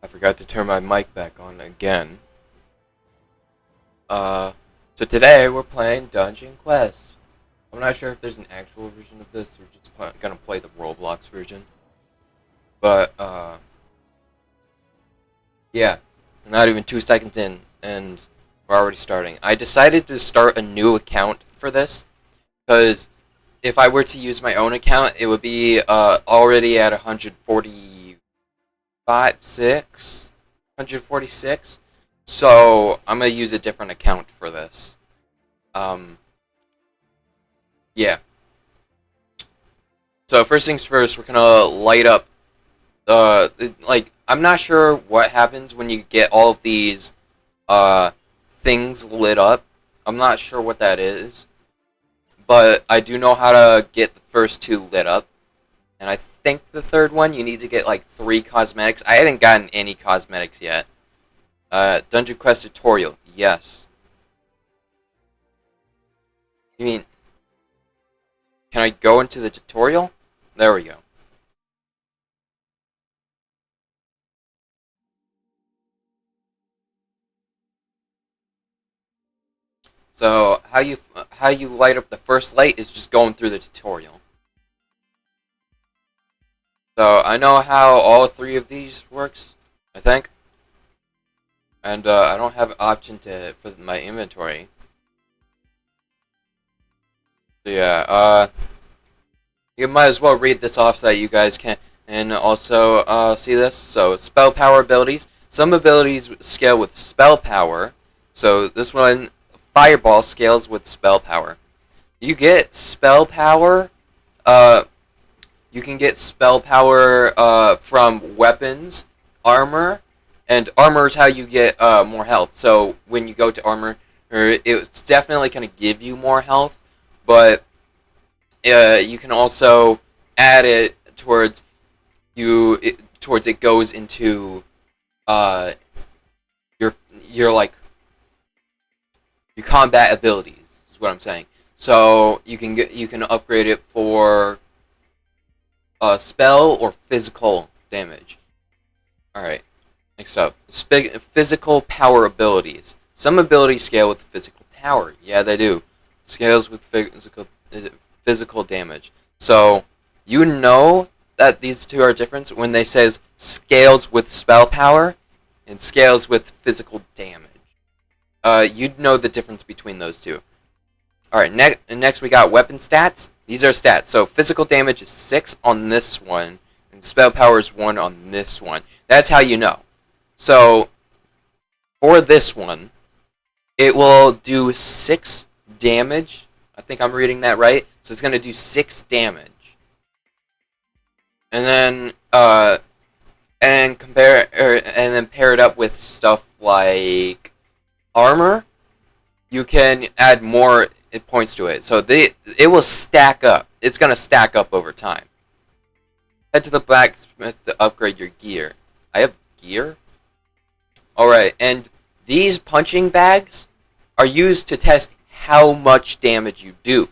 I forgot to turn my mic back on again. So today we're playing Dungeon Quest. I'm not sure if there's an actual version of this. We're just gonna play the Roblox version. But, yeah. We're not even 2 seconds in, and we're already starting. I decided to start a new account for this, because if I were to use my own account, it would be, already at 146. So I'm gonna use a different account for this. Um, yeah. So first things first, we're gonna light up. I'm not sure what happens when you get all of these uh things lit up. I'm not sure what that is, but I do know how to get the first two lit up, and I think the third one you need to get like 3 cosmetics. I haven't gotten any cosmetics yet. Dungeon Quest tutorial. Yes. You mean, can I go into the tutorial? There we go. So how you light up the first light is just going through the tutorial. So I know how all three of these works, I think, and I don't have an option for my inventory. So yeah, you might as well read this off so that you guys can and also see this. So spell power abilities. Some abilities scale with spell power. So this one, Fireball, scales with spell power. You get spell power. Uh, you can get spell power from weapons, armor, and armor is how you get more health. So when you go to armor, it's definitely going to give you more health, but you can also add it towards towards it goes into uh, your like your combat abilities is what I'm saying. So you can upgrade it for spell or physical damage. All right. Next up, physical power abilities. Some abilities scale with physical power. Yeah, they do. Scales with physical damage. So you know that these two are different when they says scales with spell power and scales with physical damage. You'd know the difference between those two. All right. Next we got weapon stats. These are stats. So physical damage is 6 on this one, and spell power is 1 on this one. That's how you know. So for this one, it will do 6 damage. I think I'm reading that right. So it's going to do 6 damage. And then and then pair it up with stuff like armor. You can add more points to it. So it will stack up. It's going to stack up over time. Head to the blacksmith to upgrade your gear. I have gear? Alright, and these punching bags are used to test how much damage you do.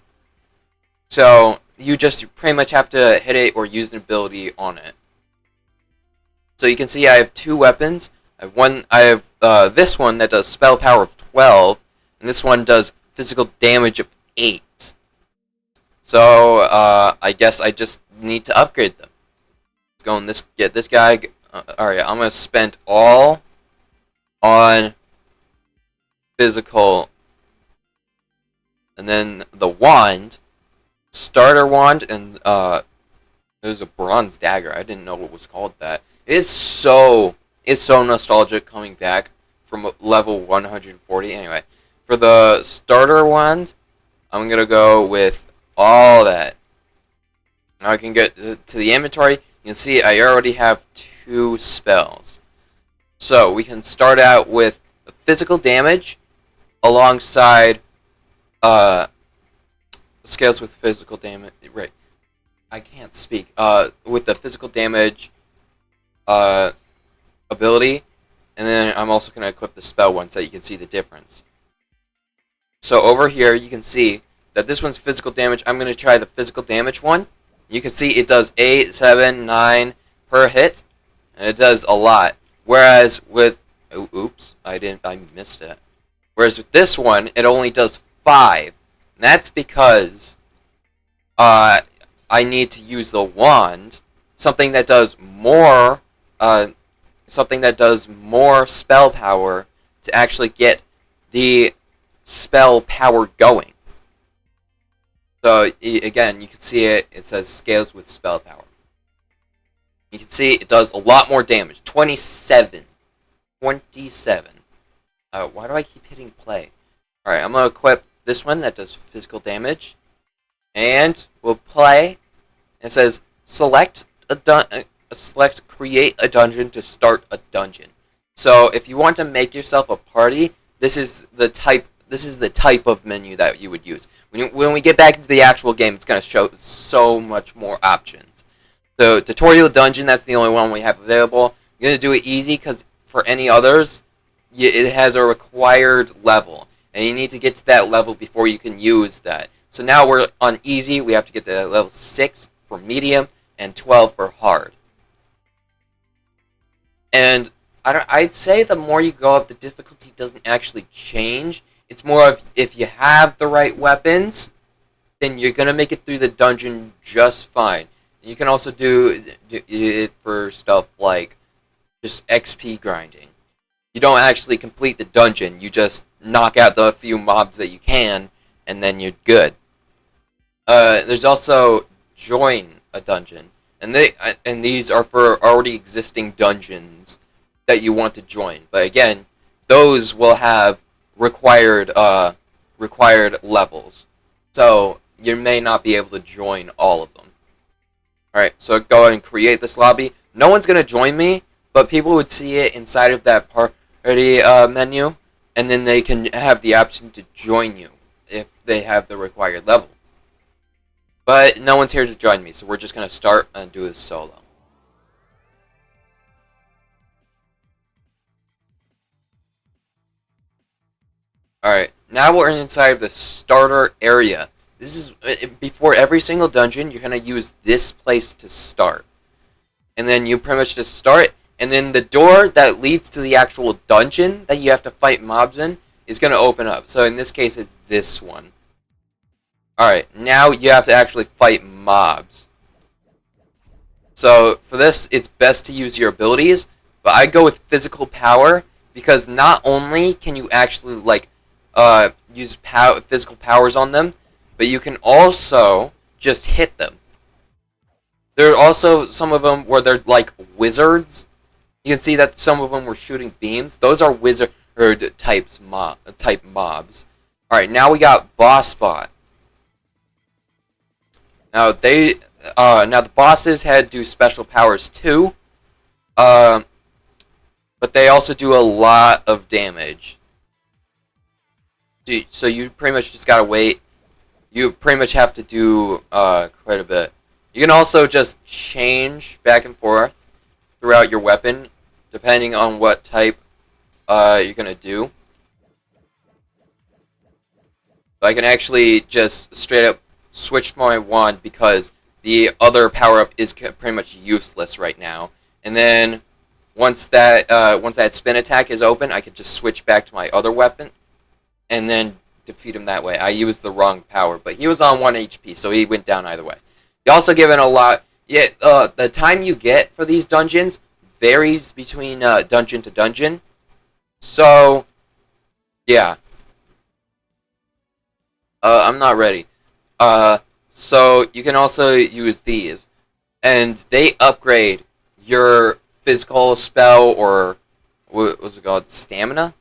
So you just pretty much have to hit it or use an ability on it. So you can see I have 2 weapons. I have this one that does spell power of 12, and this one does physical damage of 8. So I guess I just need to upgrade them. Let's go and get this guy. Alright, I'm gonna spend all on physical, and then the wand, starter wand, and there's a bronze dagger. I didn't know it was called that. It's so nostalgic coming back from level 140. Anyway, for the starter wand, I'm gonna go with all that. Now I can get to the inventory. You can see I already have 2 spells. So we can start out with the physical damage alongside scales with physical damage. Right, I can't speak. With the physical damage ability, and then I'm also going to equip the spell one so you can see the difference. So over here you can see that this one's physical damage. I'm going to try the physical damage one. You can see it does 8, 7, 9 per hit, and it does a lot. Whereas with oops, I missed it. Whereas with this one, it only does 5. And that's because I need to use the wand, something that does more spell power to actually get the spell power going. So again, you can see it says scales with spell power. You can see it does a lot more damage. 27. 27. Why do I keep hitting play? Alright, I'm going to equip this one that does physical damage. And we'll play. It says select create a dungeon to start a dungeon. So if you want to make yourself a party, this is the type of menu that you would use. When we get back into the actual game, it's going to show so much more options. So tutorial dungeon, that's the only one we have available. I'm going to do it easy because for any others, it has a required level. And you need to get to that level before you can use that. So now we're on easy. We have to get to level 6 for medium and 12 for hard. And I'd say the more you go up, the difficulty doesn't actually change. It's more of if you have the right weapons, then you're going to make it through the dungeon just fine. You can also do it for stuff like just XP grinding. You don't actually complete the dungeon. You just knock out the few mobs that you can, and then you're good. There's also join a dungeon, and these are for already existing dungeons that you want to join. But again, those will have required levels, so you may not be able to join all of them. Alright, so go ahead and create this lobby. No one's gonna join me, but people would see it inside of that party menu, and then they can have the option to join you if they have the required level. But no one's here to join me, so we're just gonna start and do this solo. Alright, now we're inside of the starter area. This is before every single dungeon, you're going to use this place to start. And then you pretty much just start, and then the door that leads to the actual dungeon that you have to fight mobs in is going to open up. So in this case, it's this one. Alright, now you have to actually fight mobs. So for this, it's best to use your abilities, but I go with physical power, because not only can you actually use physical powers on them, but you can also just hit them. There are also some of them where they're like wizards. You can see that some of them were shooting beams. Those are wizard type mobs. Alright, now we got boss bot. Now now the bosses had do special powers too. But they also do a lot of damage. So you pretty much just gotta wait. You pretty much have to do quite a bit. You can also just change back and forth throughout your weapon, depending on what type you're gonna do. So I can actually just straight up switch my wand because the other power-up is pretty much useless right now. And then once that spin attack is open, I can just switch back to my other weapon, and then defeat him that way. I used the wrong power, but he was on 1 HP, so he went down either way. You also given a lot. Yeah, the time you get for these dungeons varies between dungeon to dungeon. So, yeah. I'm not ready. So you can also use these, and they upgrade your physical spell, or what was it called? Stamina?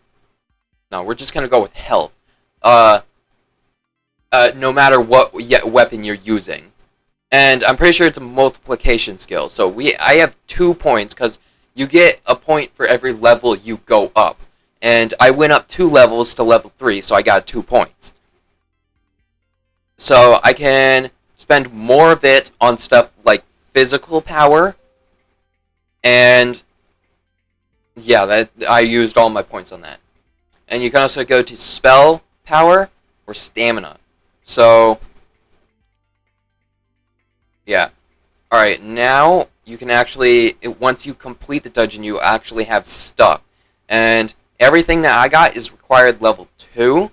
No, we're just gonna go with health. No matter what weapon you're using. And I'm pretty sure it's a multiplication skill. So I have 2 points, because you get a point for every level you go up. And I went up 2 levels to level 3, so I got 2 points. So I can spend more of it on stuff like physical power. And yeah, I used all my points on that. And you can also go to spell power or stamina. So, yeah. Alright, now you can actually, once you complete the dungeon, you actually have stuff. And everything that I got is required level 2.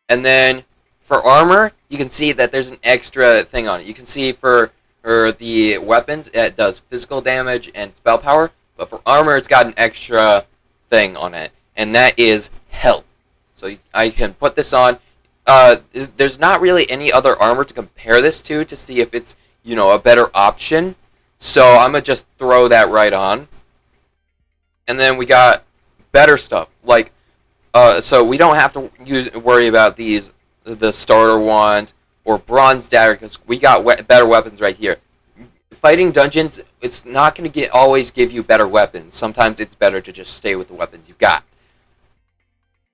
And then for armor, you can see that there's an extra thing on it. You can see for the weapons, it does physical damage and spell power. But for armor, it's got an extra thing on it. And that is health. So I can put this on. There's not really any other armor to compare this to see if it's, a better option. So I'm going to just throw that right on. And then we got better stuff. Like, so we don't have to worry about the starter wand or bronze dagger, because we got better weapons right here. Fighting dungeons, it's not going to always give you better weapons. Sometimes it's better to just stay with the weapons you got.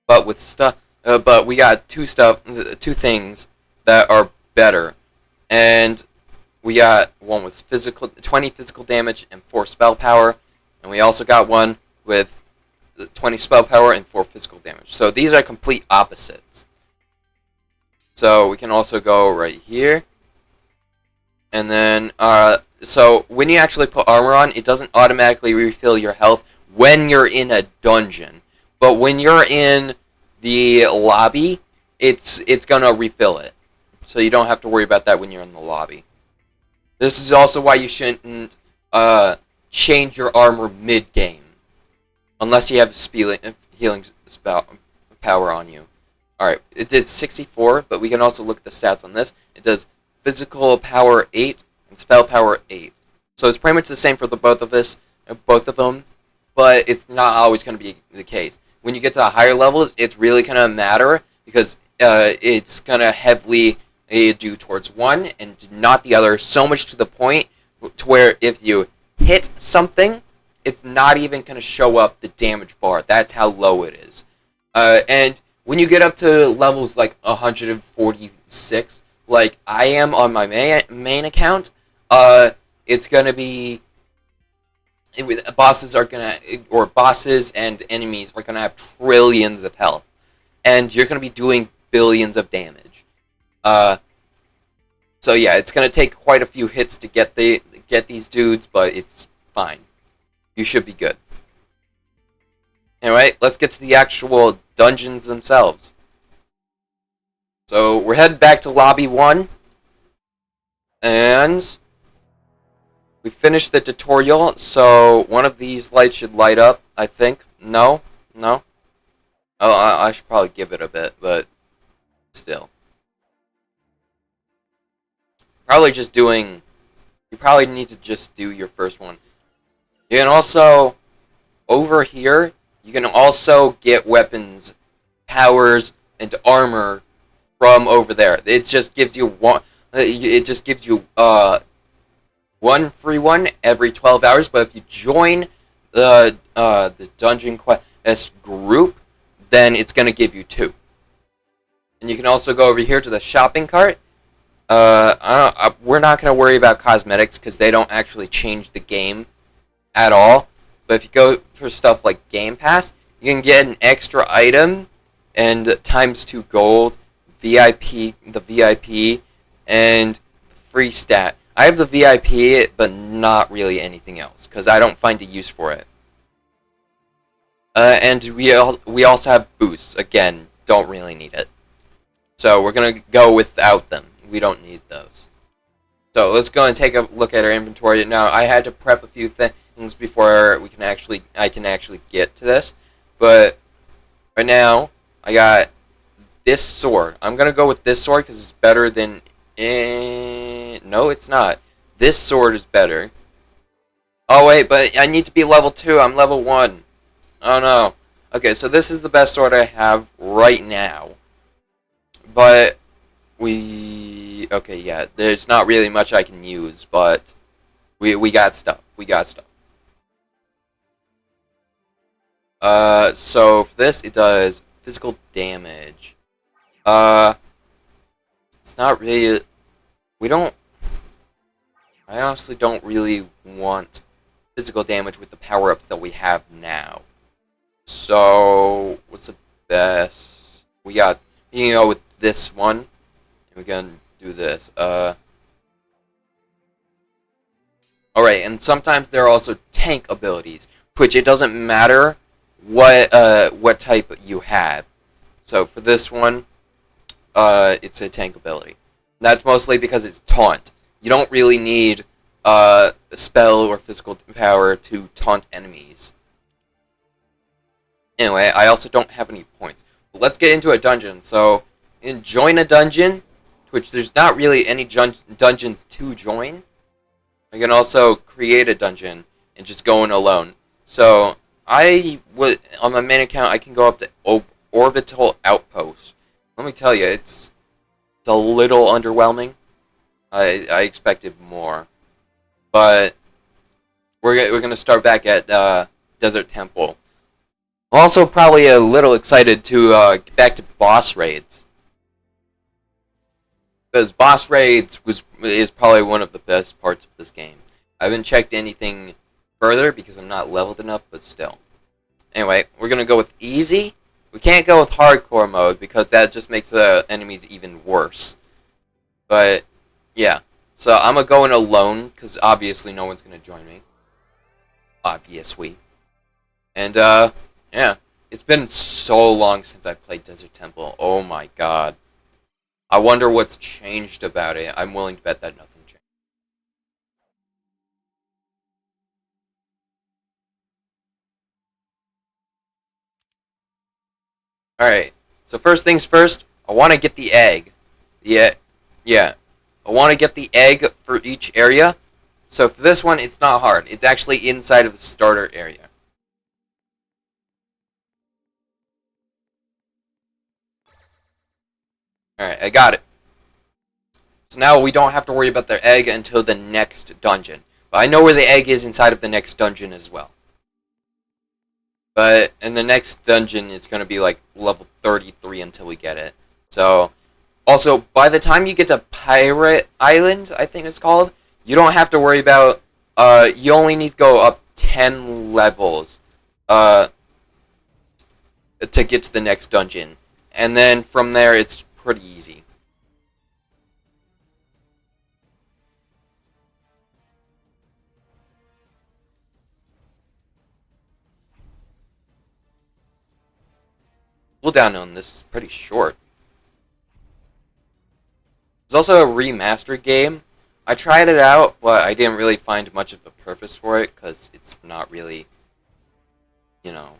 But with but we got two things that are better, and we got one with 20 physical damage and 4 spell power, and we also got one with 20 spell power and 4 physical damage. So these are complete opposites. So we can also go right here, and then so when you actually put armor on, it doesn't automatically refill your health when you're in a dungeon. But when you're in the lobby, it's gonna refill it. So you don't have to worry about that when you're in the lobby. This is also why you shouldn't change your armor mid-game. Unless you have healing spell power on you. Alright, it did 64, but we can also look at the stats on this. It does physical power 8 and spell power 8. So it's pretty much the same for both of them, but it's not always going to be the case. When you get to the higher levels, it's really going to matter, because it's going to heavily do towards one and not the other, so much to the point to where if you hit something, it's not even going to show up the damage bar. That's how low it is. And when you get up to levels like 146, like I am on my main account, it's going to be... Bosses and enemies are going to have trillions of health. And you're going to be doing billions of damage. So yeah, it's going to take quite a few hits to get these dudes, but it's fine. You should be good. Anyway, let's get to the actual dungeons themselves. So we're headed back to lobby 1. And we finished the tutorial, so one of these lights should light up, I think. No? Oh, I should probably give it a bit, but still. You probably need to just do your first one. You can also, over here, you can also get weapons, powers, and armor from over there. It just gives you one. It just gives you one free one every 12 hours. But if you join the Dungeon Quest group, then it's gonna give you 2. And you can also go over here to the shopping cart. We're not gonna worry about cosmetics because they don't actually change the game at all. But if you go for stuff like Game Pass, you can get an extra item and ×2 gold, the VIP, and free stat. I have the VIP, but not really anything else, because I don't find a use for it. And we also have boosts. Again, don't really need it. So we're going to go without them. We don't need those. So let's go and take a look at our inventory. Now, I had to prep a few things before I can actually get to this. But right now, I got this sword. I'm going to go with this sword because it's better than... No, it's not. This sword is better. Oh, wait, but I need to be level 2. I'm level 1. Oh, no. Okay, so this is the best sword I have right now. But okay, yeah, there's not really much I can use, but we got stuff. So for this, it does physical damage. It's not really... I honestly don't really want physical damage with the power-ups that we have now. So, what's the best? We can go with this one. And we're gonna do this. Alright, and sometimes there are also tank abilities, which it doesn't matter what type you have. So for this one, it's a tank ability. That's mostly because it's taunt. You don't really need a spell or physical power to taunt enemies. Anyway, I also don't have any points. But let's get into a dungeon. So, join a dungeon, which there's not really any dungeons to join. I can also create a dungeon and just go in alone. So, on my main account, I can go up to Orbital Outpost. Let me tell you, it's a little underwhelming. I expected more. But we're gonna start back at Desert Temple. I'm also probably a little excited to get back to boss raids. Because boss raids is probably one of the best parts of this game. I haven't checked anything further because I'm not leveled enough, but still. Anyway, we're going to go with easy. We can't go with hardcore mode because that just makes the enemies even worse. But, yeah. So I'm going to go in alone because obviously no one's going to join me. Obviously. And, yeah. It's been so long since I played Desert Temple. Oh my god. I wonder what's changed about it. I'm willing to bet that nothing changed. Alright. So first things first, I want to get the egg. Yeah. I want to get the egg for each area. So for this one, it's not hard. It's actually inside of the starter area. Alright, I got it. So now we don't have to worry about their egg until the next dungeon. But I know where the egg is inside of the next dungeon as well. But in the next dungeon, it's going to be like level 33 until we get it. So, also, by the time you get to Pirate Island, I think it's called, you don't have to worry about, you only need to go up 10 levels, to get to the next dungeon. And then from there, it's pretty easy. Cooldown on this is pretty short. It's also a remastered game. I tried it out, but I didn't really find much of a purpose for it, because it's not really, you know,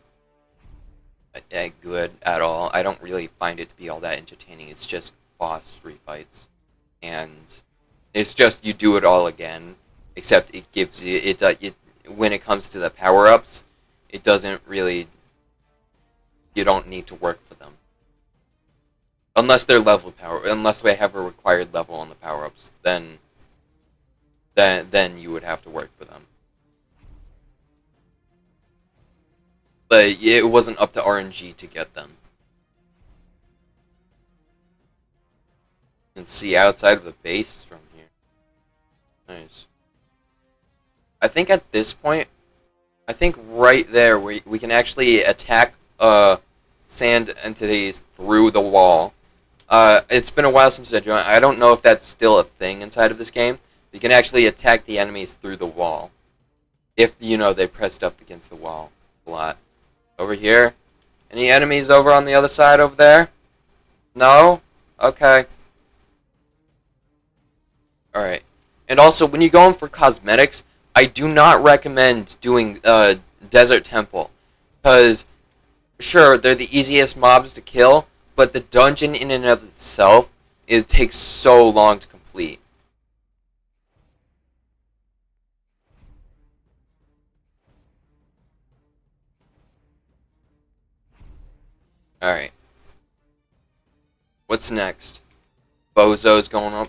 good at all. I don't really find it to be all that entertaining. It's just boss refights. And it's just you do it all again, except it gives you, when it comes to the power-ups, it doesn't really, you don't need to work for them. Unless they're level power, unless they have a required level on the power-ups, then you would have to work for them. But it wasn't up to RNG to get them. You can see outside of the base from here. Nice. I think at this point, I think right there we can actually attack sand entities through the wall. It's been a while since I joined. I don't know if that's still a thing inside of this game. You can actually attack the enemies through the wall. If, you know, they pressed up against the wall a lot. Over here. Any enemies over on the other side over there? No? Okay. Alright. And also, when you're going for cosmetics, I do not recommend doing Desert Temple. Because, sure, they're the easiest mobs to kill, but the dungeon in and of itself, it takes so long to complete. Alright. What's next? Bozo's going up.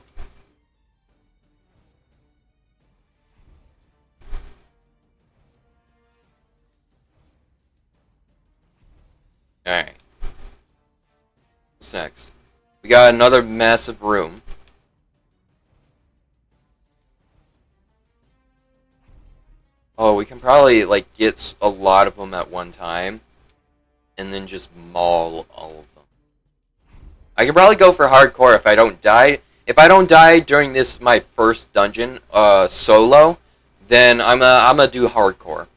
Alright. What's next? We got another massive room. Oh, we can probably, like, get a lot of them at one time. And then just maul all of them. I can probably go for hardcore if I don't die. If I don't die during this, my first dungeon, solo, then I'm gonna do hardcore.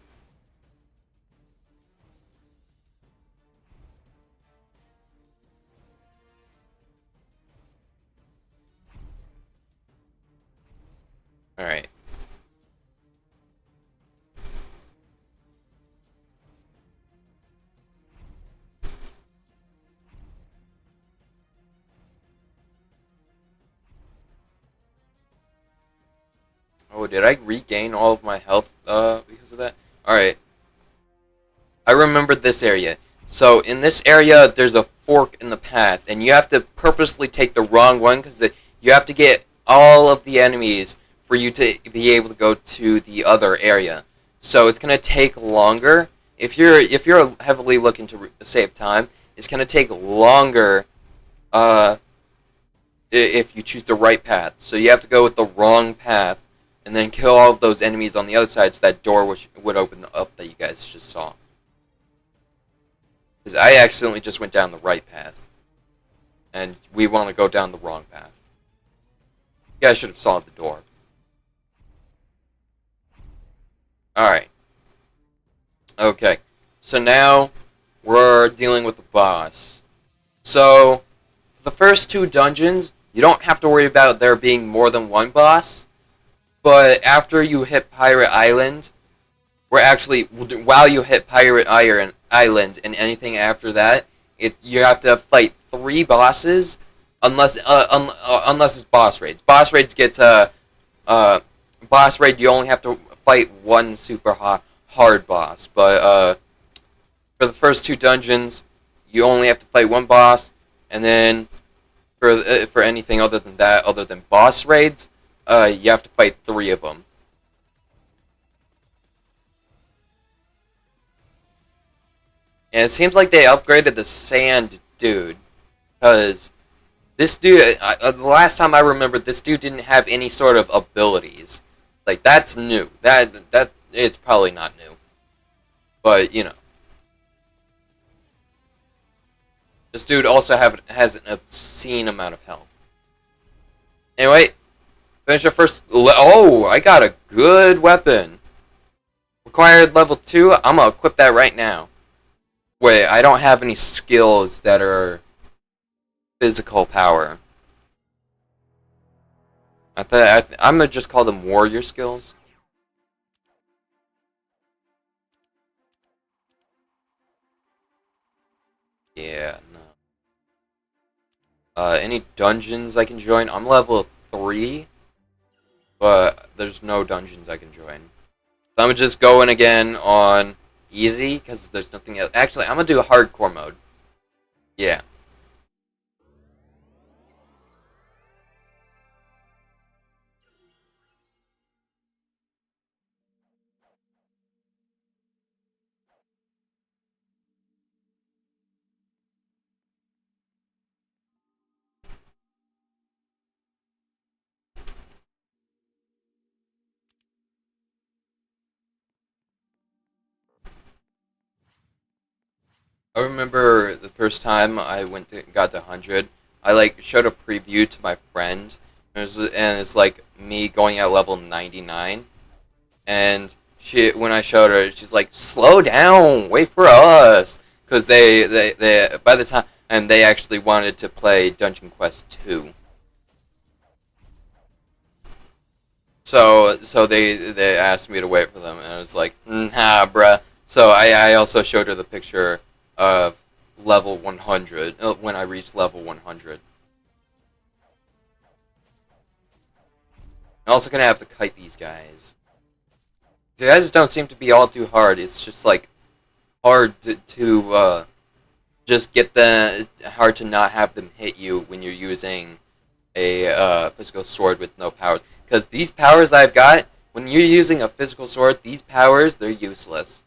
All right. Oh, did I regain all of my health because of that? All right. I remembered this area. So in this area, there's a fork in the path, and you have to purposely take the wrong one because you have to get all of the enemies for you to be able to go to the other area. So it's gonna take longer. If you're heavily looking to save time, it's gonna take longer uh, if you choose the right path. So you have to go with the wrong path, and then kill all of those enemies on the other side, so that door would open up that you guys just saw. Because I accidentally just went down the right path. And we want to go down the wrong path. You guys should have saw the door. Alright. Okay. So now, we're dealing with the boss. So, the first two dungeons, you don't have to worry about there being more than one boss. But after you hit Pirate Island, while you hit Island and anything after that, you have to fight 3 bosses, unless it's boss raids. Boss raid you only have to fight one super hard boss, but for the first 2 dungeons, you only have to fight one boss, and then for anything other than that, other than boss raids, you have to fight 3 of them. And it seems like they upgraded the Sand Dude, because this dude, the last time I remember, this dude didn't have any sort of abilities. Like, that's new. That it's probably not new, but you know, this dude also has an obscene amount of health. Anyway, finish your first. Oh, I got a good weapon. Required level 2. I'm gonna equip that right now. Wait, I don't have any skills that are physical power. I'm gonna just call them warrior skills. Yeah, no. Any dungeons I can join? I'm level 3, but there's no dungeons I can join. So I'm just going again on easy because there's nothing else. Actually, I'm gonna do a hardcore mode. Yeah. I remember the first time I got to 100. I like showed a preview to my friend, and it's like me going at level 99. And when I showed her, she's like, "Slow down, wait for us," because they by the time and they actually wanted to play Dungeon Quest 2. So they asked me to wait for them, and I was like, "Nah, bruh." So I also showed her the picture of level 100 when I reached level 100. I'm also gonna have to kite these guys. The guys don't seem to be all too hard. It's just like hard to just get the hard to not have them hit you when you're using a physical sword with no powers. Because these powers I've got, when you're using a physical sword, these powers they're useless.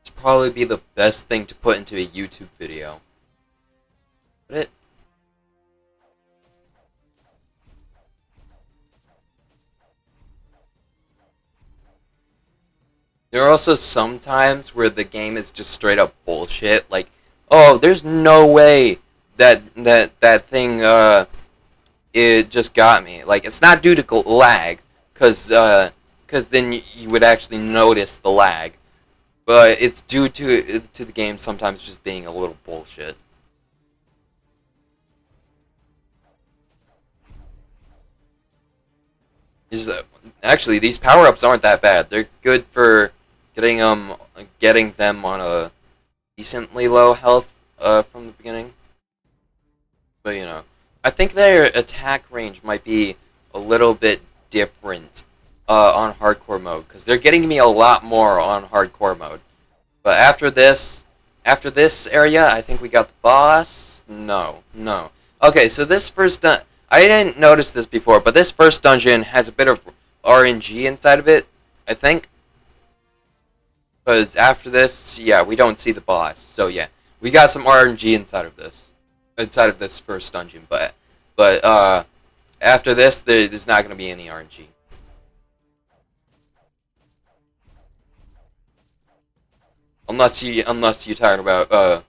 It's probably be the best thing to put into a YouTube video. But it. There are also some times where the game is just straight up bullshit. Like, oh, there's no way that thing it just got me. Like, it's not due to lag, cause then you would actually notice the lag. But it's due to the game sometimes just being a little bullshit. Is actually these power ups aren't that bad. They're good for getting them on a decently low health from the beginning. But you know, I think their attack range might be a little bit different on hardcore mode because they're getting me a lot more on hardcore mode. But after this area, I think we got the boss. No, no. Okay, so this first I didn't notice this before, but this first dungeon has a bit of RNG inside of it, I think. Because after this, yeah, we don't see the boss. So yeah, we got some RNG inside of this first dungeon. But after this, there's not going to be any RNG. Unless you talk about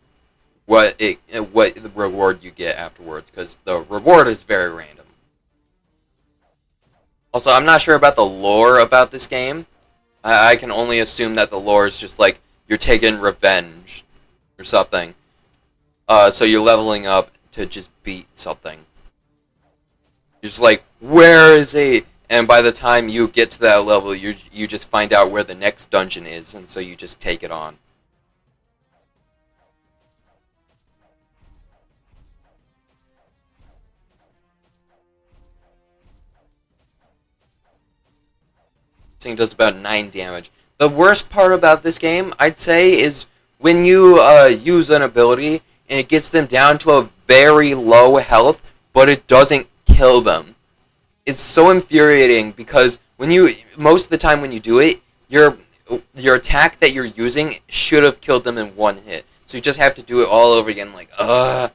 what the reward you get afterwards, because the reward is very random. Also, I'm not sure about the lore about this game. I can only assume that the lore is just like you're taking revenge or something. So you're leveling up to just beat something. You're just like, where is he? And by the time you get to that level, you just find out where the next dungeon is, and so you just take it on. This thing does about 9 damage. The worst part about this game, I'd say, is when you use an ability and it gets them down to a very low health, but it doesn't kill them. It's so infuriating because most of the time when you do it, your attack that you're using should have killed them in one hit. So you just have to do it all over again, like, ugh.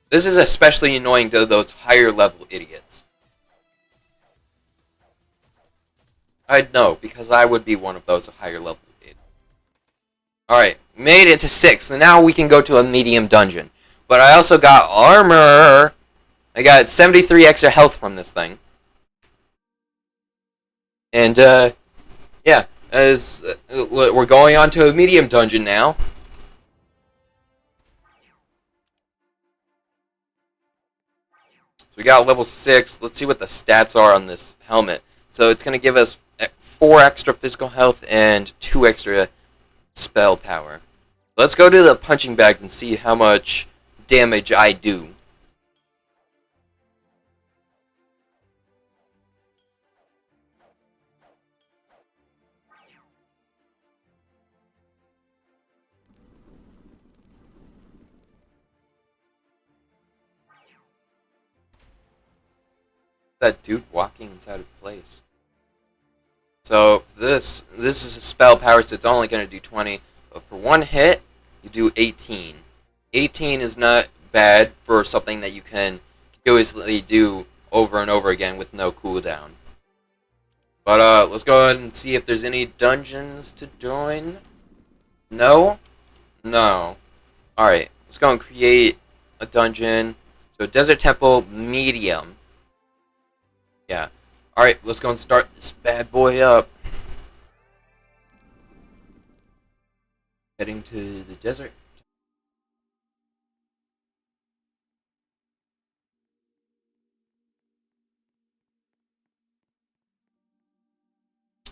This is especially annoying to those higher level idiots. I'd know, because I would be one of those higher level idiots. Alright, made it to 6, and now we can go to a medium dungeon. But I also got armor! I got 73 extra health from this thing. And, yeah, we're going on to a medium dungeon now. We got level 6. Let's see what the stats are on this helmet. So it's going to give us 4 extra physical health and 2 extra spell power. Let's go to the punching bags and see how much damage I do. That dude walking inside of place. So this is a spell power, so it's only going to do 20. But for one hit, you do 18. 18 is not bad for something that you can continuously do over and over again with no cooldown. But let's go ahead and see if there's any dungeons to join. No? No. Alright, let's go and create a dungeon. So Desert Temple Medium. Yeah. Alright, let's go and start this bad boy up. Heading to the desert.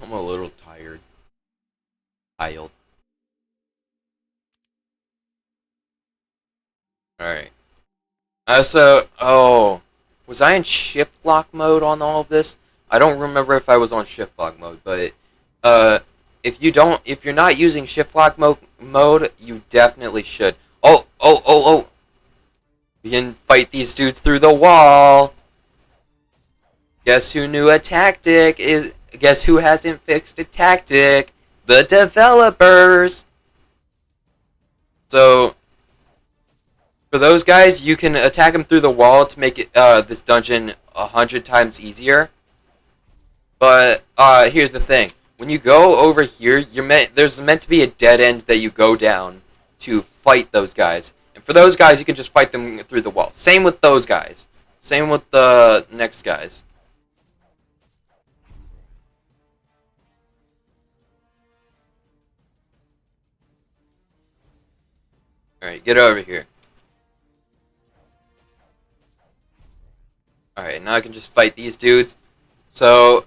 I'm a little tired. Tired. Alright. Was I in shift lock mode on all of this? I don't remember if I was on shift lock mode, but if you're not using shift lock mode, you definitely should. Oh! We can fight these dudes through the wall. Guess who knew a tactic is? Guess who hasn't fixed a tactic? The developers. So For those guys, you can attack them through the wall to make it this dungeon 100 times easier. But here's the thing: when you go over here, there's meant to be a dead end that you go down to fight those guys. And for those guys, you can just fight them through the wall. Same with those guys. Same with the next guys. Alright, get over here. Alright, now I can just fight these dudes. So,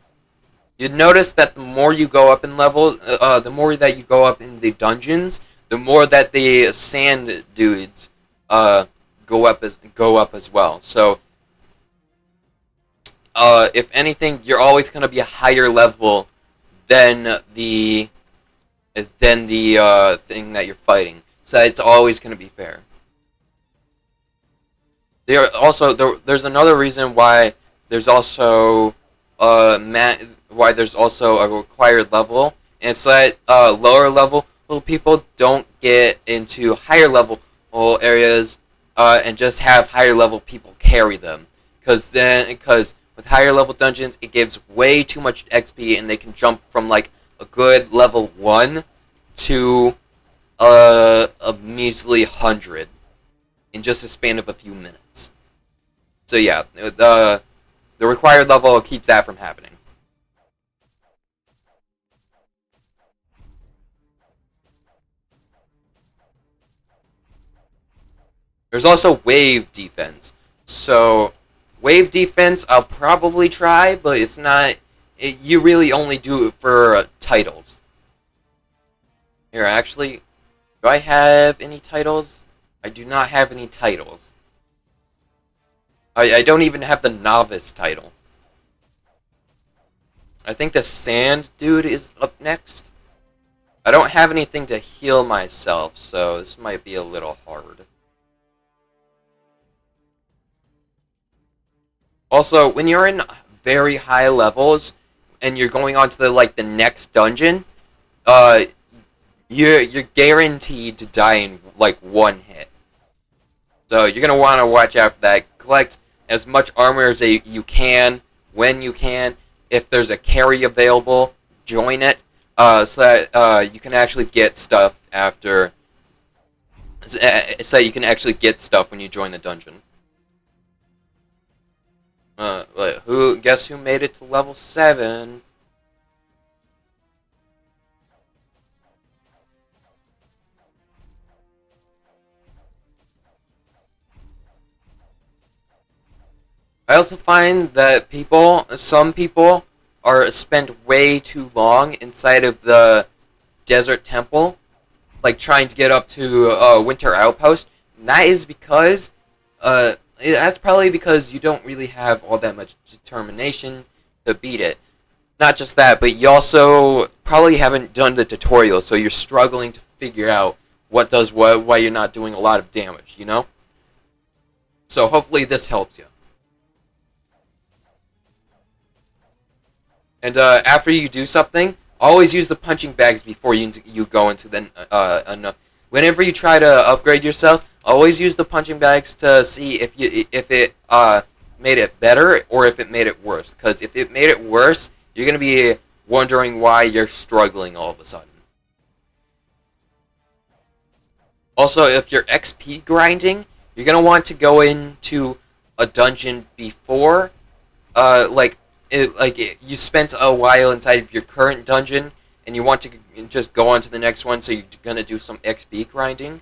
you'd notice that the more you go up in level, the more that you go up in the dungeons, the more that the sand dudes go up as well. So, if anything, you're always gonna be a higher level than the thing that you're fighting. So it's always gonna be fair. There's another reason why there's also why there's also a required level, and it's that lower level people don't get into higher level areas and just have higher level people carry them, because with higher level dungeons it gives way too much XP and they can jump from like a good level 1 to a measly 100 in just a span of a few minutes. So yeah, the required level keeps that from happening. There's also wave defense. So wave defense I'll probably try, but it's not. You really only do it for titles. Here, actually, do I have any titles? I do not have any titles. I don't even have the novice title. I think the sand dude is up next. I don't have anything to heal myself, so this might be a little hard. Also, when you're in very high levels and you're going on to the next dungeon, you're guaranteed to die in like one hit. So you're gonna want to watch out for that. Collect as much armor as you can when you can. If there's a carry available, join it so that you can actually get stuff after. So that you can actually get stuff when you join the dungeon. Guess who made it to level 7? I also find that some people are spent way too long inside of the desert temple, like trying to get up to Winter Outpost. And that is because that's probably because you don't really have all that much determination to beat it. Not just that, but you also probably haven't done the tutorial, so you're struggling to figure out what does what, why you're not doing a lot of damage, you know? So hopefully this helps you. And after you do something, always use the punching bags before you go into the whenever you try to upgrade yourself, always use the punching bags to see if it made it better or if it made it worse. Because if it made it worse, you're gonna be wondering why you're struggling all of a sudden. Also, if you're XP grinding, you're gonna want to go into a dungeon before, you spent a while inside of your current dungeon and you want to just go on to the next one, so you're gonna do some XP grinding.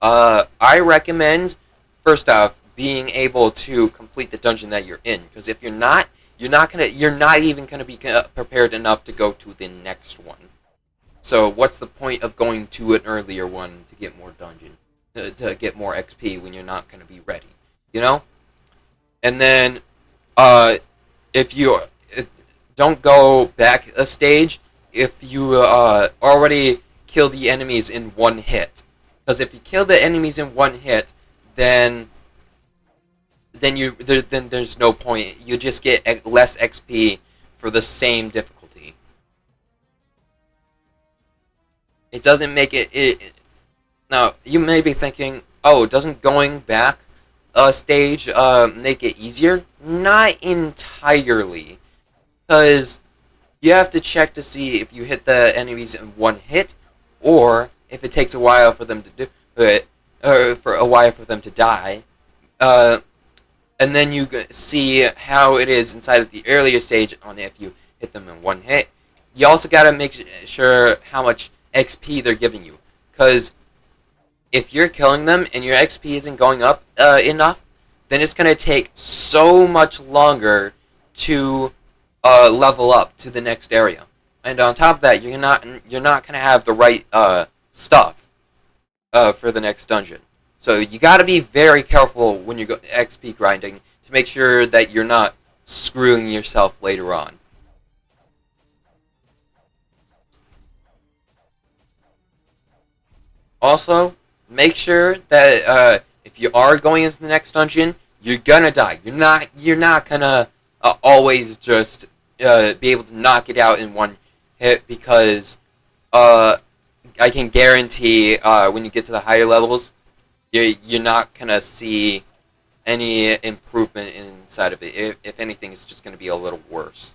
I recommend, first off, being able to complete the dungeon that you're in, because if you're not even gonna be prepared enough to go to the next one. So what's the point of going to an earlier one to get more dungeon, to get more XP when you're not gonna be ready, you know? And then, if you don't go back a stage if you already kill the enemies in one hit. Because if you kill the enemies in one hit, then there's no point. You just get less XP for the same difficulty. It doesn't make it. Now you may be thinking, Oh, doesn't going back a stage make it easier? Not entirely, because you have to check to see if you hit the enemies in one hit, or if it takes a while for them to do it, or for a while for them to die. Uh, and then you see how it is inside of the earlier stage on if you hit them in one hit. You also gotta make sure how much XP they're giving you, because if you're killing them and your XP isn't going up enough, then it's gonna take so much longer to level up to the next area. And on top of that, you're not gonna have the right stuff for the next dungeon. So you got to be very careful when you go XP grinding to make sure that you're not screwing yourself later on. Also, make sure that if you are going into the next dungeon, you're gonna die. You're not gonna always just be able to knock it out in one hit because uh, I can guarantee when you get to the higher levels, you're not gonna see any improvement inside of it. If anything, it's just gonna be a little worse.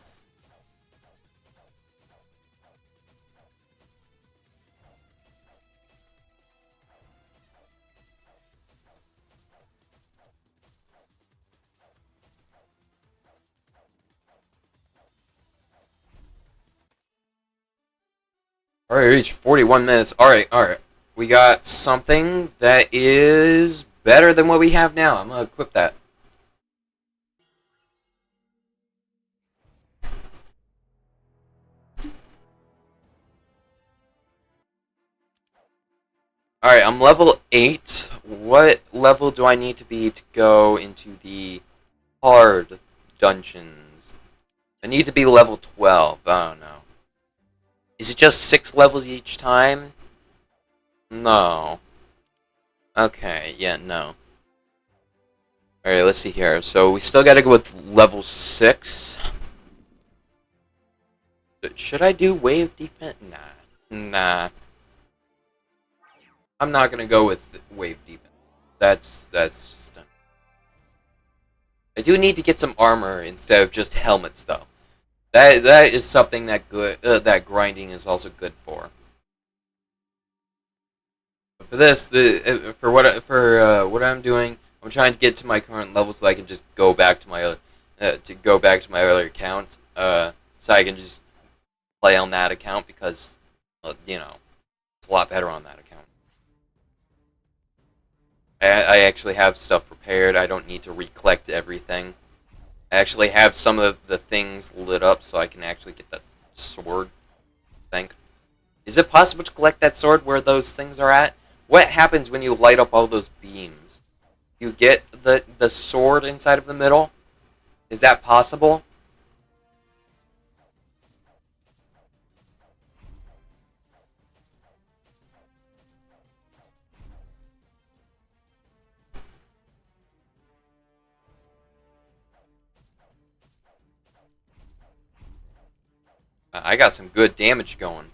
All right, we reached 41 minutes. All right, all right. We got something that is better than what we have now. I'm gonna equip that. All right, I'm level 8. What level do I need to be to go into the hard dungeons? I need to be level 12. I don't know. Is it just 6 levels each time? No. Okay, yeah, no. Alright, let's see here. So we still gotta go with level 6. Should I do wave defense? Nah. Nah. I'm not gonna go with wave defense. That's just... I do need to get some armor instead of just helmets, though. That is something that grinding is also good for. But for this, for what I'm doing, I'm trying to get to my current level so I can just go back to my earlier account. So I can just play on that account because, it's a lot better on that account. I actually have stuff prepared. I don't need to recollect everything. I actually have some of the things lit up so I can actually get that sword. I think. Is it possible to collect that sword where those things are at? What happens when you light up all those beams? You get the sword inside of the middle? Is that possible? I got some good damage going.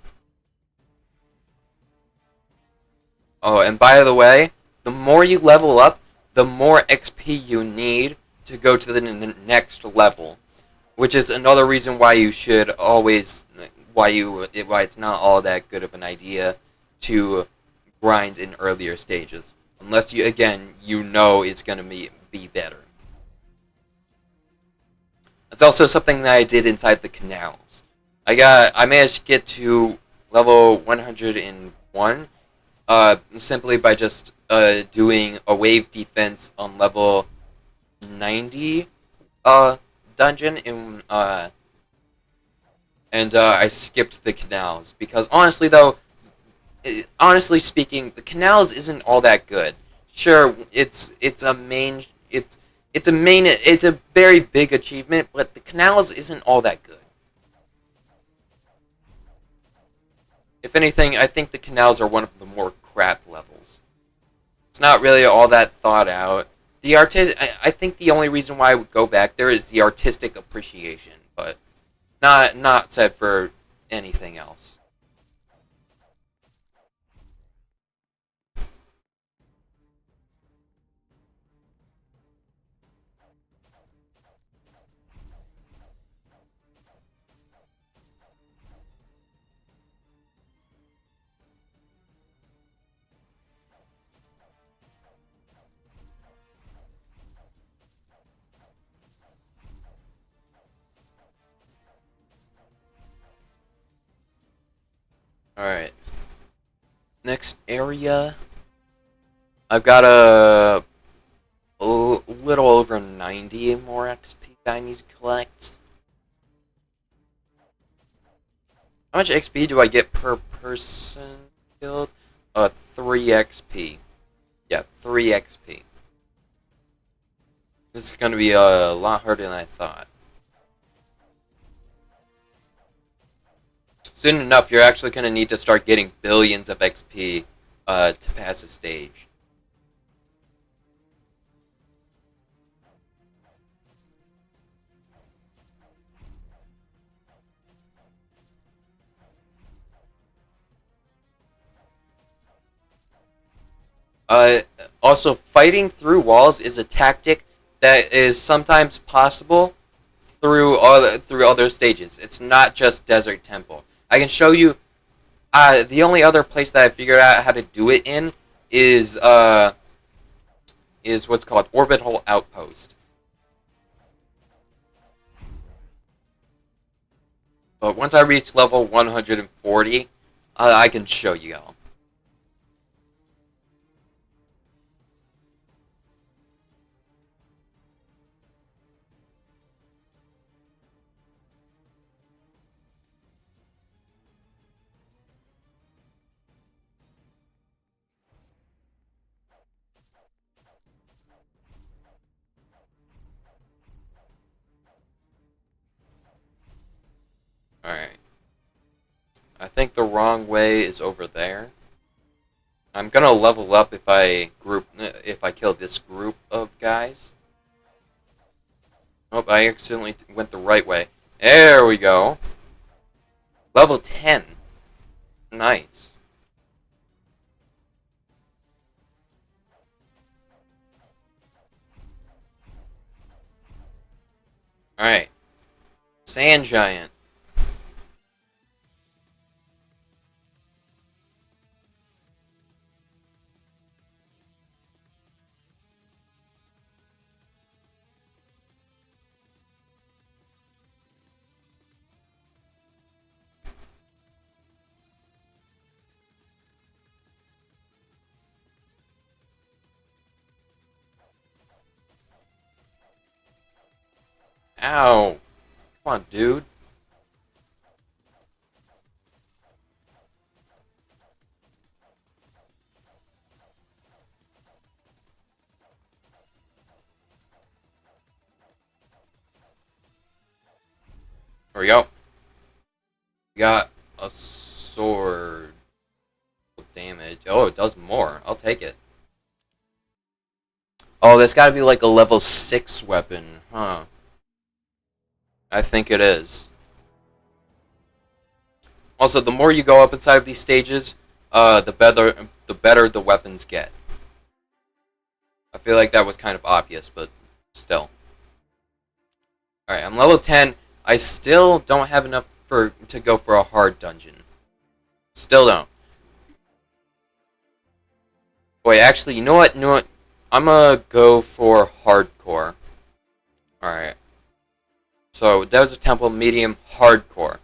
Oh, and by the way, the more you level up, the more XP you need to go to the next level, which is another reason why you should always why it's not all that good of an idea to grind in earlier stages, unless you know it's gonna be better. It's also something that I did inside the canals. I managed to get to level 101 simply by just doing a wave defense on level 90 dungeon and I skipped the canals because honestly speaking, the canals isn't all that good. Sure, it's a very big achievement, but the canals isn't all that good. If anything, I think the canals are one of the more crap levels. It's not really all that thought out. I think the only reason why I would go back there is the artistic appreciation, but not said for anything else. Alright. Next area. I've got a little over 90 more XP that I need to collect. How much XP do I get per person killed? 3 XP. Yeah, 3 XP. This is going to be a lot harder than I thought. Soon enough, you're actually going to need to start getting billions of XP to pass the stage. Uh, Also, fighting through walls is a tactic that is sometimes possible through other stages. It's not just Desert Temple. I can show you. The only other place that I figured out how to do it in is what's called Orbital Outpost. But once I reach level 140, I can show you all. Alright. I think the wrong way is over there. I'm gonna level up if I kill this group of guys. Oh, I accidentally went the right way. There we go. Level 10. Nice. Alright. Sand Giant. Ow. Come on, dude. There we go. We got a sword. Damage. Oh, it does more. I'll take it. Oh, that's gotta be like a level 6 weapon, huh? I think it is. Also, the more you go up inside of these stages, the better the weapons get. I feel like that was kind of obvious, but still. Alright, I'm level 10. I still don't have enough to go for a hard dungeon. Still don't. Wait, actually, you know what? I'm gonna go for hardcore. Alright. So, Desert Temple, medium, hardcore.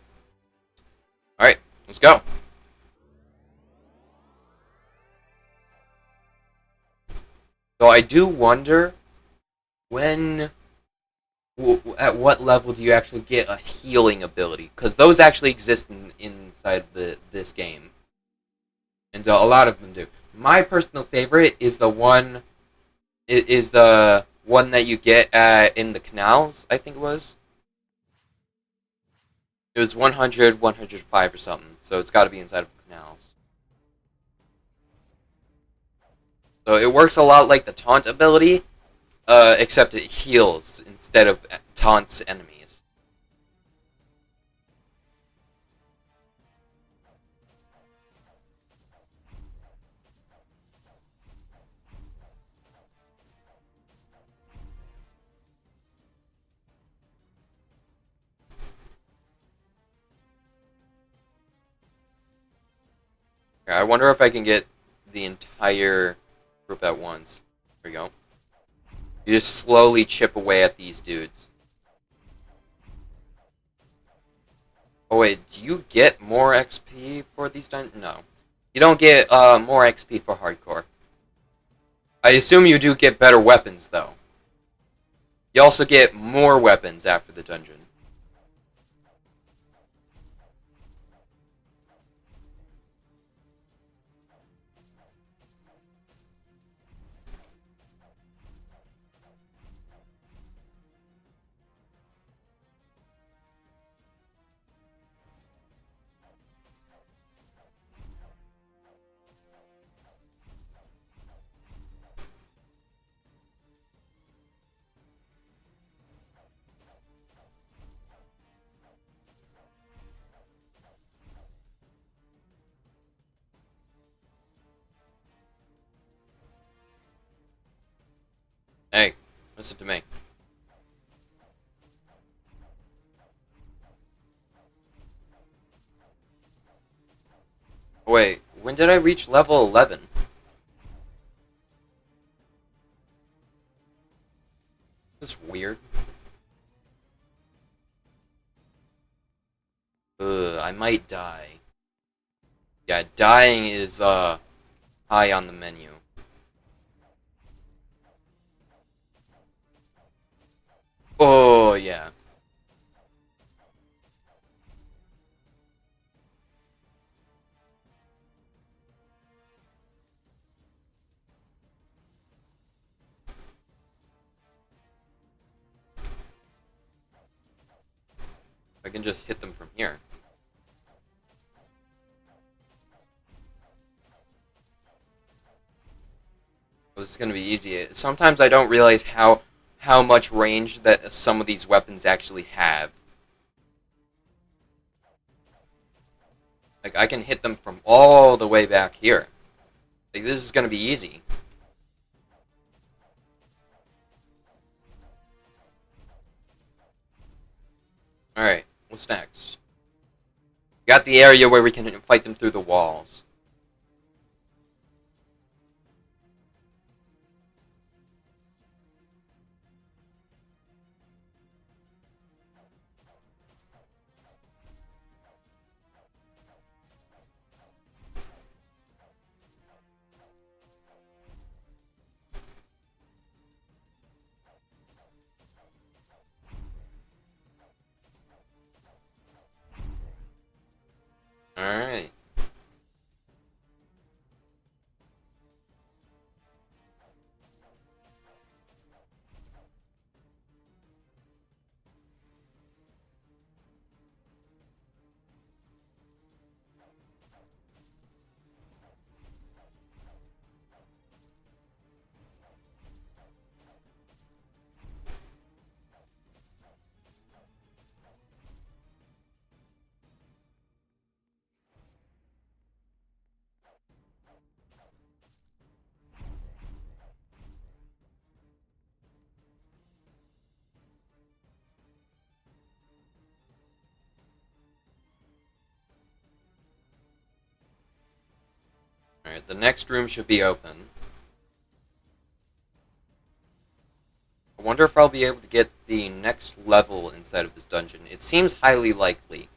Alright, let's go. So I do wonder at what level do you actually get a healing ability? Because those actually exist inside of this game, and a lot of them do. My personal favorite is the one that you get in the canals. I think it was. It was 100, 105 or something. So it's got to be inside of the canals. So it works a lot like the taunt ability, except it heals instead of taunts enemies. I wonder if I can get the entire group at once. There we go. You just slowly chip away at these dudes. Oh wait, do you get more XP for these dungeons? No. You don't get more XP for hardcore. I assume you do get better weapons, though. You also get more weapons after the dungeon. Hey, listen to me. Wait, when did I reach level 11? That's weird. Ugh, I might die. Yeah, dying is, high on the menu. Oh, yeah. I can just hit them from here. Well, this is gonna be easy. Sometimes I don't realize how much range that some of these weapons actually have. Like, I can hit them from all the way back here. Like, this is gonna be easy. Alright, what's next? Got the area where we can fight them through the walls. Alright. Alright, the next room should be open. I wonder if I'll be able to get the next level inside of this dungeon. It seems highly likely.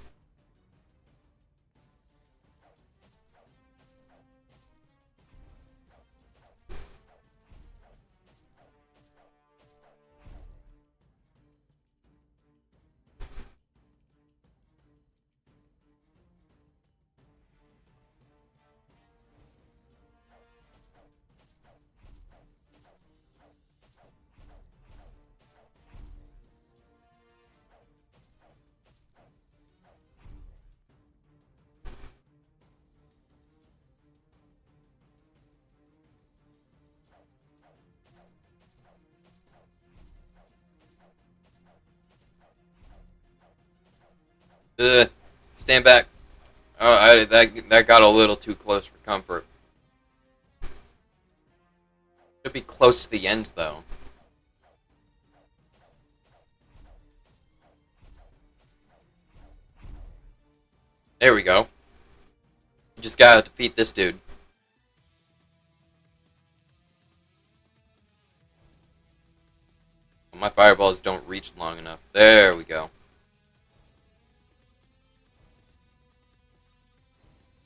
Ugh, stand back. Oh, that got a little too close for comfort. Should be close to the end, though. There we go. You just gotta defeat this dude. My fireballs don't reach long enough. There we go.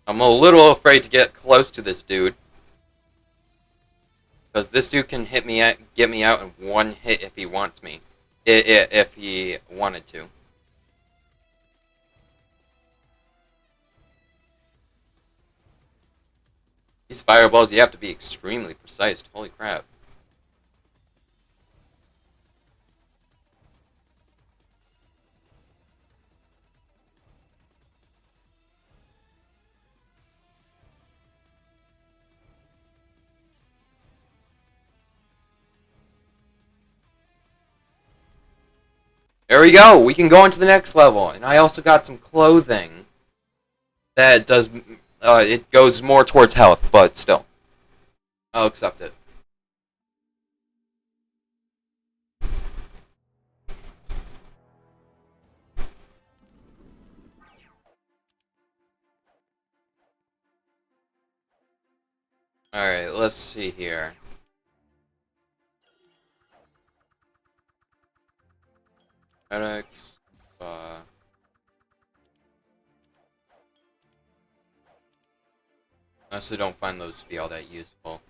I'm a little afraid to get close to this dude. Because this dude can get me out in one hit if he wants me. If he wanted to. These fireballs, you have to be extremely precise. Holy crap. There we go. We can go on to the next level. And I also got some clothing that does... it goes more towards health, but still. I'll accept it. Alright, let's see here. Medics, honestly don't find those to be all that useful.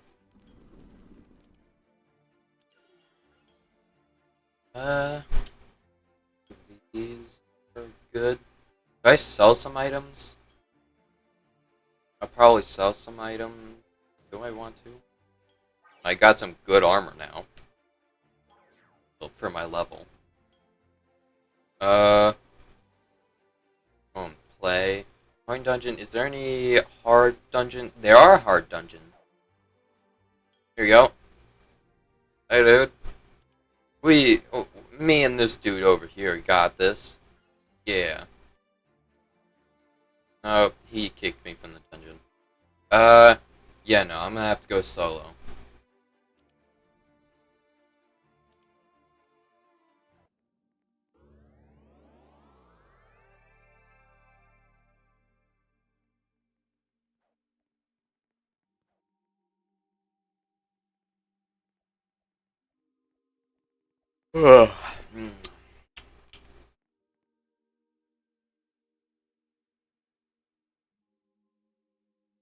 These are good. Do I sell some items? I'll probably sell some items. Do I want to? I got some good armor now. For my level. Go and play. Hard dungeon. Is there any hard dungeon? There are hard dungeons. Here you go. Hey, dude. Me and this dude over here got this. Yeah. Oh, he kicked me from the dungeon. Yeah, no, I'm gonna have to go solo.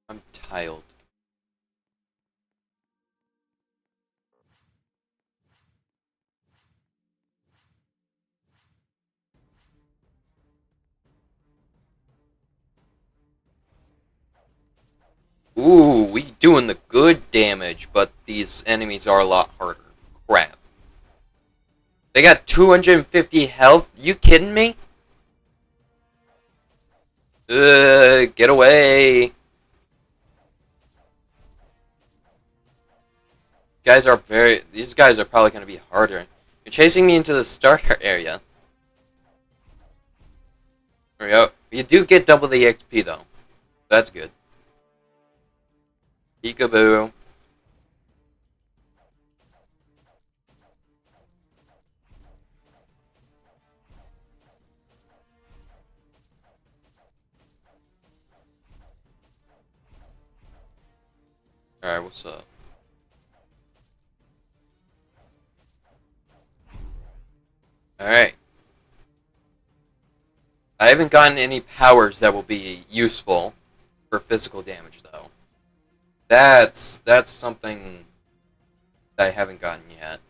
I'm tired. Ooh, we doing the good damage, but these enemies are a lot harder. Crap. They got 250 health? You kidding me? Get away. These guys are probably going to be harder. You're chasing me into the starter area. There we go. You do get double the XP though. That's good. Peekaboo. Alright, what's up? Alright. I haven't gotten any powers that will be useful for physical damage, though. That's something that I haven't gotten yet.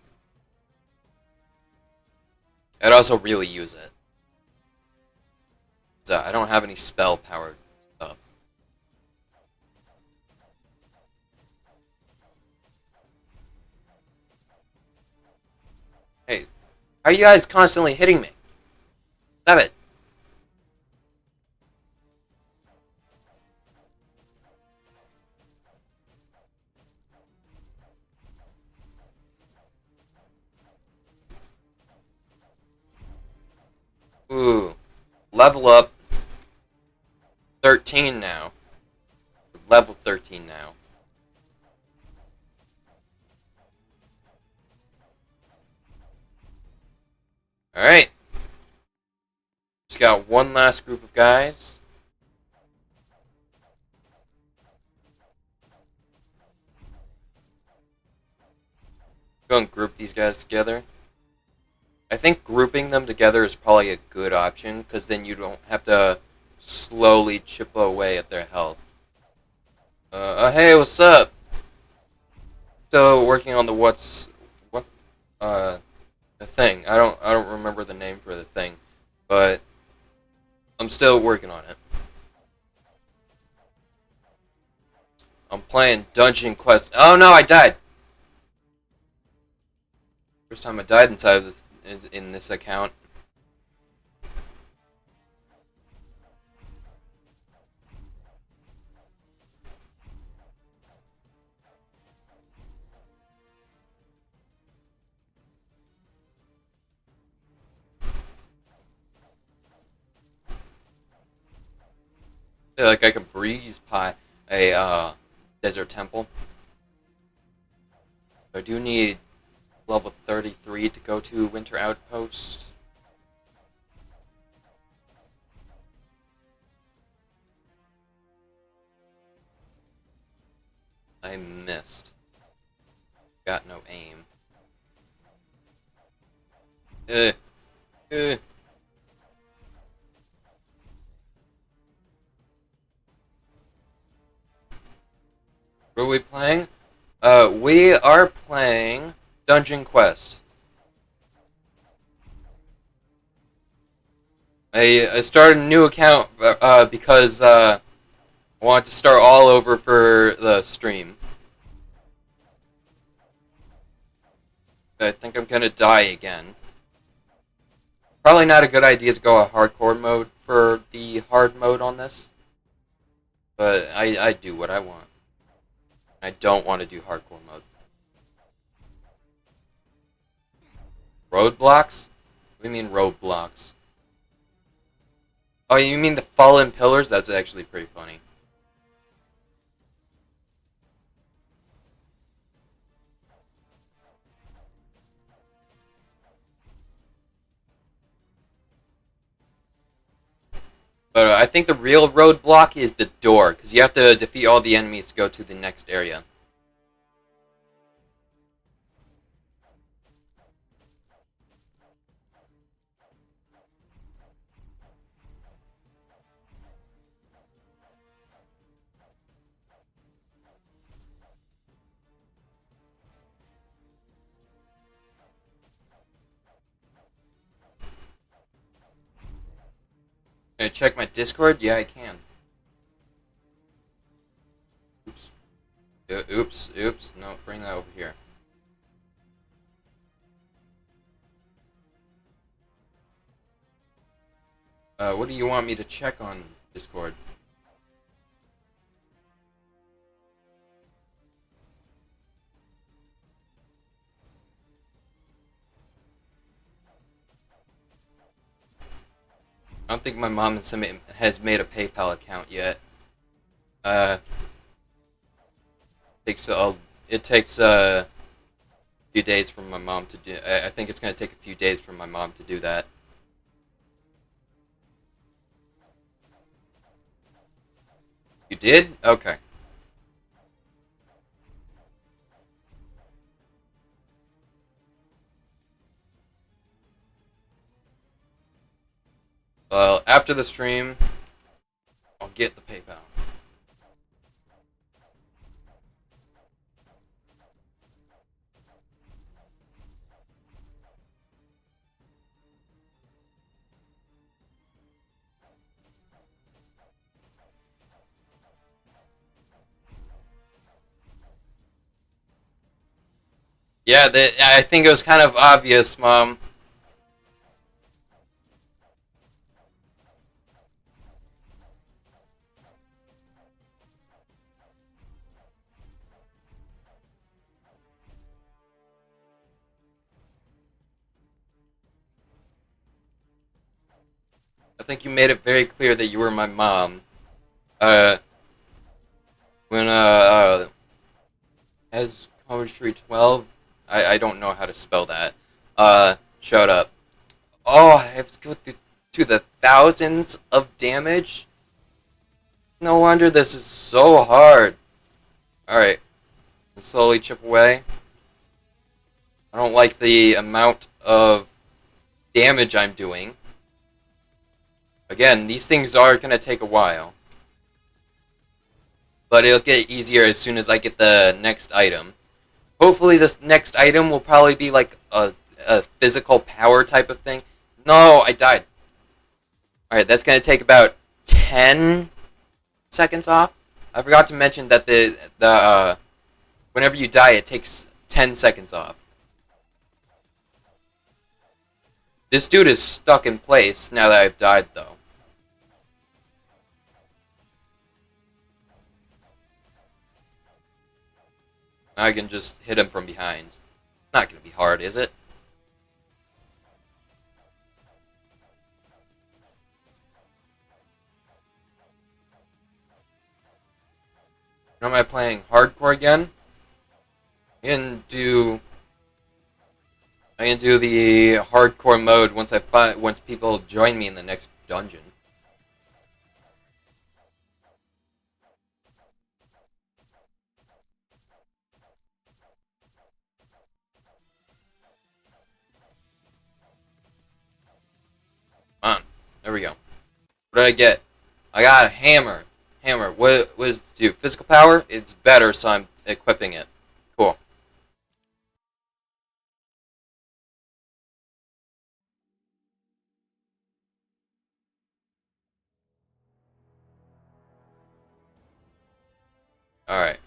I'd also really use it. So I don't have any spell-powered stuff. Hey, how are you guys constantly hitting me? Stop it. Ooh. Level up. 13 now. Level 13 now. Alright. Just got one last group of guys. Go and group these guys together. I think grouping them together is probably a good option, because then you don't have to slowly chip away at their health. Hey, what's up? Still working on what, the thing. I don't remember the name for the thing, but I'm still working on it. I'm playing Dungeon Quest. Oh no, I died. First time I died inside of this is in this account. Feel like I could breeze by a desert temple. I do need level 33 to go to Winter Outpost. I missed. Got no aim. Uh, uh. What are we playing? We are playing Dungeon Quest. I started a new account because I wanted to start all over for the stream. I think I'm gonna die again. Probably not a good idea to go a hardcore mode for the hard mode on this, but I do what I want. I don't want to do hardcore mode. Roadblocks? What do you mean roadblocks? Oh, you mean the fallen pillars? That's actually pretty funny. But I think the real roadblock is the door, because you have to defeat all the enemies to go to the next area. Can I check my Discord? Yeah, I can. Oops. Oops. No, bring that over here. What do you want me to check on Discord? I don't think my mom has made a PayPal account yet. Uh, it takes a few days for my mom to do. I think it's gonna take a few days for my mom to do that. You did? Okay. Well, after the stream, I'll get the PayPal. Yeah, I think it was kind of obvious, Mom. I think you made it very clear that you were my mom. Uh, when as Poetry 12, I don't know how to spell that. Shut up. Oh, I have to go to the thousands of damage? No wonder this is so hard. Alright, slowly chip away. I don't like the amount of damage I'm doing. Again, these things are going to take a while. but it'll get easier as soon as I get the next item. Hopefully, this next item will probably be like a physical power type of thing. No, I died. Alright, that's going to take about 10 seconds off. I forgot to mention that whenever you die, it takes 10 seconds off. This dude is stuck in place now that I've died, though. I can just hit him from behind. Not going to be hard, is it? Now am I playing hardcore again? I can do the hardcore mode once people join me in the next dungeon. Come on. There we go. What did I get? I got a hammer. Hammer. What does it do? Physical power? It's better, so I'm equipping it. Cool. Alright.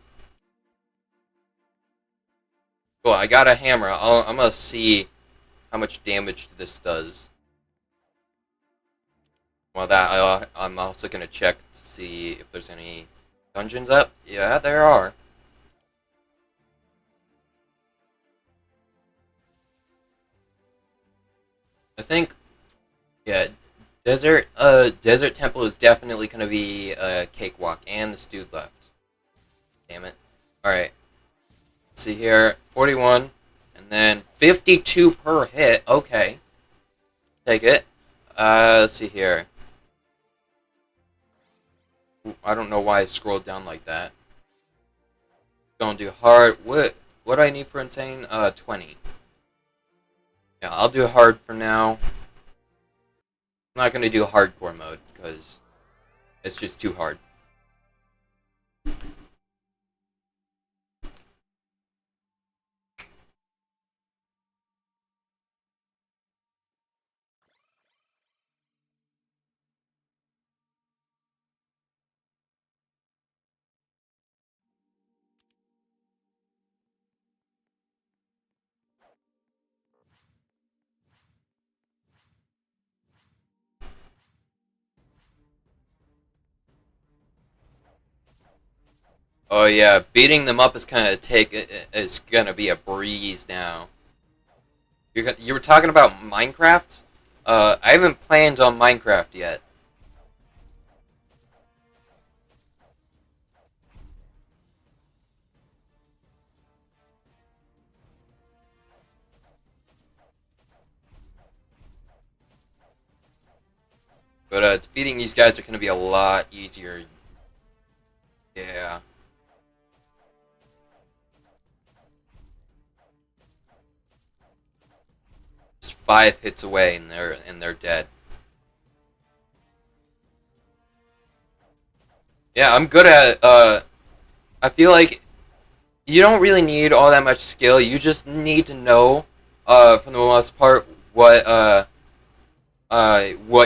Cool, I got a hammer. I'm gonna see how much damage this does. Well, I'm also gonna check to see if there's any dungeons up. Yeah, there are. I think, yeah, Desert Temple is definitely gonna be a cakewalk, and this dude left. Damn it. Alright, let's see here. 41, and then 52 per hit. Okay. Take it. Let's see here. I don't know why I scrolled down like that. Gonna do hard. What do I need for insane? 20. Yeah, I'll do hard for now. I'm not gonna do hardcore mode because it's just too hard. Oh yeah, beating them up is is gonna be a breeze now. You were talking about Minecraft? I haven't planned on Minecraft yet. But defeating these guys are gonna be a lot easier. Yeah. Just 5 hits away and they're dead. Yeah, I'm good at I feel like you don't really need all that much skill. You just need to know for the most part what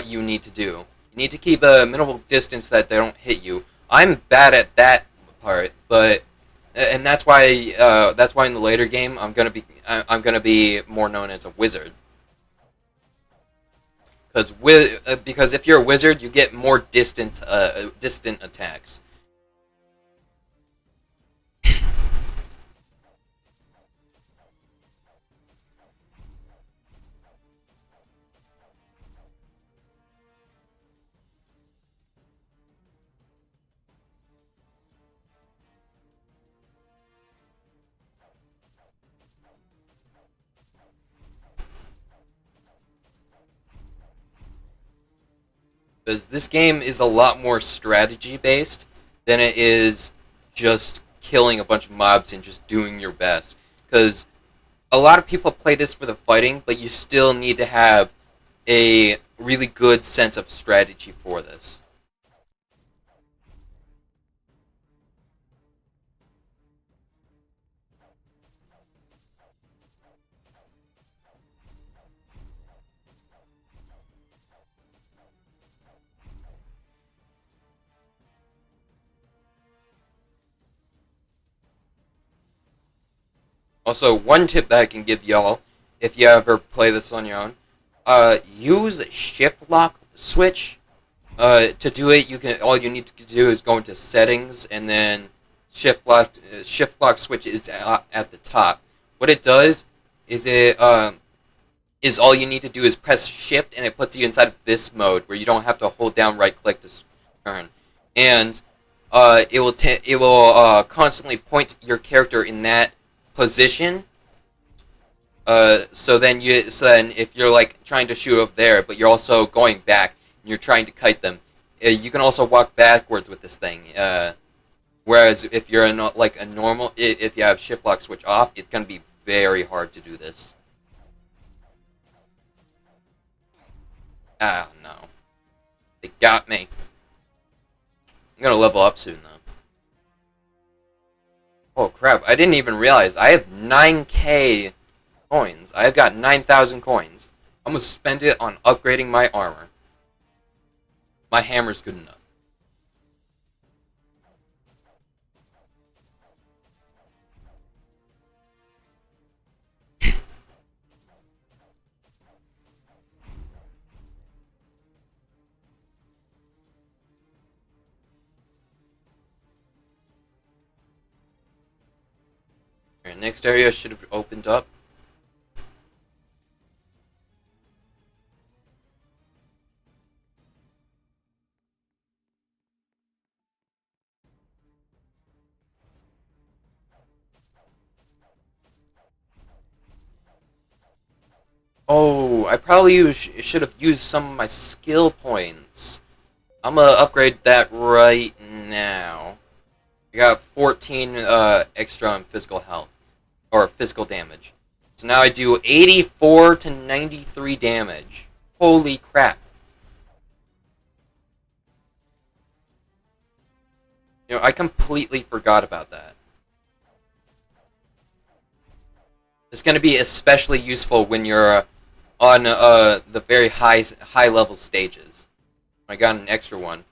you need to do. You need to keep a minimal distance that they don't hit you. I'm bad at that part, but and that's why in the later game I'm gonna be more known as a wizard. Because if you're a wizard, you get more distant attacks. Because this game is a lot more strategy based than it is just killing a bunch of mobs and just doing your best. Because a lot of people play this for the fighting, but you still need to have a really good sense of strategy for this. Also, one tip that I can give y'all, if you ever play this on your own, use shift lock switch. To do it, all you need to do is go into settings and then shift lock switch is at the top. What it does is is all you need to do is press shift and it puts you inside of this mode where you don't have to hold down right click to turn, and it will constantly point your character in that position. So then if you're like trying to shoot over there, but you're also going back and you're trying to kite them, you can also walk backwards with this thing. Whereas if you're in like a normal, if you have shift lock switch off, it's gonna be very hard to do this. Ah no, they got me. I'm gonna level up soon though. Oh crap! I didn't even realize I have 9K coins. I've got 9,000 coins. I'm gonna spend it on upgrading my armor. My hammer's good enough. Alright, next area should have opened up. Oh, I probably should have used some of my skill points. I'm gonna upgrade that right now. I got 14 extra on physical health, or physical damage. So now I do 84 to 93 damage. Holy crap. You know, I completely forgot about that. It's going to be especially useful when you're on the very high level stages. I got an extra one.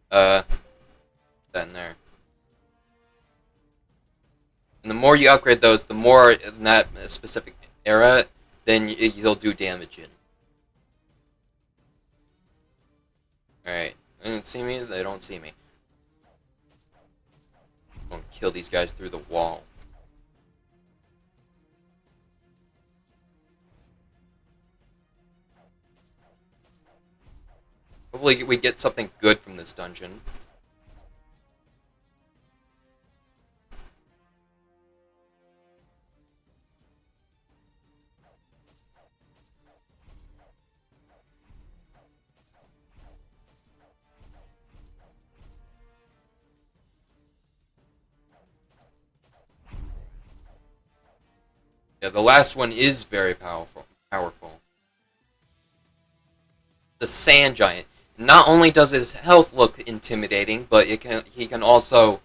That in there. And the more you upgrade those, the more in that specific era, then you'll do damage in. Alright. They don't see me? They don't see me. I'm gonna kill these guys through the wall. Hopefully we get something good from this dungeon. Yeah, the last one is very powerful. The Sand Giant. Not only does his health look intimidating, but he can also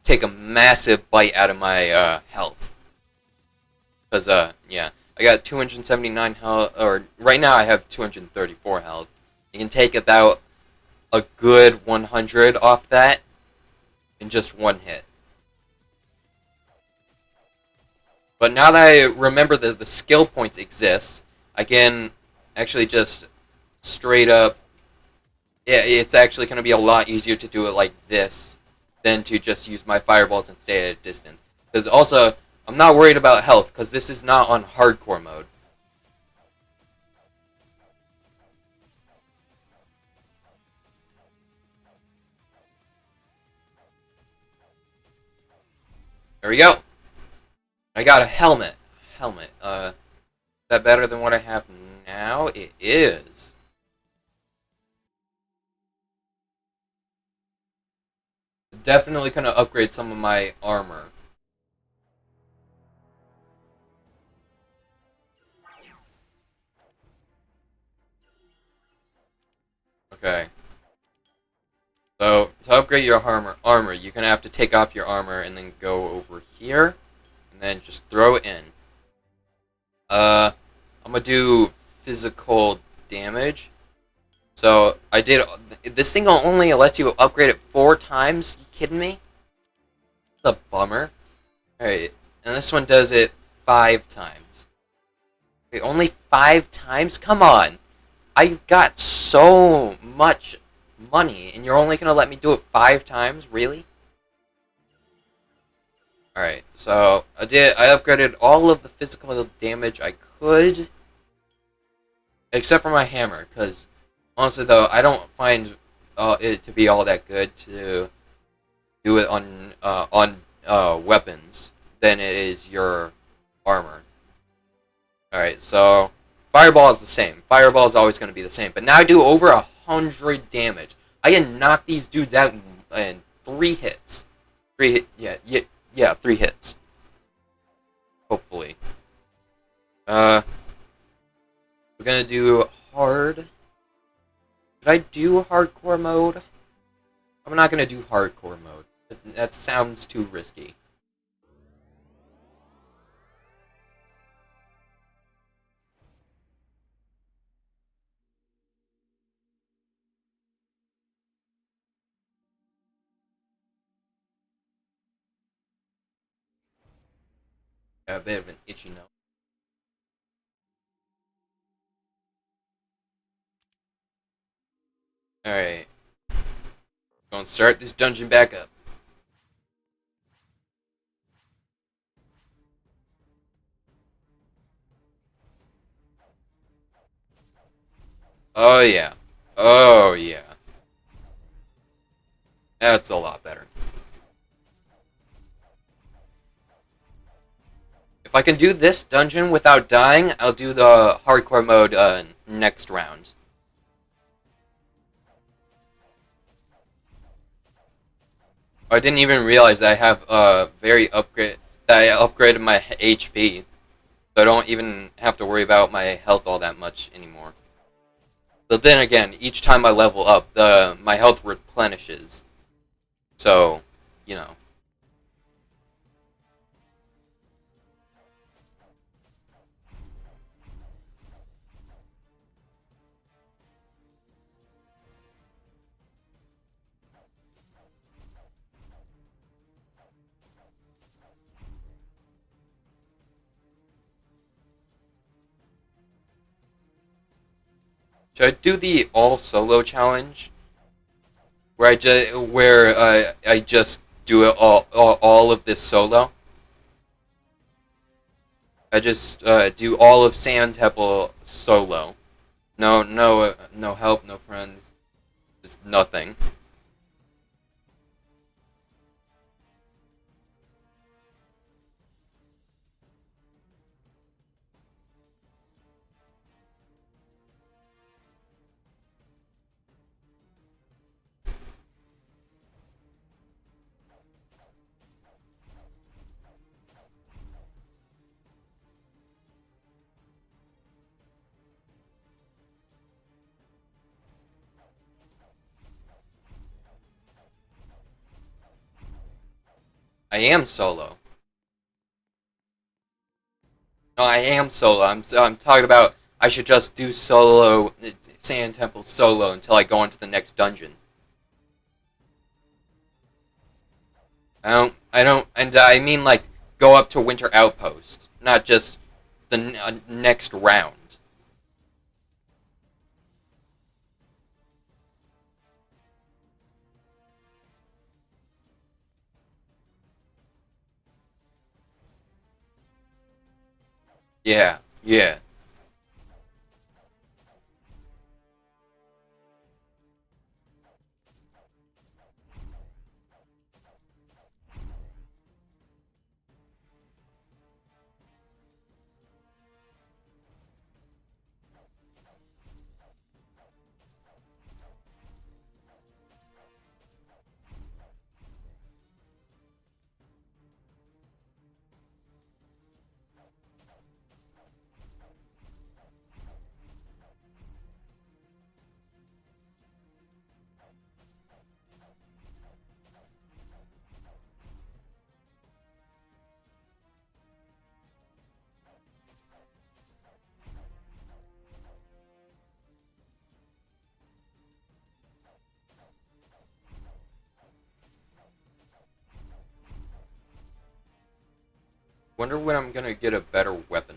take a massive bite out of my health. Because yeah, I got 279 health, or right now I have 234 health. You can take about a good 100 off that in just one hit. But now that I remember that the skill points exist, I can actually just straight up. Yeah, it's actually going to be a lot easier to do it like this than to just use my fireballs and stay at a distance. Because also, I'm not worried about health, because this is not on hardcore mode. There we go. I got a helmet. Is that better than what I have now? It is. Definitely gonna upgrade some of my armor. Okay. So, to upgrade your armor, you're gonna have to take off your armor and then go over here, and then just throw it in. I'm gonna do physical damage. So, this thing only lets you upgrade it 4 times? You kidding me? That's a bummer. Alright, and this one does it 5 times. Wait, only 5 times? Come on. I've got so much money, and you're only gonna let me do it 5 times? Really? Alright, so I upgraded all of the physical damage I could, except for my hammer, because honestly though, I don't find it to be all that good to do it on weapons than it is your armor. Alright, so Fireball is the same. Fireball is always going to be the same, but now I do over 100 damage. I can knock these dudes out in 3 hits. 3 hits. Hopefully. We're gonna do hard. Did I do hardcore mode? I'm not gonna do hardcore mode. That sounds too risky. A bit of an itchy nose. Alright. Gonna start this dungeon back up. Oh yeah. Oh yeah. That's a lot better. If I can do this dungeon without dying, I'll do the hardcore mode next round. I didn't even realize that I have that I upgraded my HP, so I don't even have to worry about my health all that much anymore. But then again, each time I level up, my health replenishes. So, you know. Should I do the all solo challenge, where I just do it all of this solo? I just do all of Sand Temple solo. No help, no friends, just nothing. I am solo. No, I am solo. I'm talking about I should just do solo Sand Temple solo until I go on to the next dungeon. And I mean like go up to Winter Outpost, not just the next round. Yeah, yeah. Wonder when I'm gonna get a better weapon.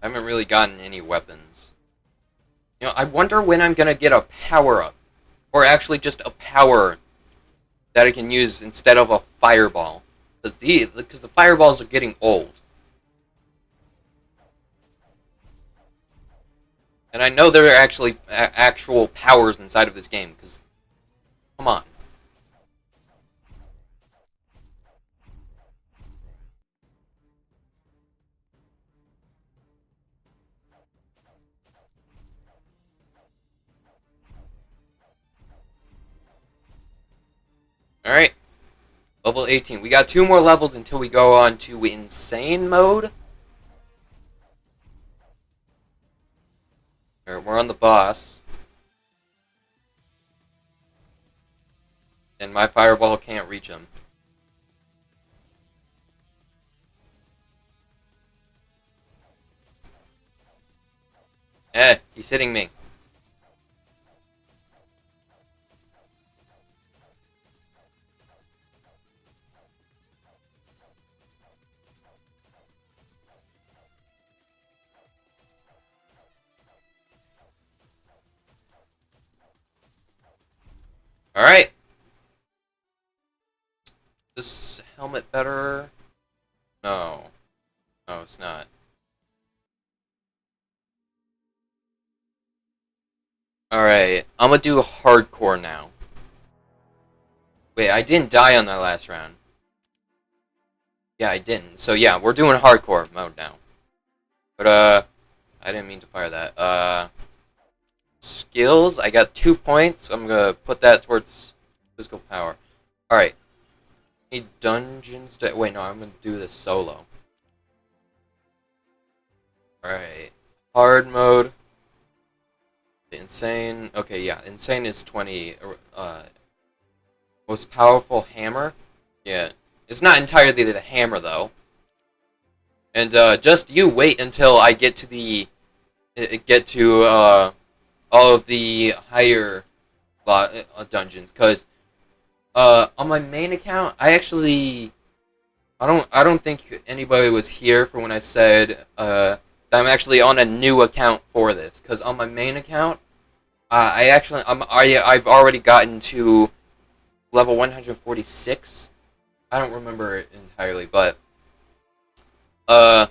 I haven't really gotten any weapons. You know, I wonder when I'm gonna get a power-up. Or actually just a power that I can use instead of a fireball. Because the fireballs are getting old. And I know there are actually actual powers inside of this game, because, come on. Alright, level 18. We got 2 more levels until we go on to insane mode. Alright, we're on the boss. And my fireball can't reach him. He's hitting me. Alright. This helmet better? No. No, it's not. Alright, I'm gonna do hardcore now. Wait, I didn't die on that last round. Yeah, I didn't. So yeah, we're doing hardcore mode now. But, I didn't mean to fire that. Skills, I got 2 points. I'm gonna put that towards physical power. Alright. Need dungeons to... Wait, no, I'm gonna do this solo. Alright. Hard mode. Insane. Okay, yeah. Insane is 20. Most powerful hammer? Yeah. It's not entirely the hammer, though. And, just you wait until I get to the... Get to, all of the higher dungeons, because on my main account, I don't think anybody was here for when I said that I'm actually on a new account for this, because on my main account, I've already gotten to level 146. I don't remember it entirely, but I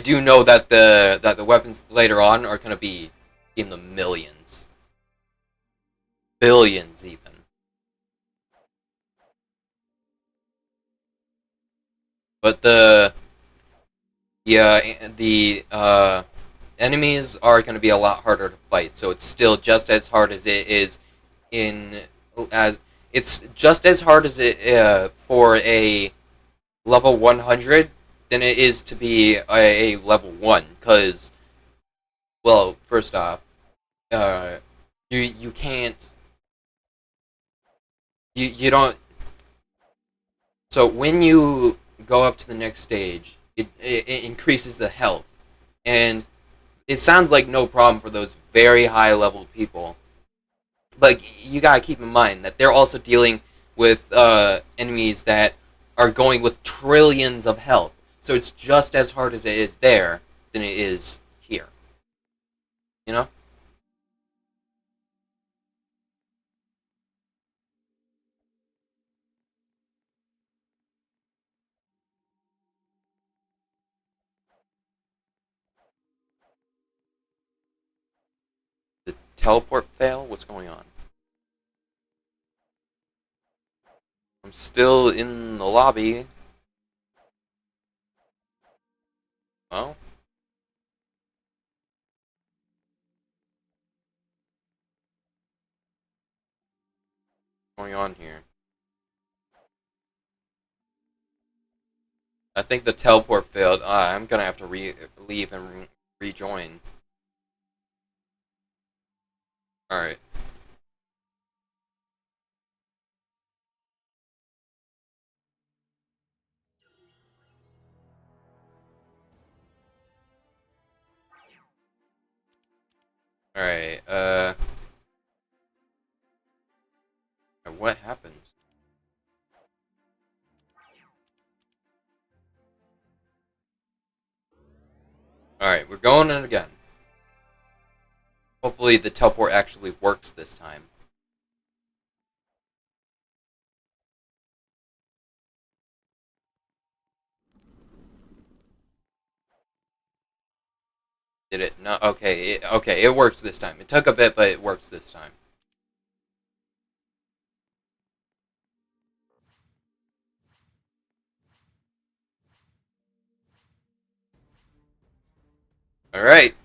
do know that the weapons later on are gonna be in the millions, billions even. But the enemies are going to be a lot harder to fight. So it's still just as hard as it is in as it's just as hard as it for a level 100 than it is to be a level 1. Because, well, first off, uh, you can't you don't. So when you go up to the next stage, it increases the health, and it sounds like no problem for those very high level people. But you gotta keep in mind that they're also dealing with enemies that are going with trillions of health. So it's just as hard as it is there than it is here. You know? The teleport fail? What's going on? I'm still in the lobby. Oh? What's going on here? I think the teleport failed. I'm gonna have to leave and rejoin. Alright. Alright, what happens? going in again. Hopefully the teleport actually works this time. Did it? No. Okay. Okay. It works this time. It took a bit, but it works this time. All right.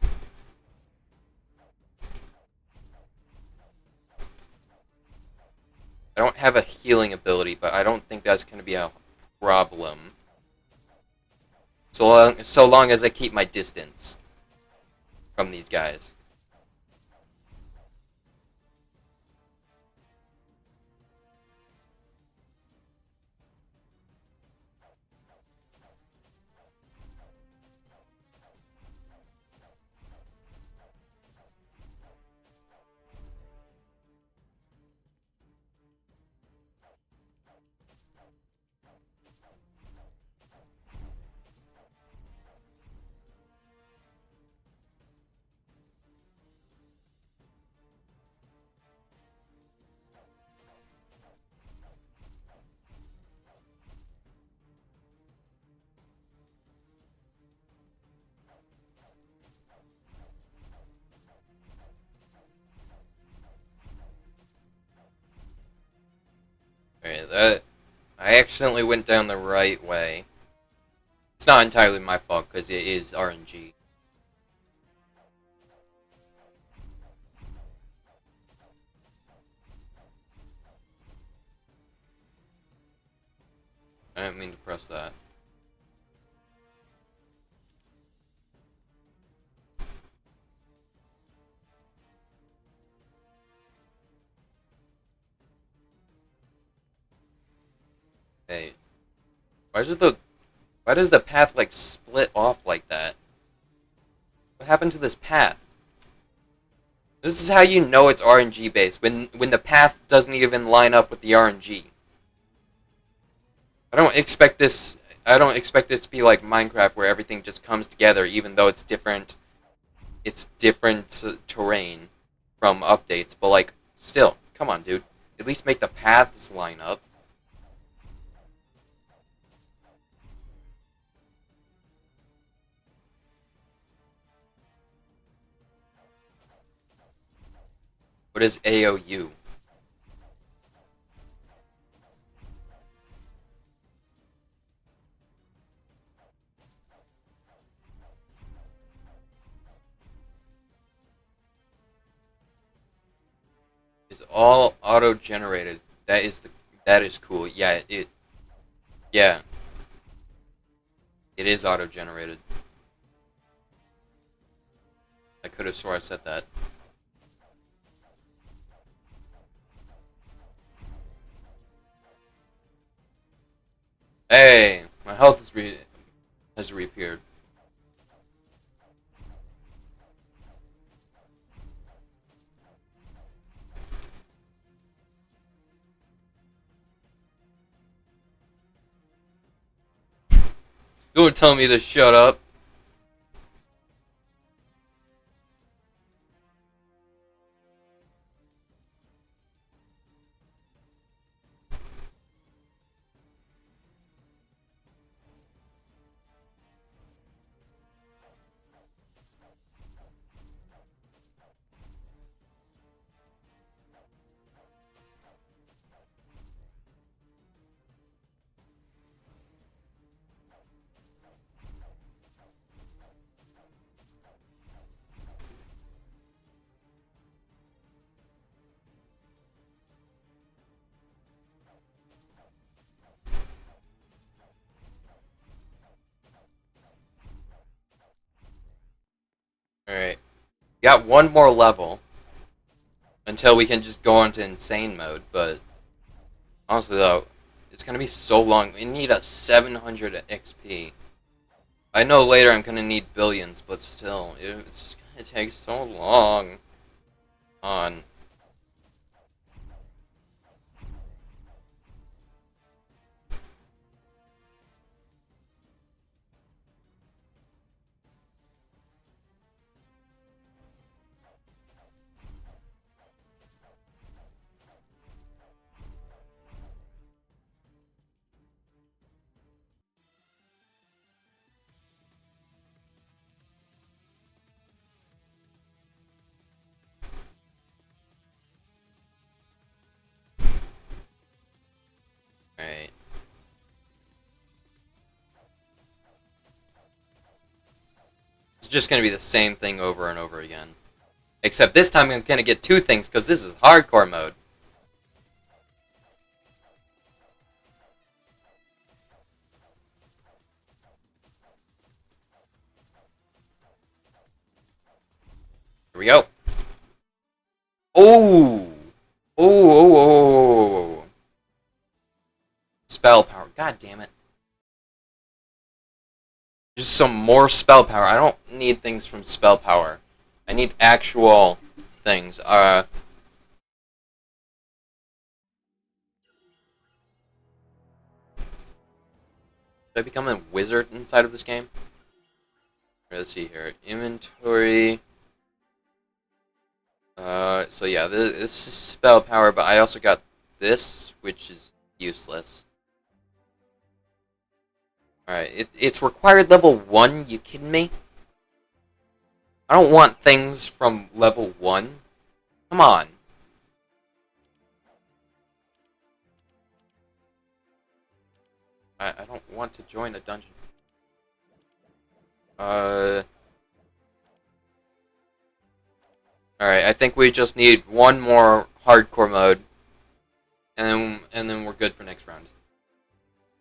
I don't have a healing ability, but I don't think that's going to be a problem. So long as I keep my distance from these guys. Alright, that I accidentally went down the right way. It's not entirely my fault because it is RNG. I didn't mean to press that. Hey, why does the path like split off like that? What happened to this path? This is how you know it's RNG based when the path doesn't even line up with the RNG. I don't expect this. I don't expect this to be like Minecraft where everything just comes together, even though it's different. It's different terrain from updates, but like still, come on, dude. At least make the paths line up. What is AOU? It's all auto generated. That is cool. Yeah, it is auto generated. I could have swore I said that. Hey, my health has reappeared. Don't tell me to shut up. Alright. Got one more level until we can just go into insane mode, but honestly though, it's gonna be so long. We need a 700 XP. I know later I'm gonna need billions, but still, it's gonna take so long. On. just gonna be the same thing over and over again. Except this time I'm gonna get two things because this is hardcore mode. Here we go. Oh! Oh! Spell power. God damn it. Just some more spell power. I don't need things from spell power. I need actual things. Did I become a wizard inside of this game? Let's see here. Inventory. So yeah, this is spell power, but I also got this, which is useless. Alright, it's required level 1, you kidding me? I don't want things from level 1. Come on. I don't want to join a dungeon. Alright, I think we just need one more hardcore mode. And then we're good for next round.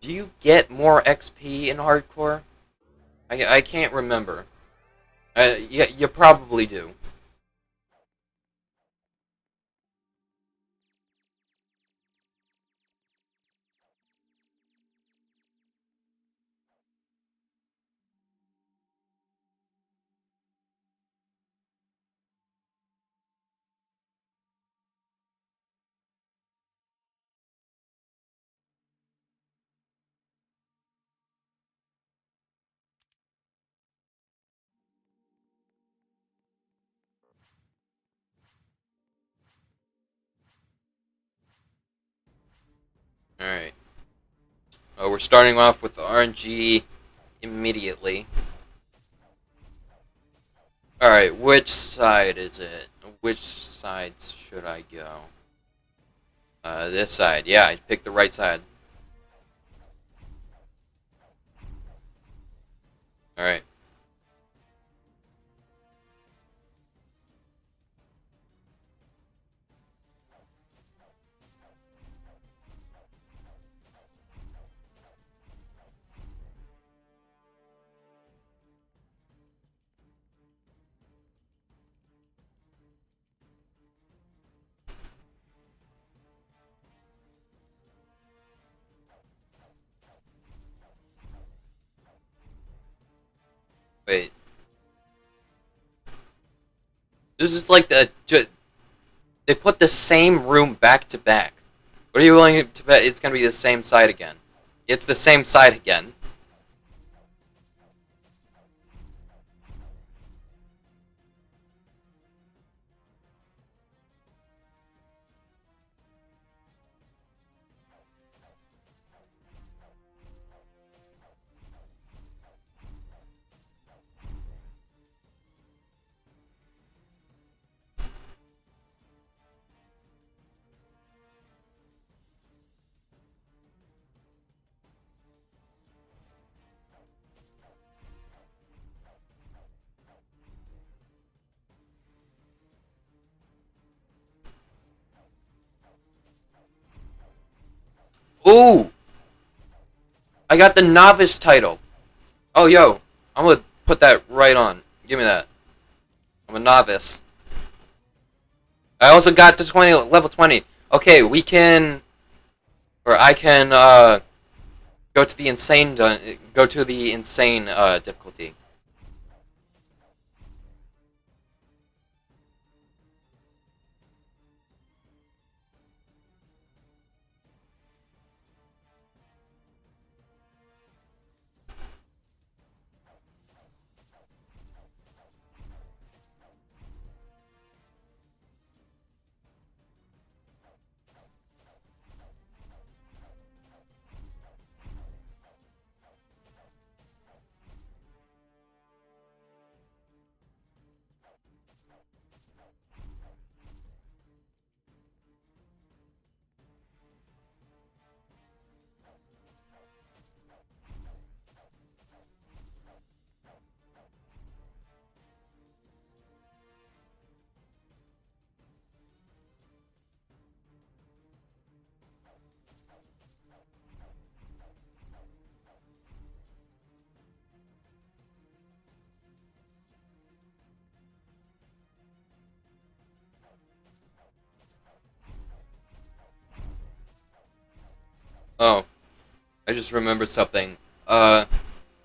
Do you get more XP in hardcore? I can't remember. Yeah, you probably do. Alright. We're starting off with RNG immediately. Alright, which side is it? Which side should I go? This side. Yeah, I picked the right side. Alright. Wait. This is like they put the same room back to back. What are you willing to bet it's gonna be the same side again? It's the same side again. Ooh! I got the novice title. Oh, yo. I'm gonna put that right on. Give me that. I'm a novice. I also got to level 20. Okay, we can... Or I can, go to the insane, difficulty. Oh, I just remembered something. Uh,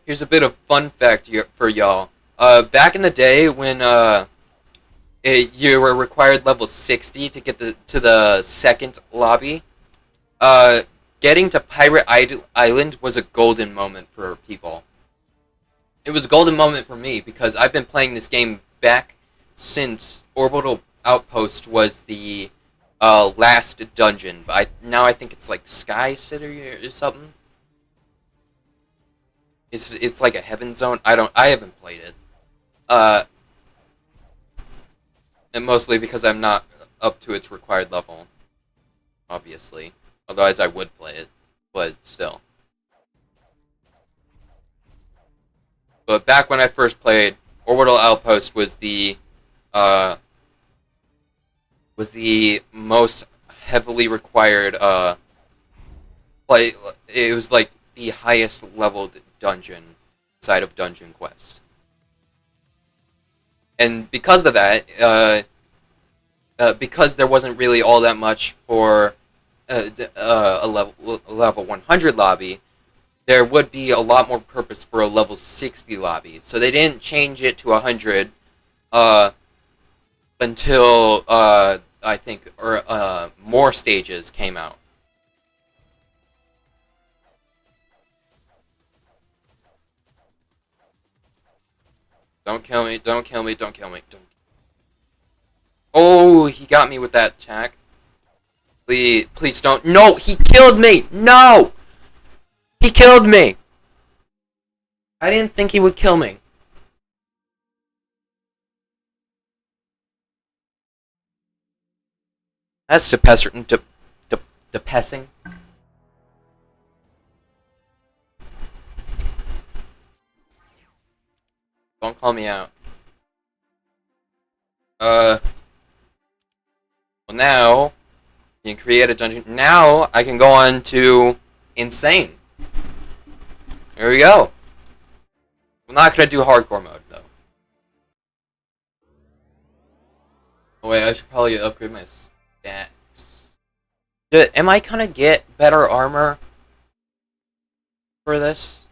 Here's a bit of fun fact for y'all. Back in the day when you were required level 60 to get to the second lobby, uh, getting to Island was a golden moment for people. It was a golden moment for me because I've been playing this game back since Orbital Outpost was the last dungeon. But now I think it's like Sky City or something. It's like a heaven zone. I haven't played it. Uh, and mostly because I'm not up to its required level, obviously. Otherwise, I would play it, but still. But back when I first played, Orbital Outpost uh was the most heavily required like it was like the highest leveled dungeon inside of Dungeon Quest. And because of that, because there wasn't really all that much for a level 100 lobby, there would be a lot more purpose for a level 60 lobby. So they didn't change it to 100 uh, until I think more stages came out. Don't kill me! Don't kill me! Don't kill me! Don't. Oh, he got me with that attack. Please, please don't. No, he killed me. No, he killed me. I didn't think he would kill me. That's depressing. Don't call me out. Uh, well now you can create a dungeon. Now I can go on to insane. There we go. I'm not gonna do hardcore mode though. Oh wait, I should probably upgrade my stats. Am I gonna get better armor for this?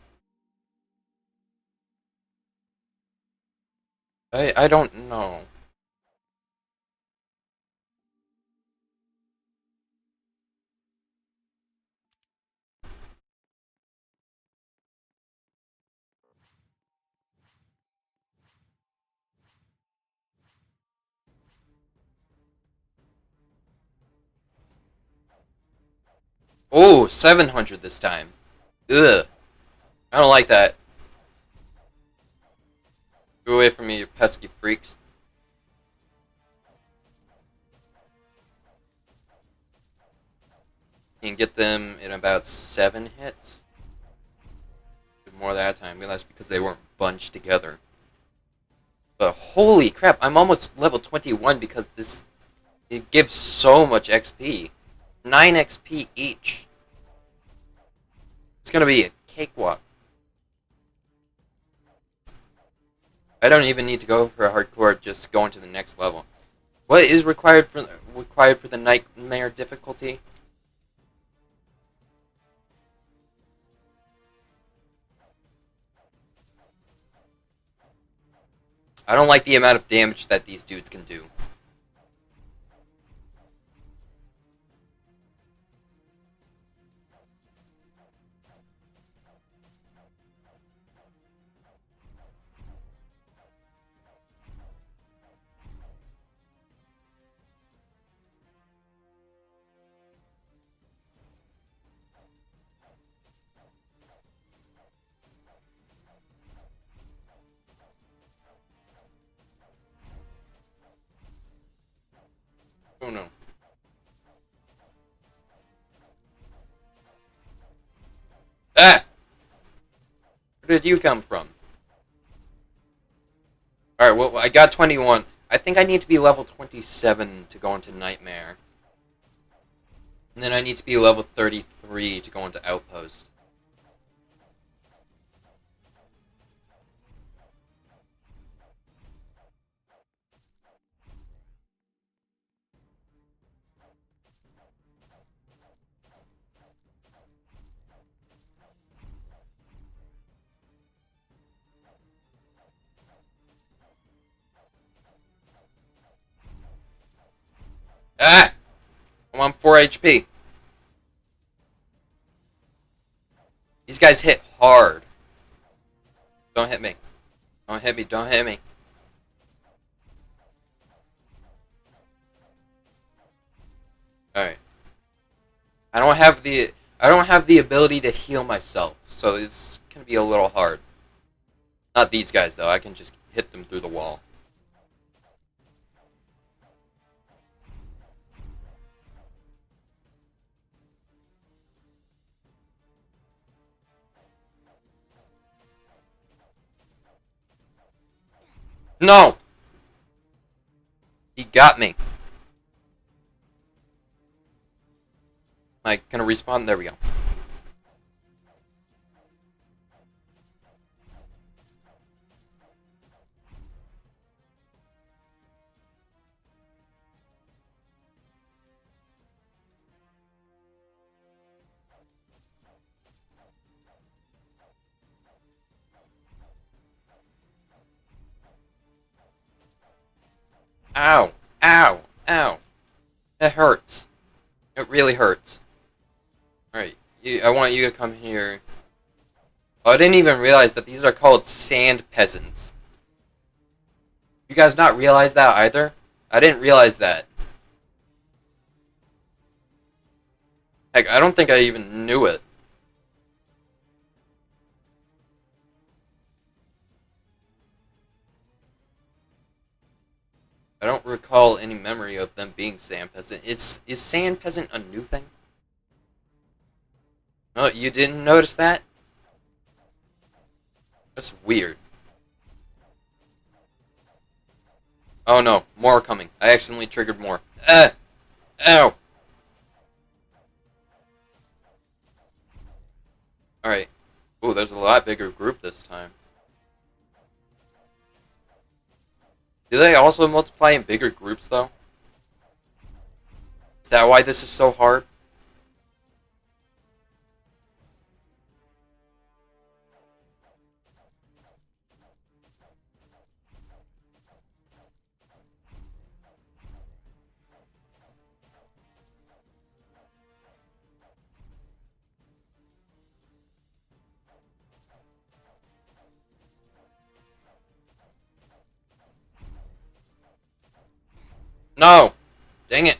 I don't know. Oh, 700 this time. Ugh. I don't like that. Go away from me, you pesky freaks. You can get them in about 7 hits. More that time. That's because they weren't bunched together. But holy crap, I'm almost level 21 because it gives so much XP. 9 XP each. It's gonna be a cakewalk. I don't even need to go for a hardcore, just going to the next level. What is required for the nightmare difficulty? I don't like the amount of damage that these dudes can do. Oh no. Ah! Where did you come from? Alright, well, I got 21. I think I need to be level 27 to go into Nightmare. And then I need to be level 33 to go into Outpost. Ah! I'm on 4 HP. These guys hit hard. Don't hit me. Don't hit me. Don't hit me. Alright. I don't have the ability to heal myself, so it's gonna be a little hard. Not these guys though, I can just hit them through the wall. No! He got me. Am I gonna respawn? There we go. Ow! Ow! Ow! It hurts. It really hurts. Alright, I want you to come here. Oh, I didn't even realize that these are called sand peasants. You guys not realize that either? I didn't realize that. Heck, I don't think I even knew it. I don't recall any memory of them being sand peasant. Is sand peasant a new thing? Oh, you didn't notice that? That's weird. Oh no, more are coming. I accidentally triggered more. Ow! Alright. Ooh, there's a lot bigger group this time. Do they also multiply in bigger groups, though? Is that why this is so hard? No! Dang it.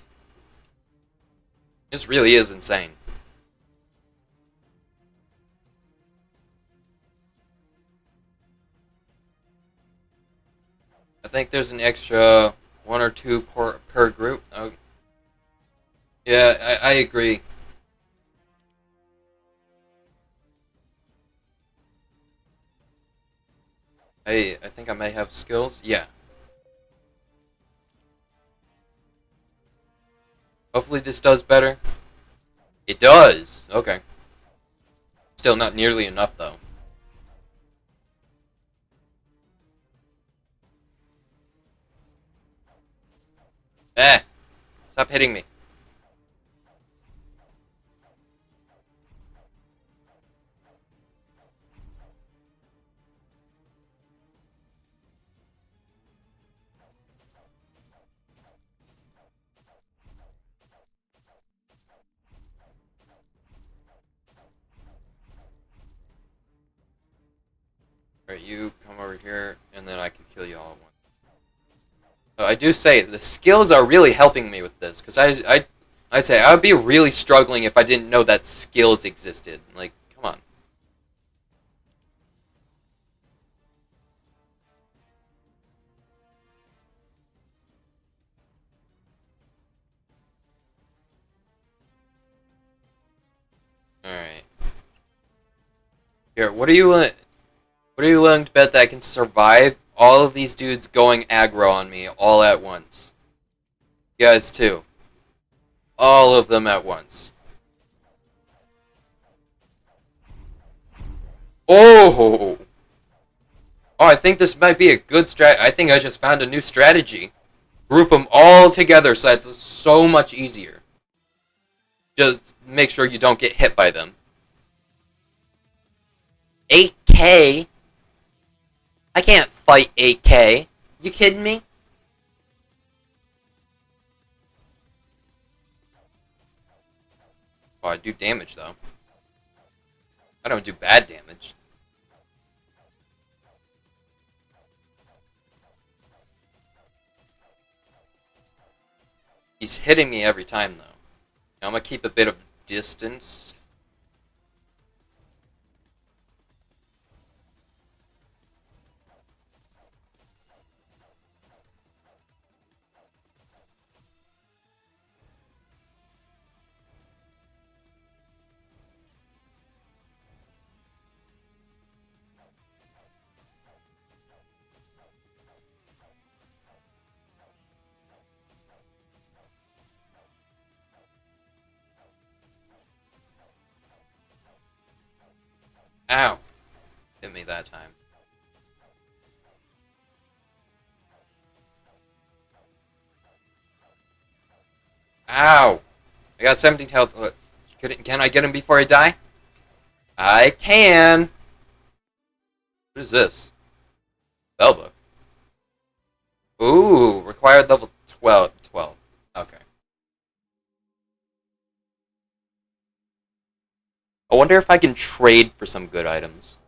This really is insane. I think there's an extra one or two per group. Oh, yeah, I agree. I think I may have skills. Yeah. Hopefully this does better. It does! Okay. Still not nearly enough, though. Eh! Stop hitting me. Alright, you come over here, and then I can kill you all at once. So I do say, the skills are really helping me with this, because I'd say I would be really struggling if I didn't know that skills existed. Like, come on. Alright. Here, what are you willing to bet that I can survive all of these dudes going aggro on me all at once? You guys too. All of them at once. Oh! Oh, I think this might be a good I think I just found a new strategy. Group them all together so it's so much easier. Just make sure you don't get hit by them. 8K? I can't fight 8K. You kidding me? Oh, I do damage, though. I don't do bad damage. He's hitting me every time, though. Now I'm gonna keep a bit of distance. Ow. Hit me that time. Ow! I got 17 health. Can I get him before I die? I can! What is this? Spellbook. Ooh, required level 12. Okay. I wonder if I can trade for some good items.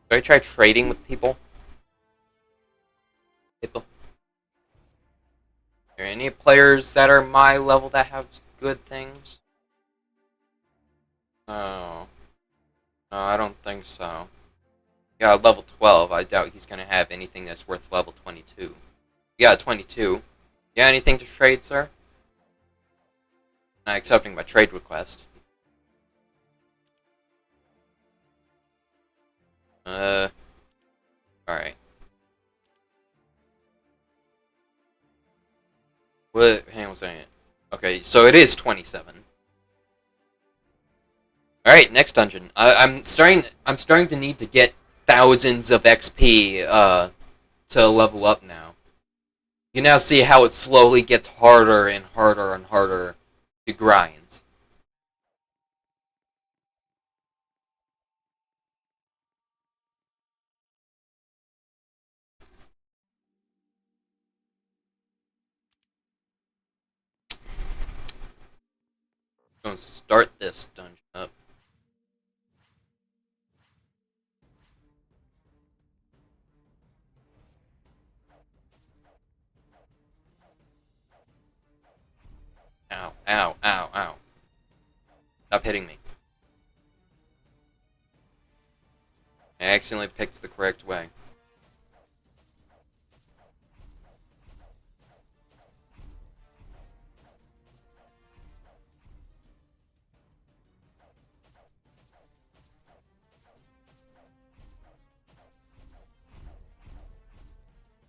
Should I try trading with people? People? Are there any players that are my level that have good things? No. No, I don't think so. Yeah, level 12. I doubt he's going to have anything that's worth level 22. Yeah, 22. Yeah, anything to trade, sir? Not accepting my trade request. Alright. What? Hang on a second. Okay, so it is 27. Alright, next dungeon. I'm starting to need to get thousands of XP, to level up now. You now see how it slowly gets harder and harder and harder to grind. I'm gonna start this dungeon up. Ow, ow, ow, ow. Stop hitting me. I accidentally picked the correct way.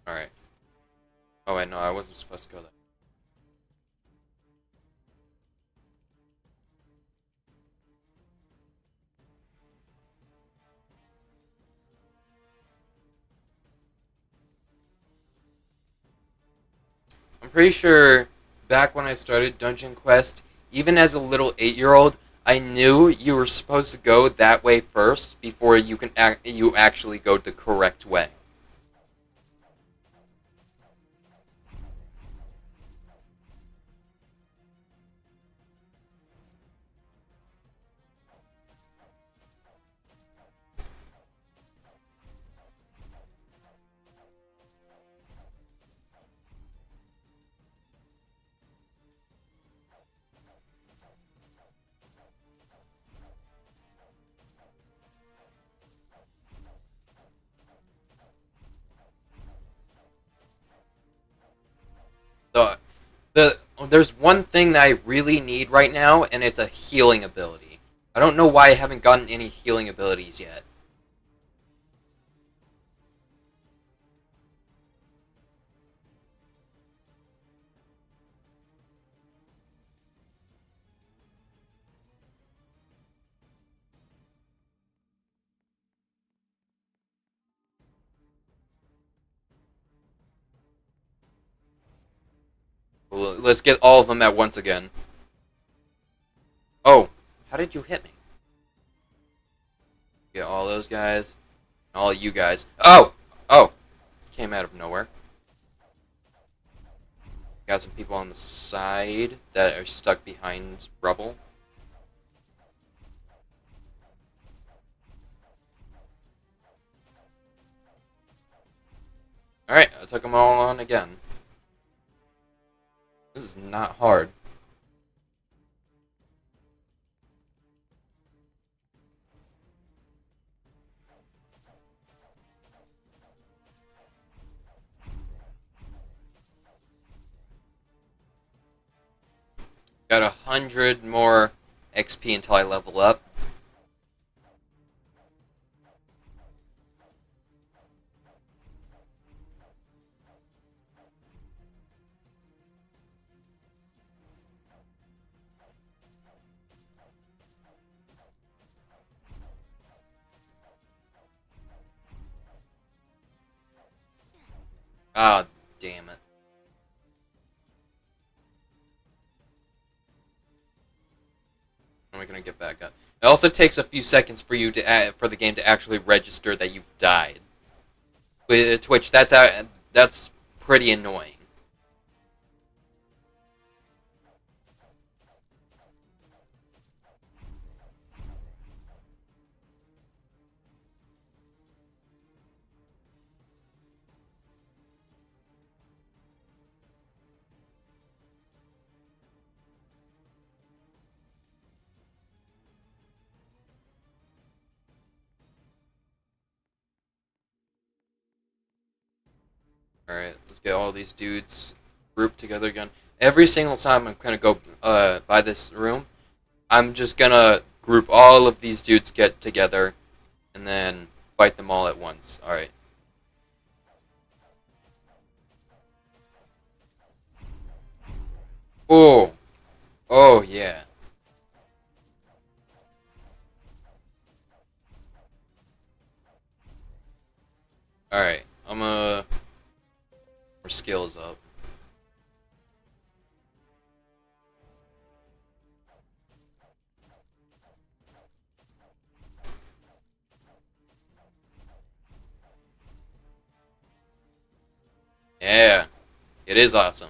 Alright. Oh wait, no, I wasn't supposed to go there. I'm pretty sure back when I started Dungeon Quest, even as a little 8-year-old, I knew you were supposed to go that way first before you actually go the correct way. So, there's one thing that I really need right now, and it's a healing ability. I don't know why I haven't gotten any healing abilities yet. Well, let's get all of them at once again. Oh, how did you hit me? Get all those guys, all you guys. Oh, oh, came out of nowhere. Got some people on the side that are stuck behind rubble. Alright, I took them all on again. This is not hard. Got 100 more XP until I level up. Ah, damn it. Am I gonna get back up? It also takes a few seconds for you to for the game to actually register that you've died. With Twitch, that's pretty annoying. Alright, let's get all these dudes grouped together again. Every single time I'm gonna go by this room, I'm just gonna group all of these dudes get together and then fight them all at once. Alright. Oh. Oh, yeah. Alright. I'm gonna... Our skills up. Yeah. It is awesome.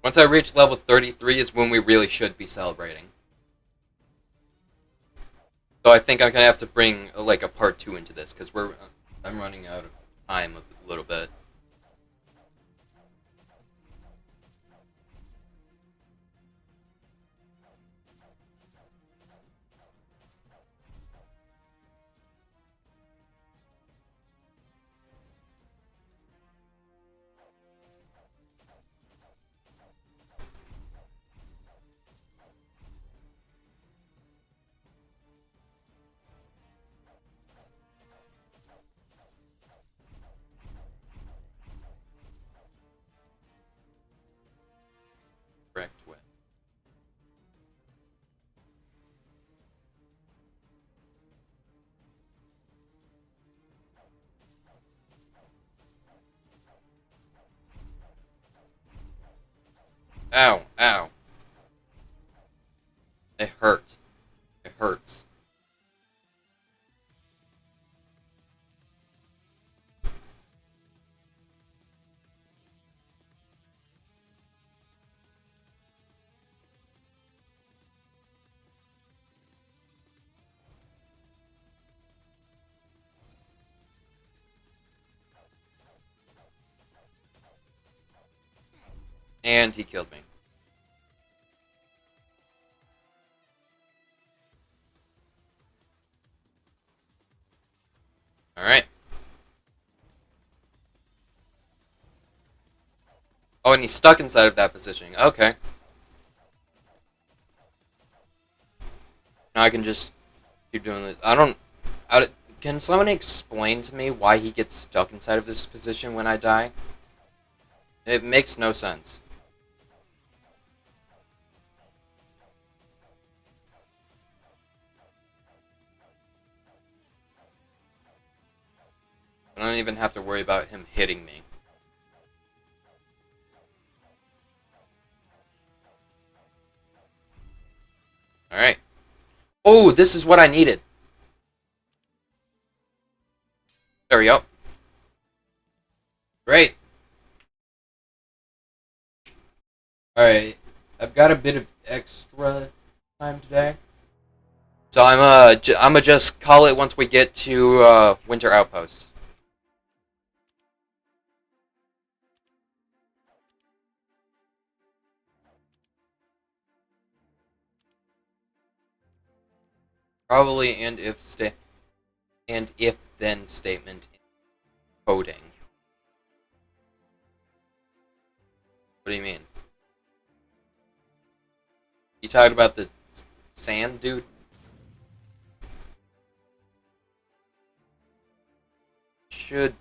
Once I reach level 33 is when we really should be celebrating. So I think I'm gonna have to bring like a part 2 into this because I'm running out of time a little bit. Correct way. Ow, ow. It hurt. It hurts. And he killed me. Alright. Oh, and he's stuck inside of that position. Okay. Now I can just keep doing this. Can someone explain to me why he gets stuck inside of this position when I die? It makes no sense. I don't even have to worry about him hitting me. Alright. Oh, this is what I needed. There we go. Great. Alright. I've got a bit of extra time today. So I'm gonna just call it once we get to Winter Outpost. Probably and if then statement in coding. What do you mean? You talking about the sand dude? Should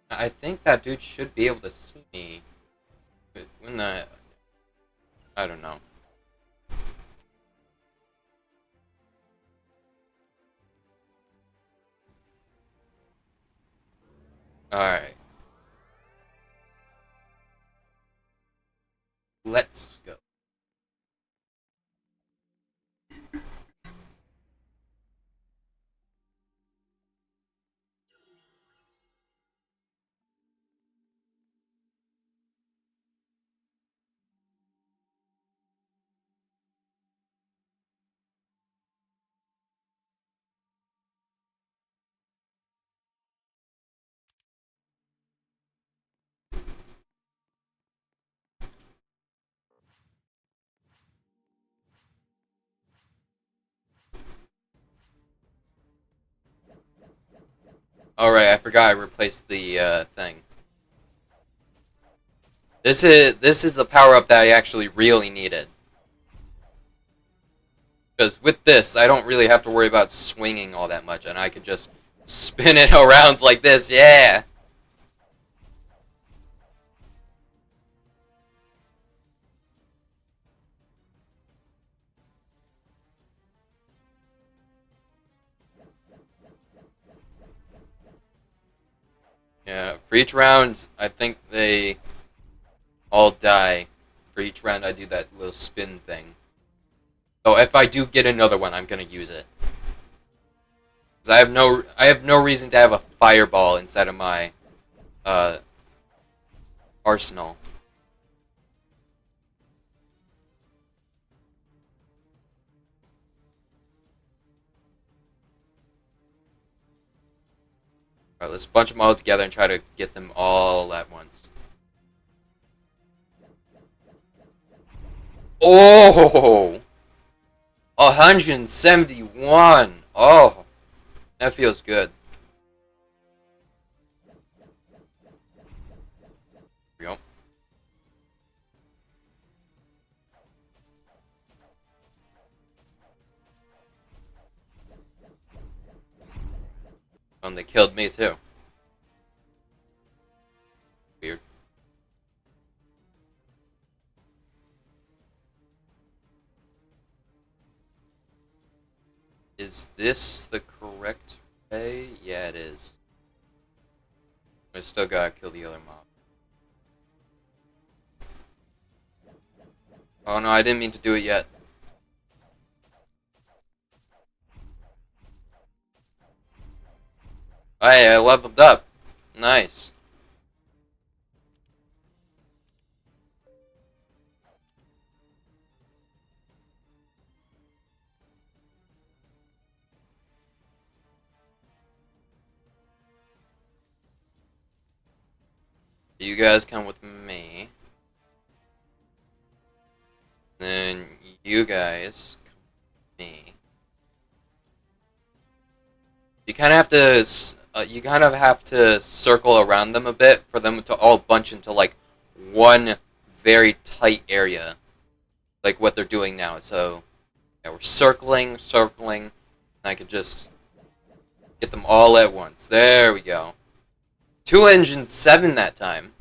I think that dude should be able to see me? But when the I don't know. All right, let's go. All right, I forgot I replaced the thing. This is the power up that I actually really needed. Because with this, I don't really have to worry about swinging all that much, and I can just spin it around like this. Yeah. Yeah. For each round, I think they all die. For each round, I do that little spin thing. So if I do get another one, I'm gonna use it. Cause I have no reason to have a fireball inside of my uh arsenal. All right, let's bunch them all together and try to get them all at once. Oh, 171. Oh, that feels good. Here we go. And they killed me too. Weird. Is this the correct way? Yeah, it is. I still gotta kill the other mob. Oh no, I didn't mean to do it yet. Hey, I leveled up. Nice. You guys come with me. Then you guys come with me. You kind of have to. You kind of have to circle around them a bit for them to all bunch into like one very tight area, like what they're doing now. So yeah, we're circling, circling. And I could just get them all at once. There we go. 2 engines, 7 that time.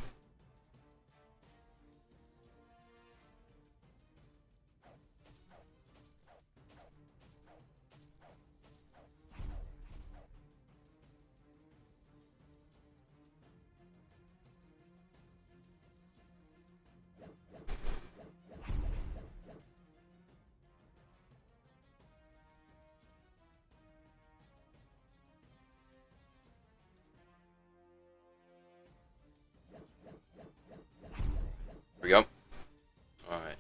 Here we go. All right.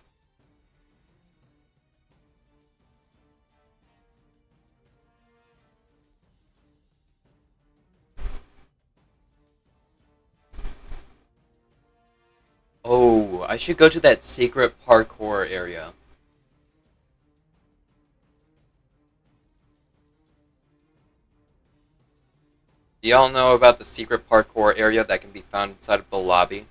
Oh, I should go to that secret parkour area. Do y'all know about the secret parkour area that can be found inside of the lobby?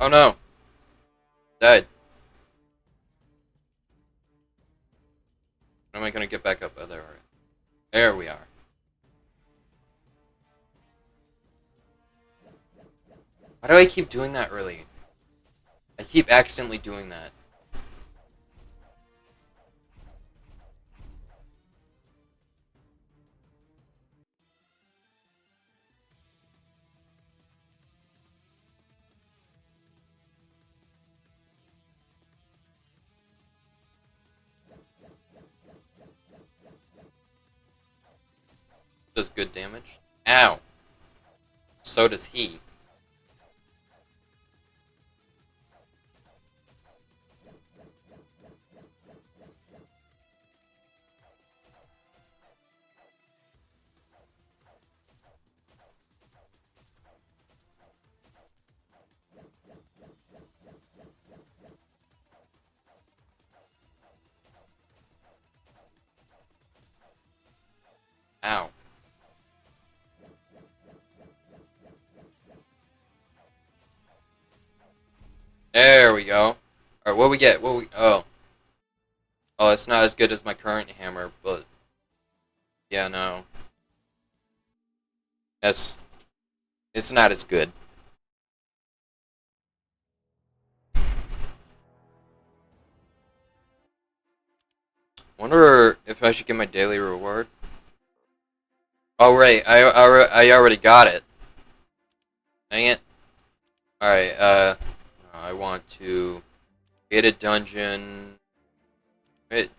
Oh no! Died. When am I gonna get back up? Oh, there we are. There we are. Why do I keep doing that early? I keep accidentally doing that. Does good damage. Ow! So does he. Ow. There we go. Alright, what we get? What we... Oh. Oh, it's not as good as my current hammer, but... Yeah, no. That's... It's not as good. Wonder if I should get my daily reward. Oh, right. I already got it. Dang it. Alright, I want to get a dungeon. Wait,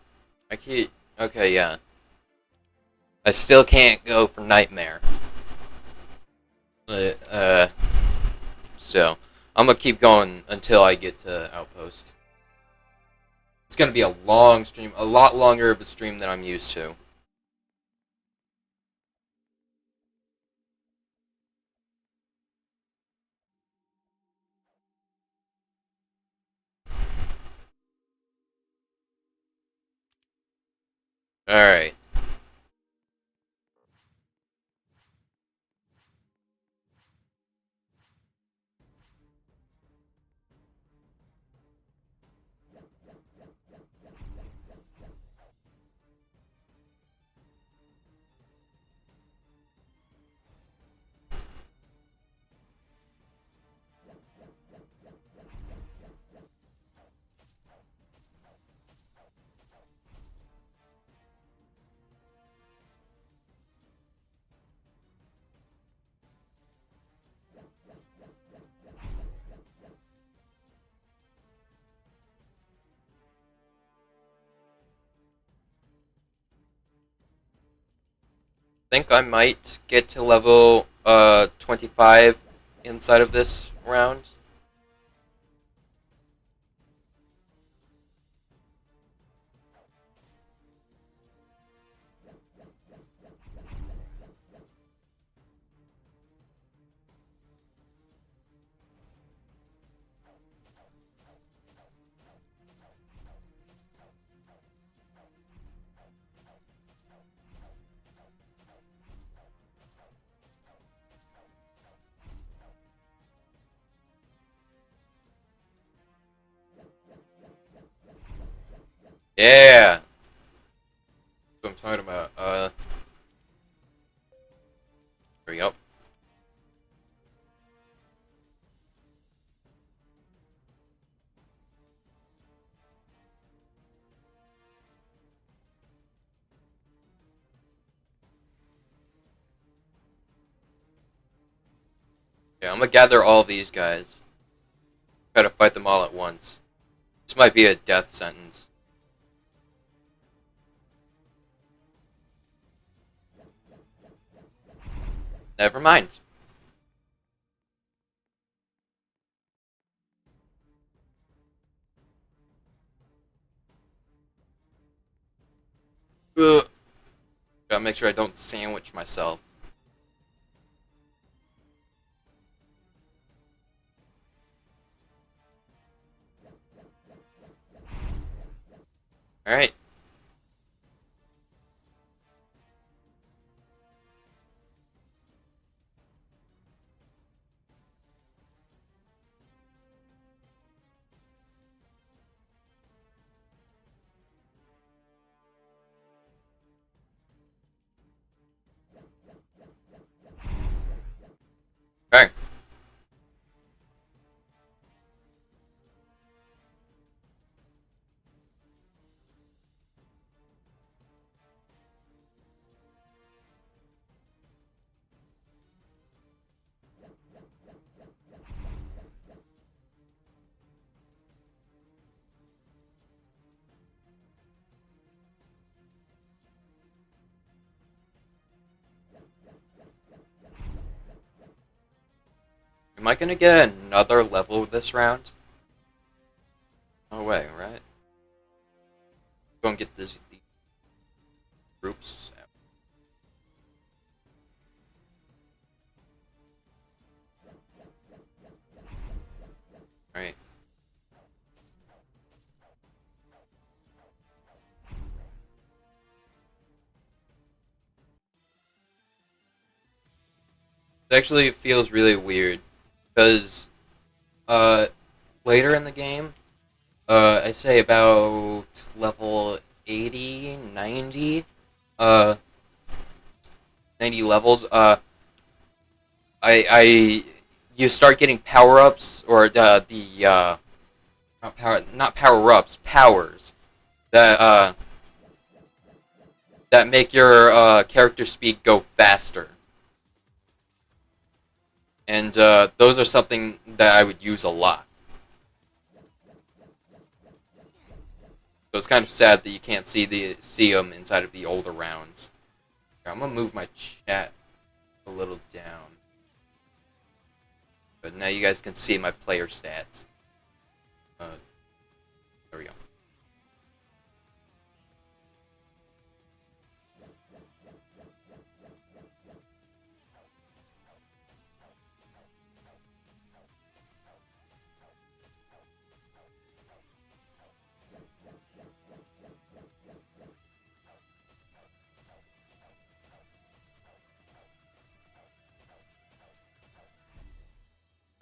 I can't. Okay, yeah. I still can't go for Nightmare. Uh, so I'm gonna keep going until I get to Outpost. It's gonna be a long stream, a lot longer of a stream than I'm used to. Alright. Think I might get to level 25 inside of this round. Yeah. That's what I'm talking about. There we go. Yeah, I'm gonna gather all these guys. Try to fight them all at once. This might be a death sentence. Never mind. Ugh. Gotta make sure I don't sandwich myself. Alright. Alright. Am I gonna get another level this round? No way, right? Go and get these groups. Alright. It actually feels really weird because uh later in the game, I'd say about level 80, 90, uh 90 levels, I you start getting power-ups or the not power-ups, powers that that make your character speed go faster. And those are something that I would use a lot. So it's kind of sad that you can't see them inside of the older rounds. I'm gonna move my chat a little down, but now you guys can see my player stats. Uh, there we go.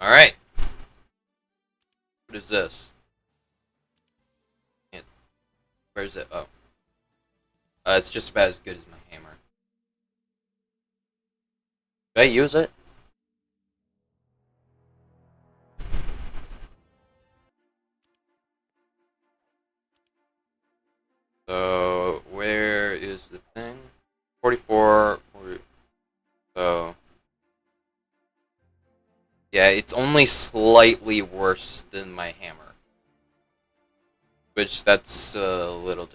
All right. What is this? Where is it? Oh, it's just about as good as my hammer. Did I use it? So where is the thing? 44, 40. So yeah, it's only slightly worse than my hammer, which that's a little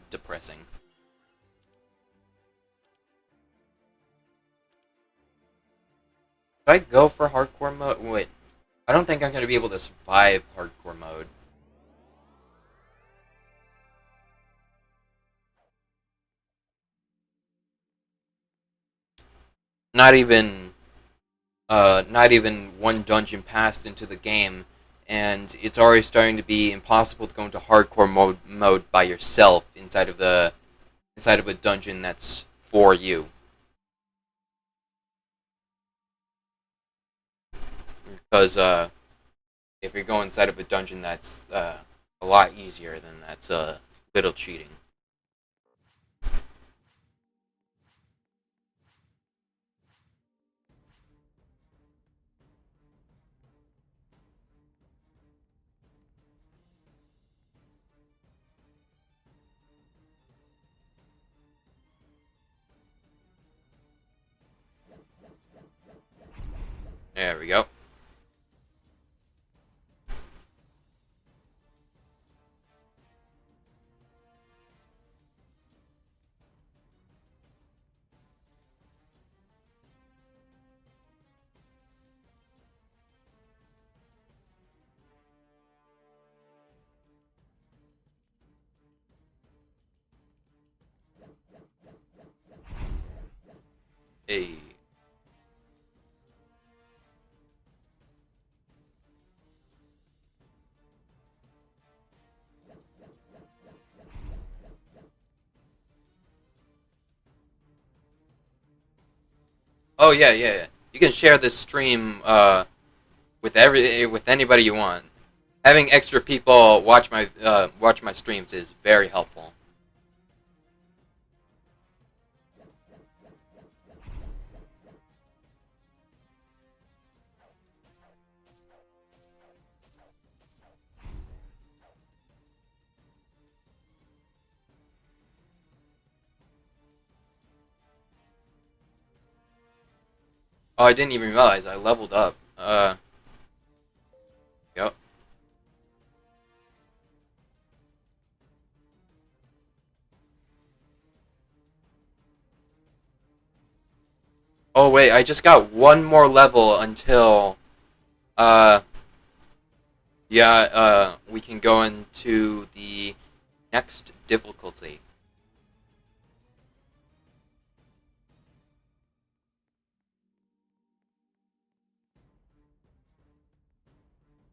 depressing. If I go for hardcore mode, wait, I don't think I'm gonna be able to survive hardcore mode. Not even, not even one dungeon passed into the game, and it's already starting to be impossible to go into hardcore mode by yourself inside of a dungeon that's for you. Because if you go inside of a dungeon that's a lot easier, then that's a little cheating. There we go. Hey. Oh yeah, yeah, yeah. You can share this stream with anybody you want. Having extra people watch my streams is very helpful. Oh, I didn't even realize I leveled up. Yep. Oh wait, I just got one more level until uh yeah, we can go into the next difficulty.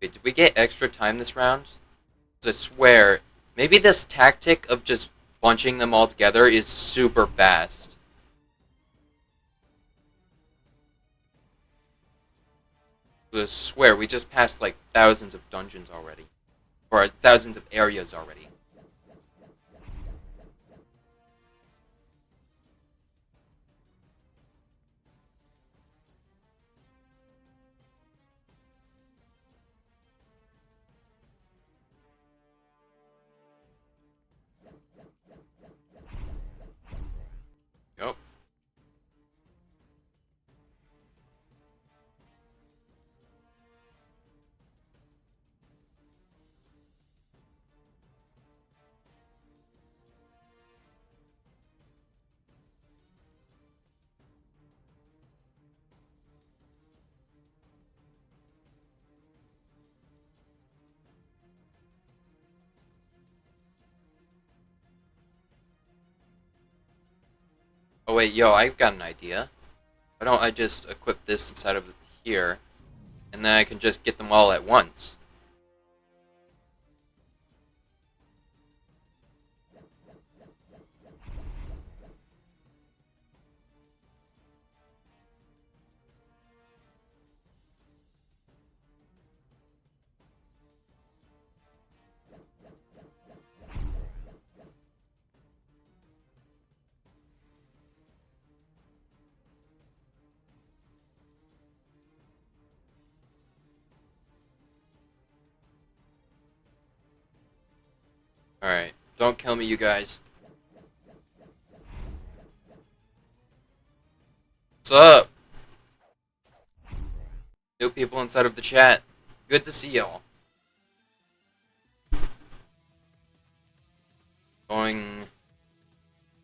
Wait, did we get extra time this round? 'Cause I swear, maybe this tactic of just bunching them all together is super fast. I swear, we just passed like thousands of dungeons already. Or thousands of areas already. Yep. Oh wait, yo, I've got an idea. Why don't I just equip this inside of here, and then I can just get them all at once? Alright, don't kill me, you guys. What's up? New people inside of the chat. Good to see y'all. Going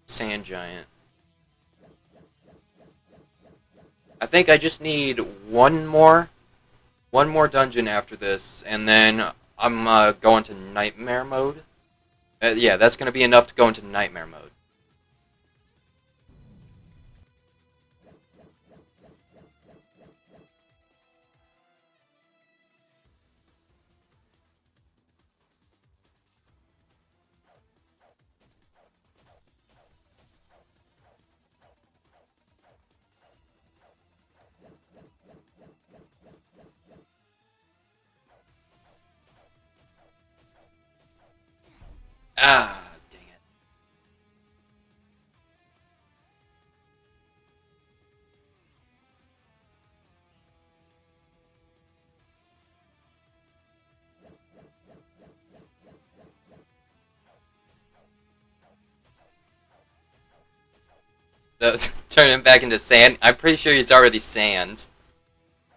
Sand Giant. I think I just need one more dungeon after this, and then I'm going to Nightmare mode. Yeah, that's gonna be enough to go into Nightmare mode. Ah, dang it. That's turn him back into sand. I'm pretty sure he's already sand.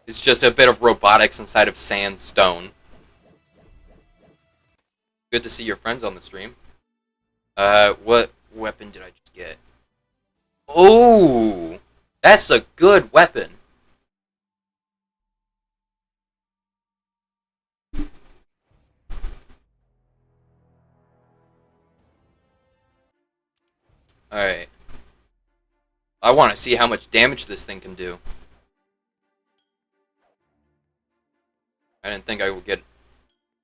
It's just a bit of robotics inside of sandstone. Good to see your friends on the stream. What weapon did I just get? Oh, that's a good weapon. Alright. I want to see how much damage this thing can do. I didn't think I would get.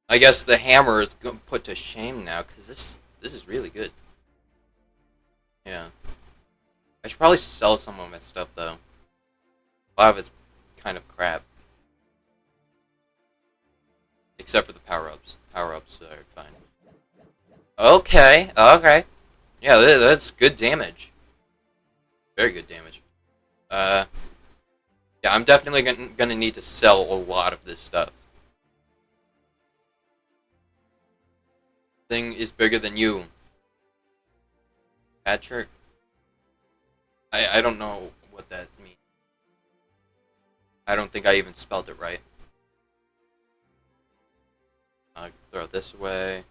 I guess the hammer is put to shame now because this is really good. Yeah, I should probably sell some of my stuff though. A lot of it's kind of crap, except for the power ups. Power ups are fine. Okay, okay. Yeah, that's good damage. Very good damage. Uh, yeah, I'm definitely gonna need to sell a lot of this stuff. Thing is bigger than you, Patrick. I don't know what that means. I don't think I even spelled it right. I'll throw this away.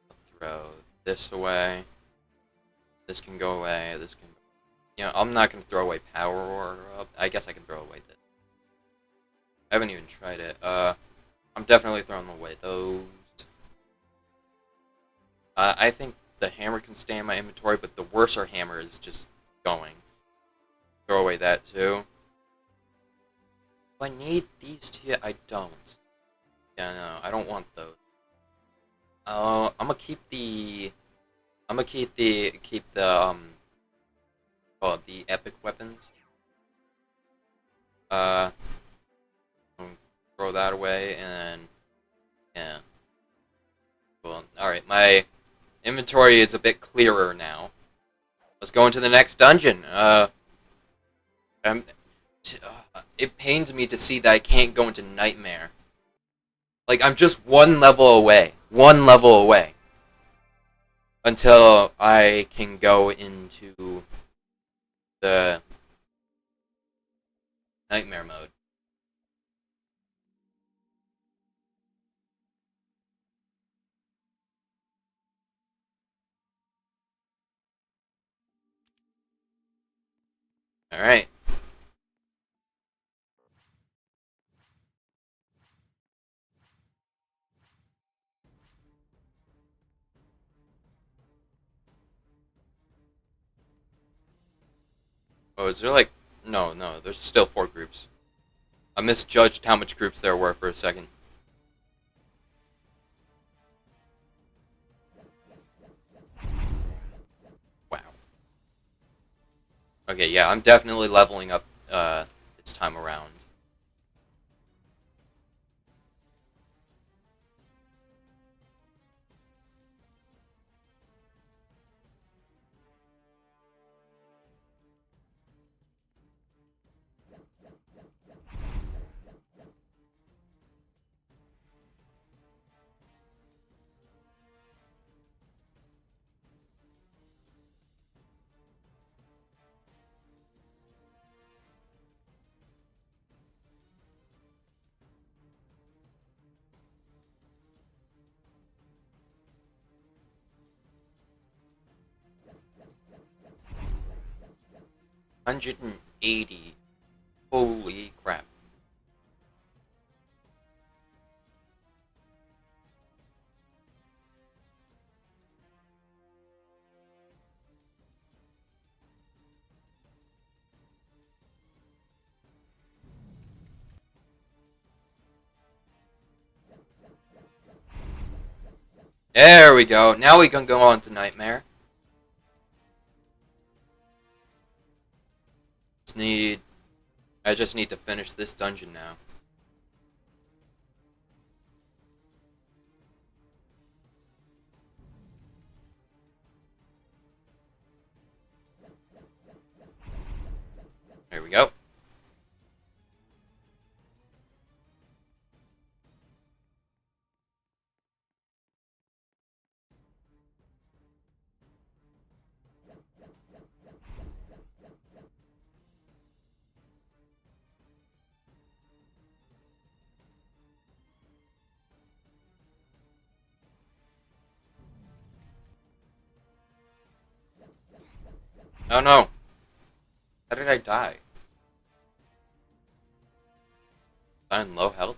I'll throw this away. This can go away. This can. You know, I'm not gonna throw away power or I guess I can throw away this. I haven't even tried it. I'm definitely throwing away those. I think the hammer can stay in my inventory, but the worser hammer is just going. Throw away that too. Do I need these two? I don't. Yeah, no, I don't want those. I'm gonna keep the. I'm gonna oh, the epic weapons. Uh, throw that away and yeah. Cool. All right, my inventory is a bit clearer now. Let's go into the next dungeon. Um, it pains me to see that I can't go into Nightmare. Like, I'm just one level away. One level away. Until I can go into the Nightmare mode. Alright. Oh, is there like... No, no, there's still 4 groups. I misjudged how much groups there were for a second. Wow. Okay, yeah, I'm definitely leveling up this time around. $180. Holy crap. There we go. Now we can go on to Nightmare. Just need... I just need to finish this dungeon now. There we go. Oh no. How did I die? I'm in low health?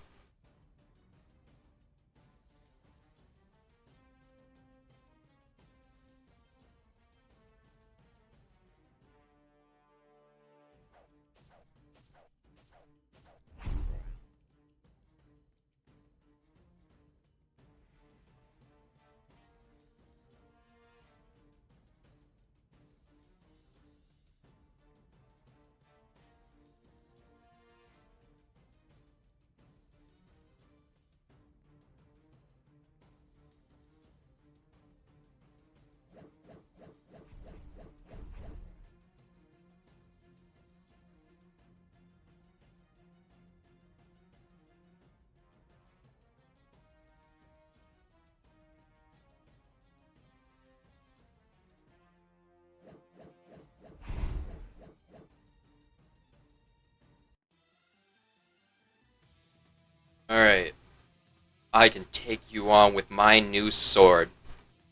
I can take you on with my new sword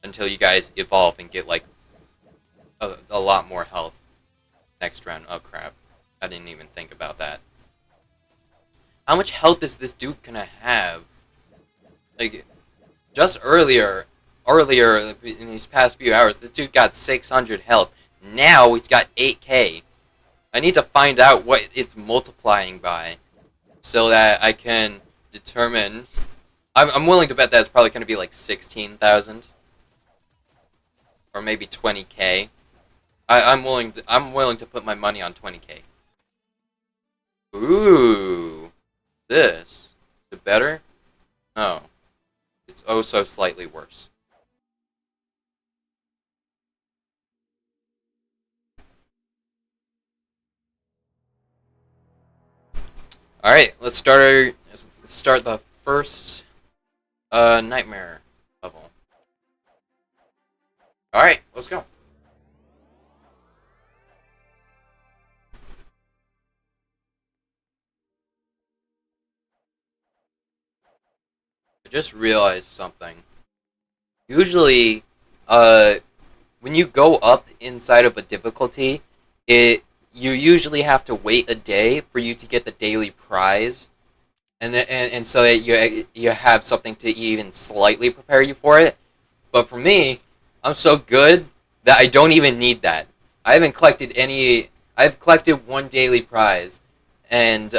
until you guys evolve and get like a lot more health next round. Oh crap. I didn't even think about that. How much health is this dude gonna have? Like, just earlier in these past few hours, this dude got 600 health. Now he's got 8k. I need to find out what it's multiplying by so that I can determine. I'm willing to bet that it's probably going to be like 16,000 or maybe 20k. I'm willing to put my money on 20k. Ooh, this is it better? No, it's oh so slightly worse. All right, let's start the first nightmare level. All right, let's go. I just realized something. Usually, uh, when you go up inside of a difficulty, it you usually have to wait a day for you to get the daily prize, and so that you have something to even slightly prepare you for it. But for me, I'm so good that I don't even need that. I haven't collected any. I've collected one daily prize, and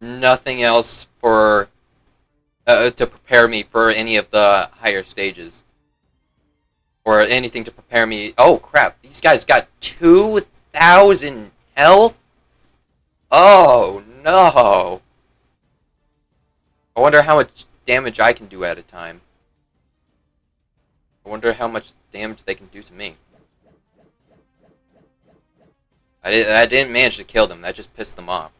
nothing else for to prepare me for any of the higher stages or anything to prepare me. Oh crap! These guys got 2,000 health. Oh no! I wonder how much damage I can do at a time. I wonder how much damage they can do to me. I didn't manage to kill them. That just pissed them off.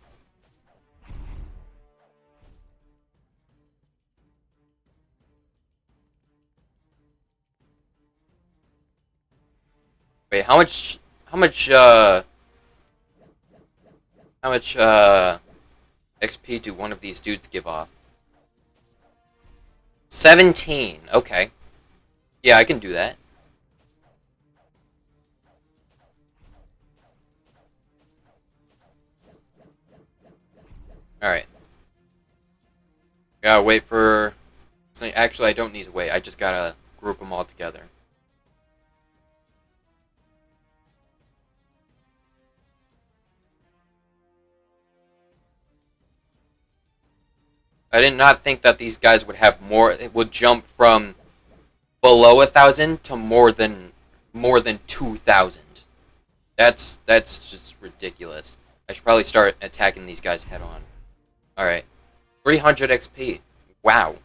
Wait, how much XP do one of these dudes give off? 17. Okay. Yeah, I can do that. Alright. Gotta wait for... Actually, I don't need to wait. I just gotta group them all together. I did not think that these guys would have more... It would jump from below 1,000 to more than 2,000. That's just ridiculous. I should probably start attacking these guys head on. Alright. 300 XP. Wow.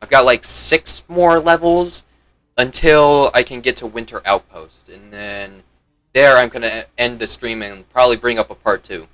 I've got like 6 more levels until I can get to Winter Outpost. And then there I'm going to end the stream and probably bring up a part 2.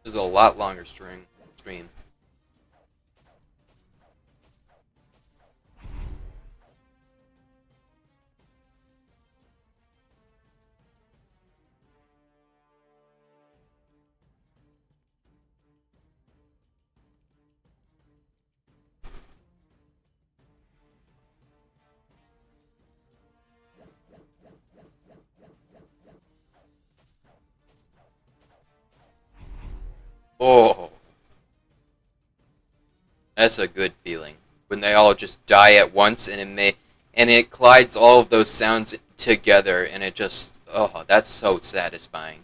This is a lot longer stream. Oh, that's a good feeling. When they all just die at once and it collides all of those sounds together and it just oh, that's so satisfying.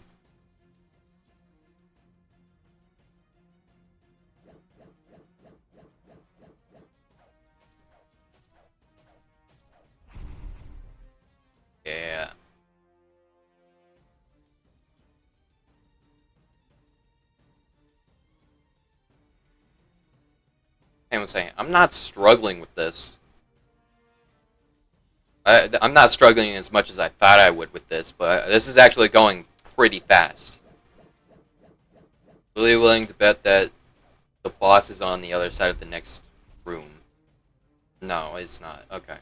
Yeah. I was saying, I'm not struggling with this. I'm not struggling as much as I thought I would with this, but this is actually going pretty fast. Really willing to bet that the boss is on the other side of the next room. No, it's not. Okay.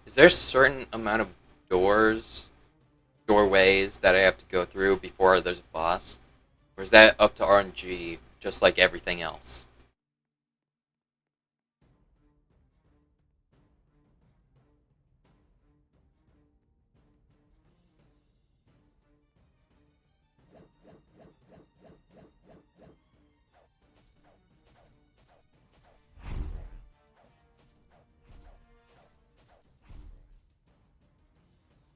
Is there a certain amount of doorways that I have to go through before there's a boss? Or is that up to RNG, just like everything else?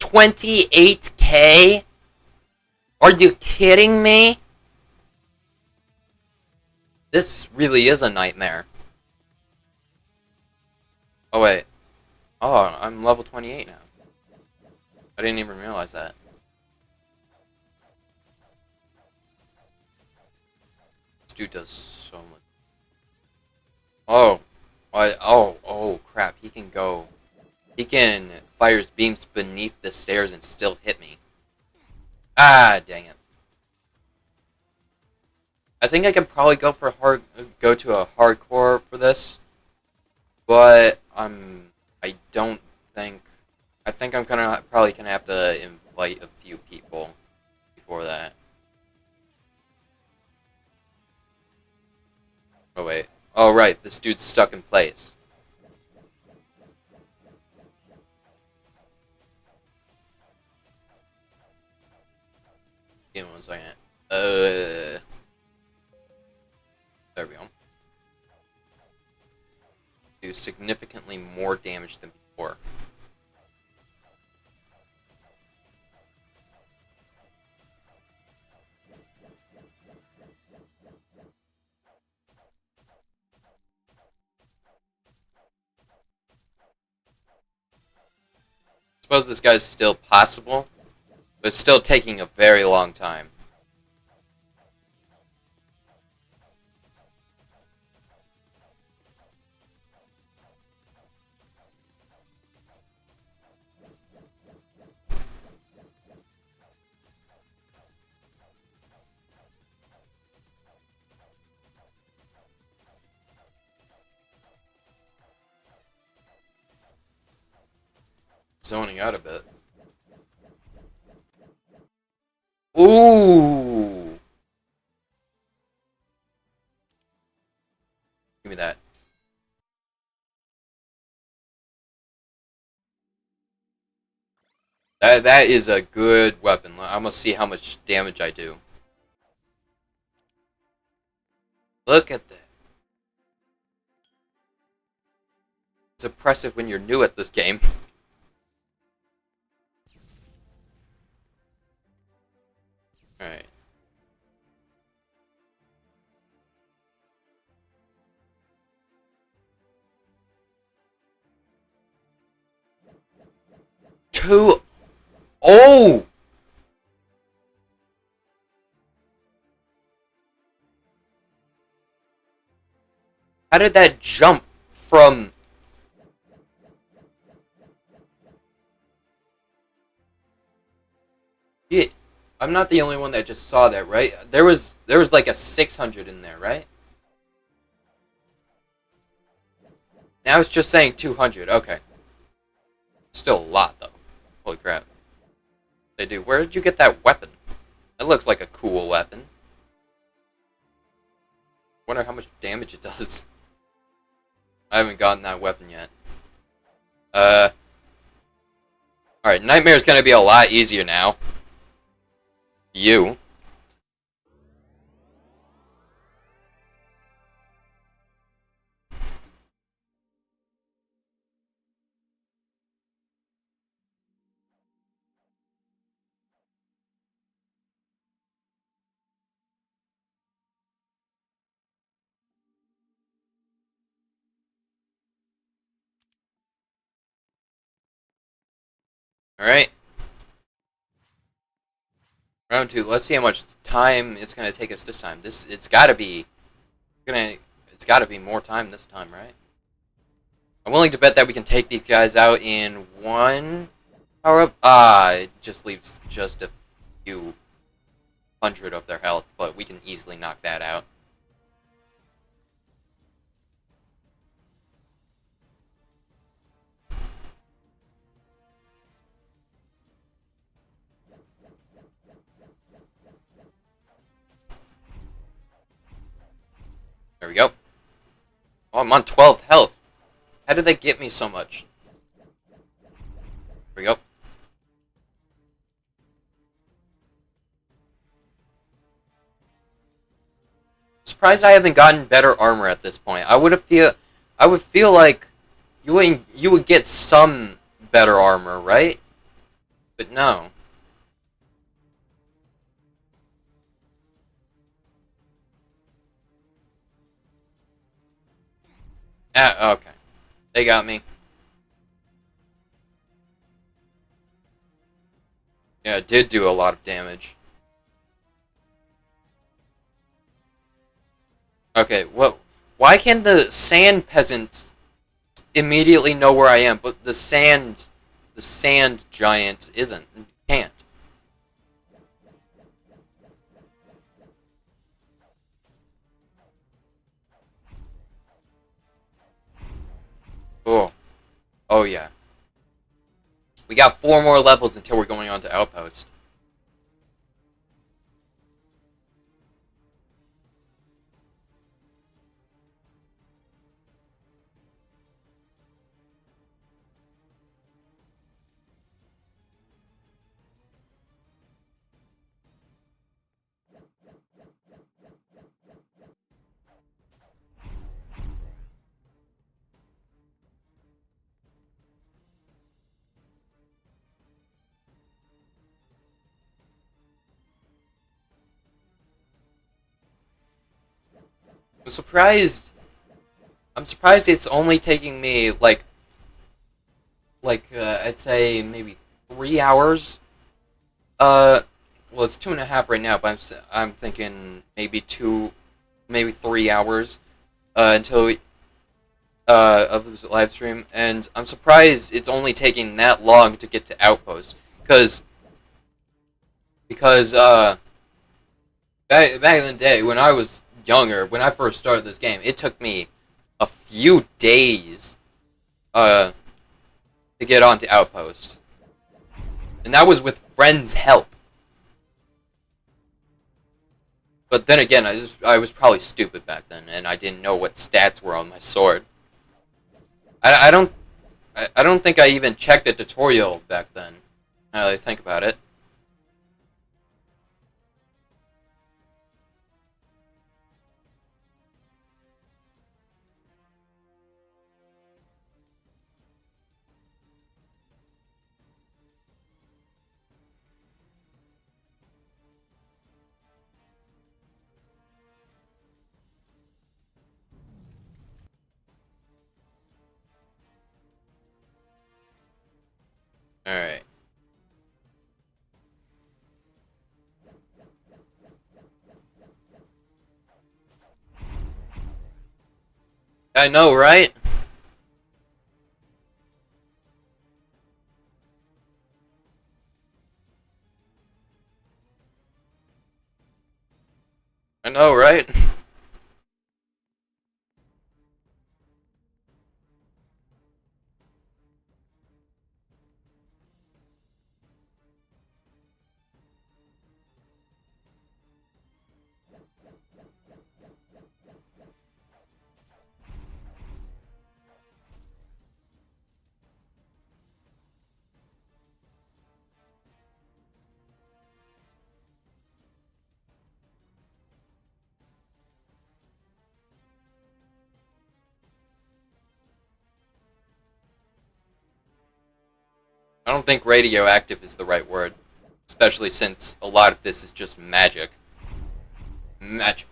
$28K? Are you kidding me? This really is a nightmare. Oh wait. Oh, I'm level 28 now. I didn't even realize that. This dude does so much. Oh. Oh, crap. He can go. He can fire his beams beneath the stairs and still hit me. Ah, dang it. I think I can probably go to a hardcore for this, but I don't think, I think I'm probably gonna have to invite a few people before that. Oh wait. Oh right, this dude's stuck in place. Give me 1 second. There we go. Do significantly more damage than before. Suppose this guy's still possible, but it's still taking a very long time. Zoning out a bit. Ooh! Give me that. That is a good weapon. I'm gonna see how much damage I do. Look at that. It's impressive when you're new at this game. Alright. Two. Oh! How did that jump from... Yeah, I'm not the only one that just saw that, right? There was like a 600 in there, right? Now it's just saying 200. Okay. Still a lot, though. Holy crap. They do. Where did you get that weapon? It looks like a cool weapon. Wonder how much damage it does. I haven't gotten that weapon yet. Alright, Nightmare's gonna be a lot easier now. You. Alright. Round two. Let's see how much time it's gonna take us this time. It's gotta be gonna it's gotta be more time this time, right? I'm willing to bet that we can take these guys out in one power up. It just leaves just a few hundred of their health, but we can easily knock that out. There we go. Oh, I'm on 12 health. How did they get me so much? There we go. Surprised I haven't gotten better armor at this point. I would feel like you would get some better armor, right? But no. Ah, okay. They got me. Yeah, it did do a lot of damage. Okay, well, why can the sand peasants immediately know where I am, but the sand giant isn't? Can't. Oh, oh yeah. We got 4 more levels until we're going on to Outpost. I'm surprised. I'm surprised it's only taking me I'd say maybe 3 hours. Well, it's 2.5 right now, but I'm thinking maybe 3 hours until of this live stream, and I'm surprised it's only taking that long to get to Outpost because back in the day when I was younger, when I first started this game, it took me a few days uh to get onto Outpost, and that was with friends' help. But then again, I was probably stupid back then, and I didn't know what stats were on my sword. I don't I don't think I even checked the tutorial back then. Now that I think about it. All right. I know, right? I know, right? I don't think radioactive is the right word, especially since a lot of this is just magic. Magic.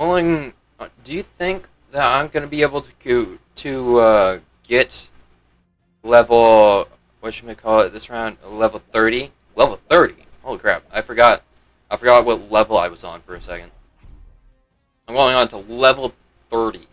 Do you think that I'm gonna be able to get level, what should we call it this round? Level 30? Level 30? Holy crap! I forgot what level I was on for a second. I'm going on to level 30.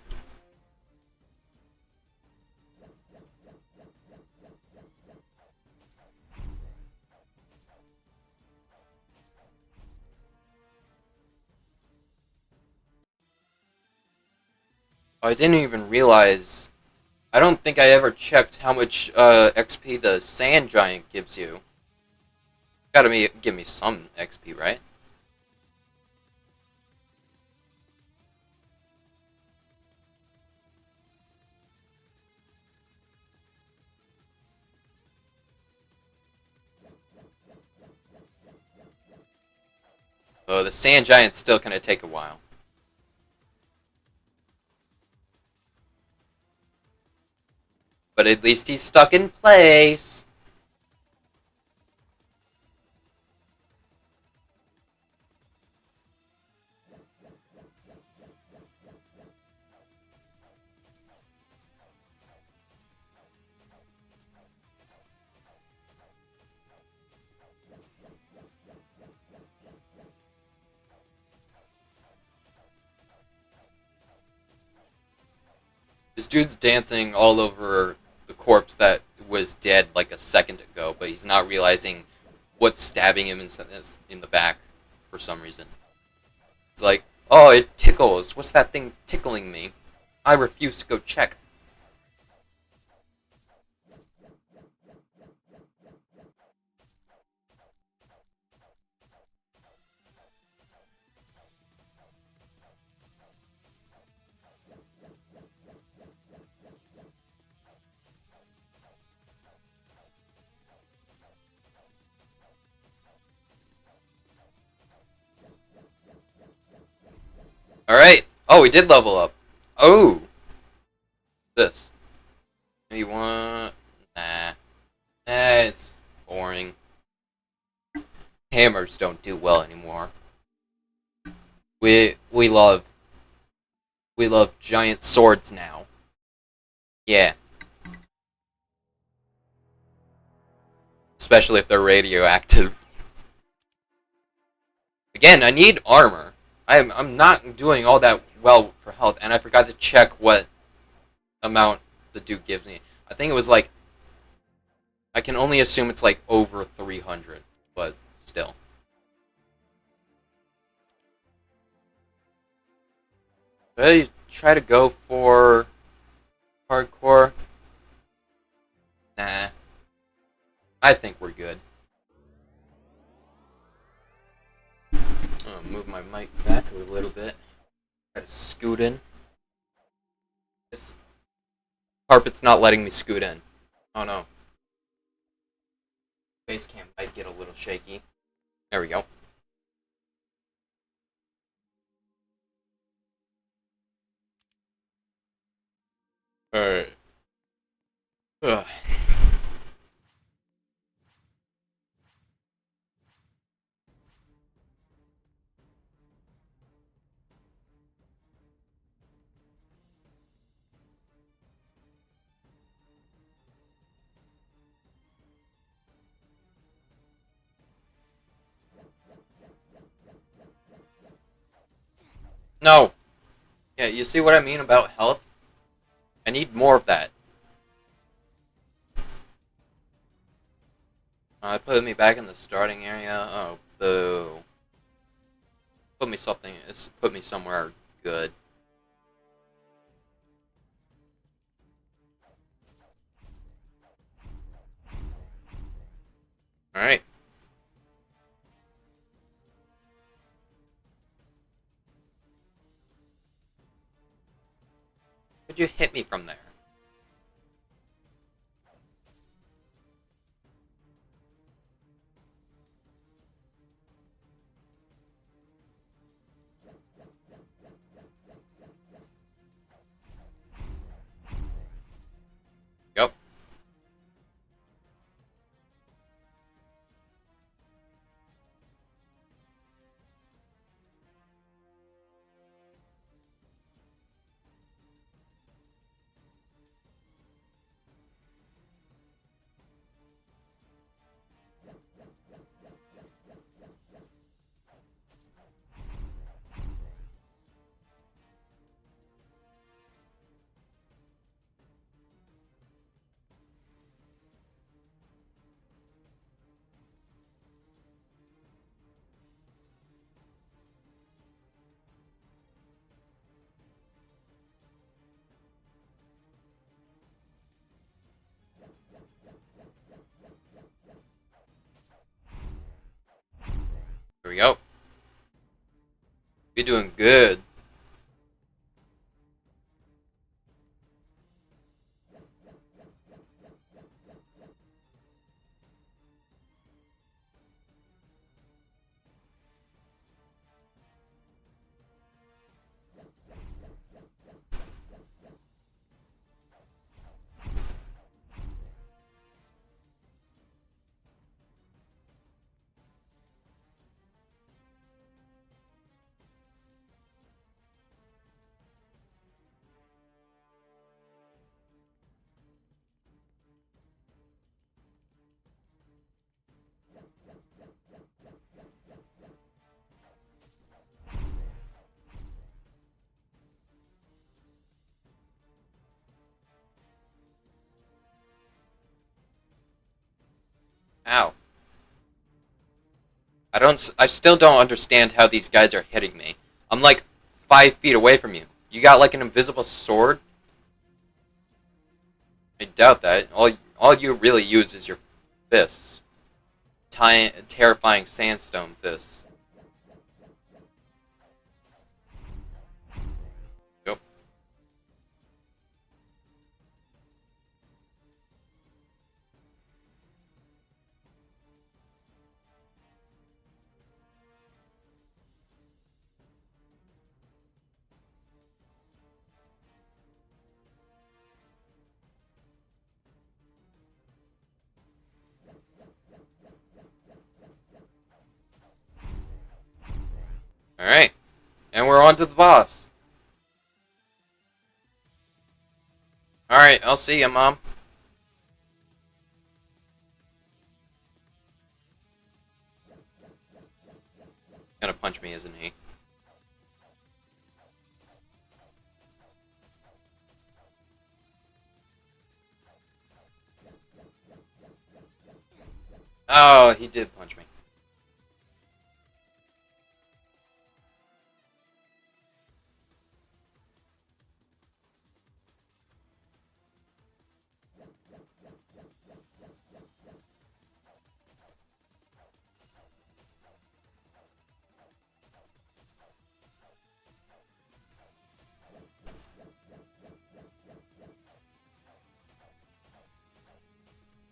I didn't even realize. I don't think I ever checked how much XP the Sand Giant gives you. Give me some XP, right? Oh, the Sand Giant's still gonna take a while. But at least he's stuck in place. This dude's dancing all over the corpse that was dead like a second ago, but he's not realizing what's stabbing him in the back for some reason. It's like, oh, it tickles. What's that thing tickling me? I refuse to go check. Alright. Oh, we did level up. Oh! This. Maybe one. Nah. It's boring. Hammers don't do well anymore. We we love we love giant swords now. Yeah. Especially if they're radioactive. Again, I need armor. I'm not doing all that well for health, and I forgot to check what amount the dude gives me. I think it was like, I can only assume it's like over 300, but still. Should I try to go for hardcore? Nah. I think we're good. I'll move my mic back a little bit. Try to scoot in. This carpet's not letting me scoot in. Oh no. Face cam might get a little shaky. There we go. Alright. No! Yeah, you see what I mean about health? I need more of that. Put me back in the starting area. Oh, boo. Put me somewhere good. Alright. Could you hit me from there? Yep. go. You're doing good. Ow. I still don't understand how these guys are hitting me. I'm like 5 feet away from you. You got like an invisible sword? I doubt that. All you really use is your fists. Terrifying sandstone fists. Go. Alright. And we're on to the boss. Alright, I'll see you, Mom. Gonna punch me, isn't he? Oh, he did punch me.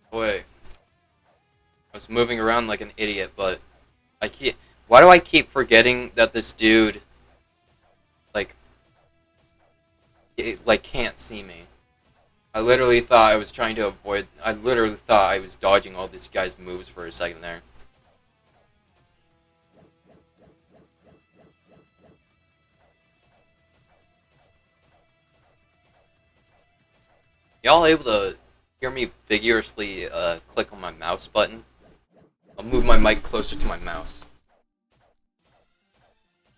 Boy. I was moving around like an idiot, but I keep... Why do I keep forgetting that this dude, like, can't see me? I literally thought I was trying to avoid... I literally thought I was dodging all this guy's moves for a second there. Y'all able to hear me vigorously click on my mouse button? I'll move my mic closer to my mouse.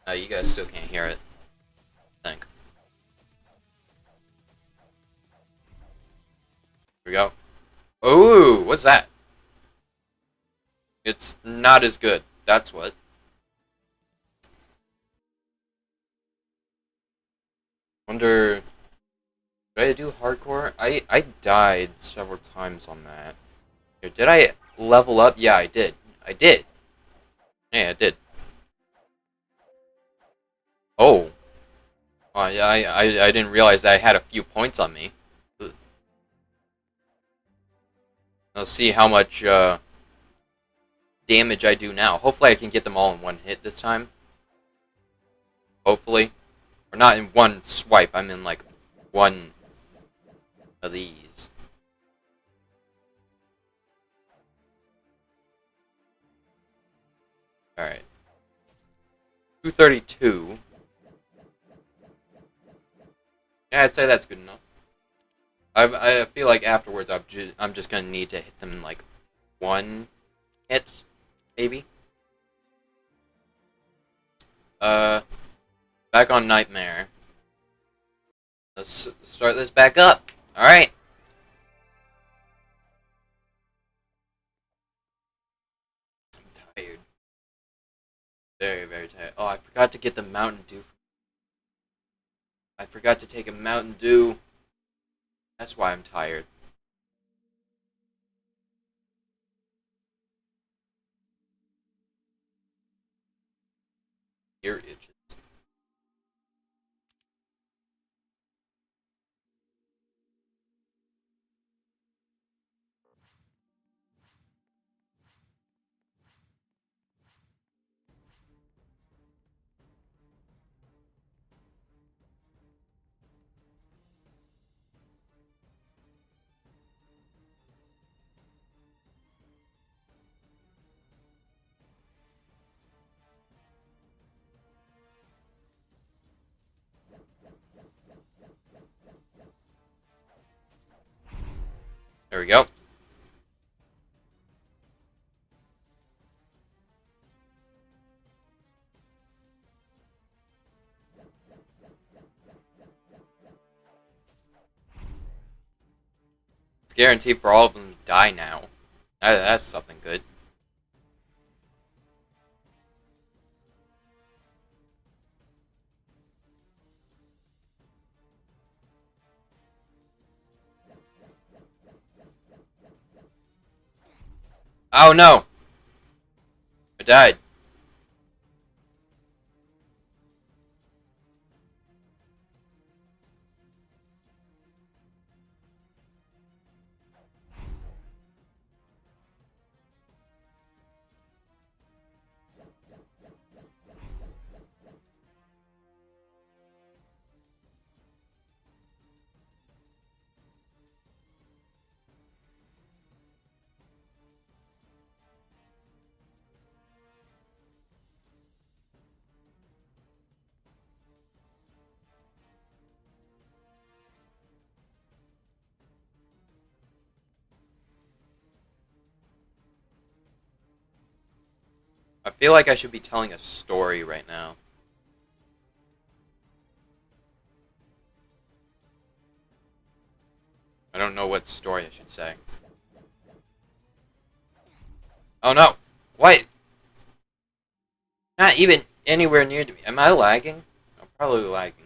You guys still can't hear it. I think. Here we go. Ooh, what's that? It's not as good. That's what. Wonder... Did I do hardcore? I died several times on that. Here, did I level up? Yeah, I did. I did. Yeah, I did. Oh. Yeah, I didn't realize that I had a few points on me. Let's see how much damage I do now. Hopefully I can get them all in one hit this time. Hopefully. Or not in one swipe, I'm in like one of these. Alright. 232. Yeah, I'd say that's good enough. I feel like afterwards I'm just gonna need to hit them in like one hit, maybe. Back on Nightmare. Let's start this back up. Alright. I'm tired. Very, very tired. Oh, I forgot to get the Mountain Dew. I forgot to take a Mountain Dew. That's why I'm tired. Ear itches. There we go. It's guaranteed for all of them to die now. That's something good. Oh no! I died. I feel like I should be telling a story right now. I don't know what story I should say. Oh no! Why? Not even anywhere near to me. Am I lagging? I'm probably lagging.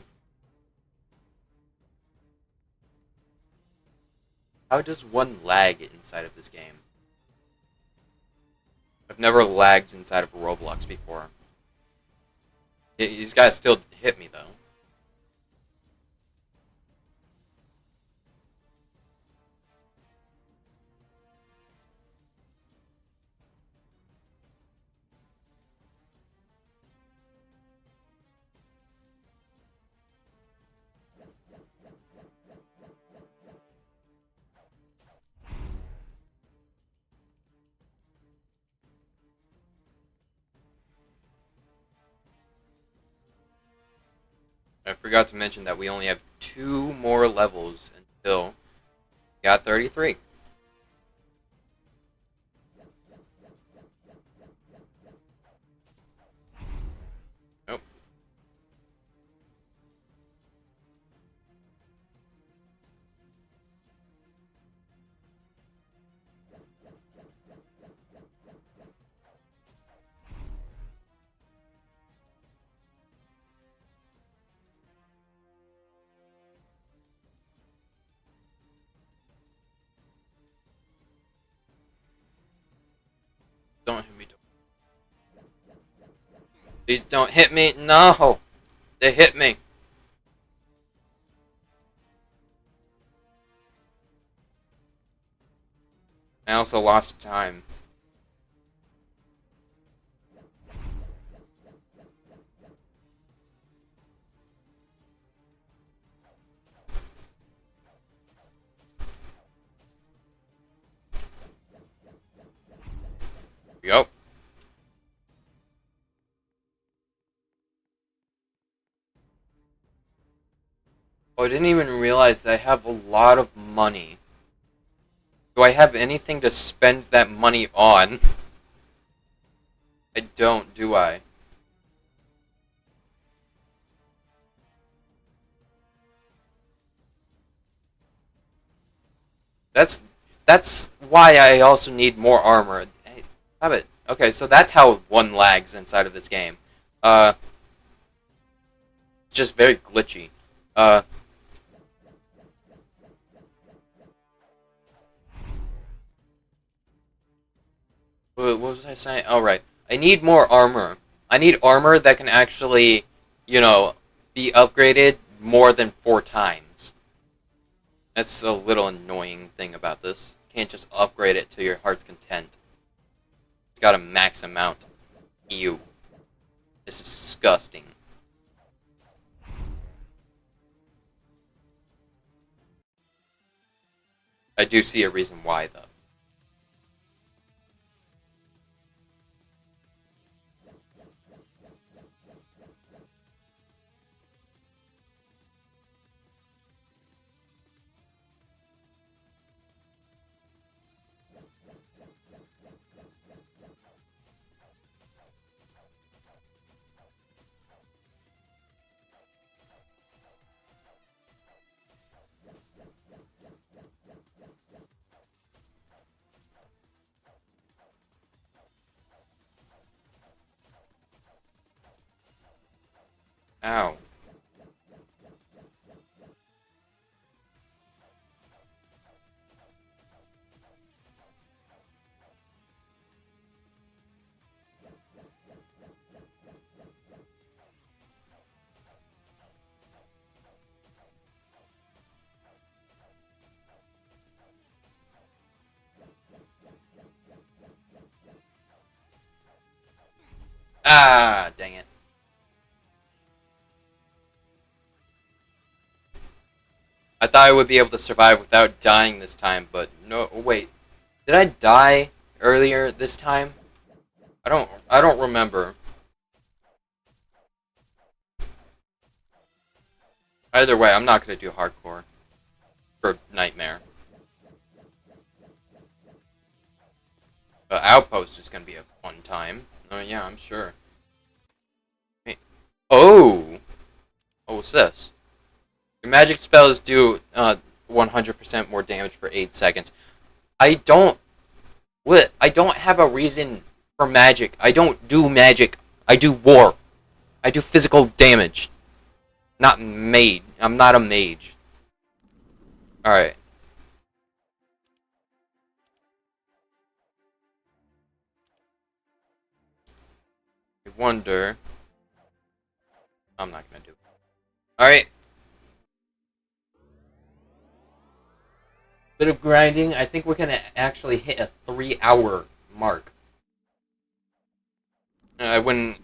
How does one lag inside of this game? I've never lagged inside of Roblox before. These guys still hit me though. I forgot to mention that we only have 2 more levels until we got 33. Nope. Don't hit me. Please don't hit me. No! They hit me. I also lost time. Here we go. Oh, I didn't even realize that I have a lot of money. Do I have anything to spend that money on? I don't, do I? That's that's why I also need more armor. Hey, have it. Okay, so that's how one lags inside of this game. Uh, it's just very glitchy. Uh, what was I saying? Oh, right. I need more armor. I need armor that can actually, you know, be upgraded more than 4 times. That's a little annoying thing about this. You can't just upgrade it to your heart's content. It's got a max amount. Ew. This is disgusting. I do see a reason why, though. Ow. Ah, dang it. I thought I would be able to survive without dying this time, but no, wait. Did I die earlier this time? I don't remember. Either way, I'm not gonna do hardcore for Nightmare. Outpost is gonna be a fun time. Oh yeah, I'm sure. Wait. Oh! Oh, what's this? Your magic spells do 100% more damage for 8 seconds. I don't... What? I don't have a reason for magic. I don't do magic. I do war. I do physical damage. Not mage. I'm not a mage. Alright. I wonder... I'm not gonna do it. Alright. Bit of grinding. I think we're gonna actually hit a 3-hour mark. I went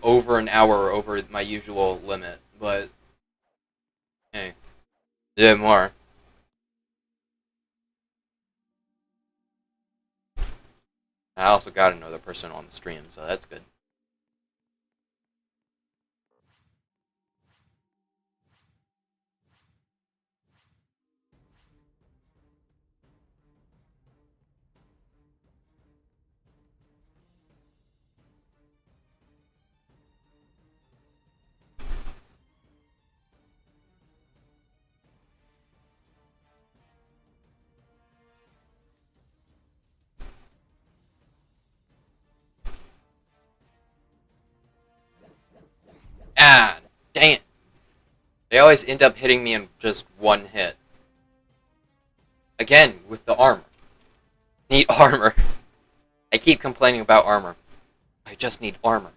over an hour over my usual limit, but hey, yeah, more. I also got another person on the stream, so that's good. Ah, dang it! They always end up hitting me in just one hit. Again, with the armor. Need armor. I keep complaining about armor. I just need armor.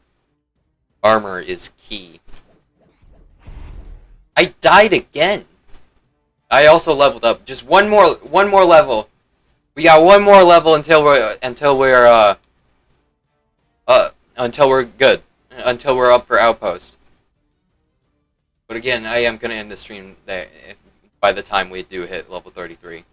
Armor is key. I died again. I also leveled up. Just one more level. We got one more level until we're good. Until we're up for Outpost. But again, I am gonna end the stream there by the time we do hit level 33.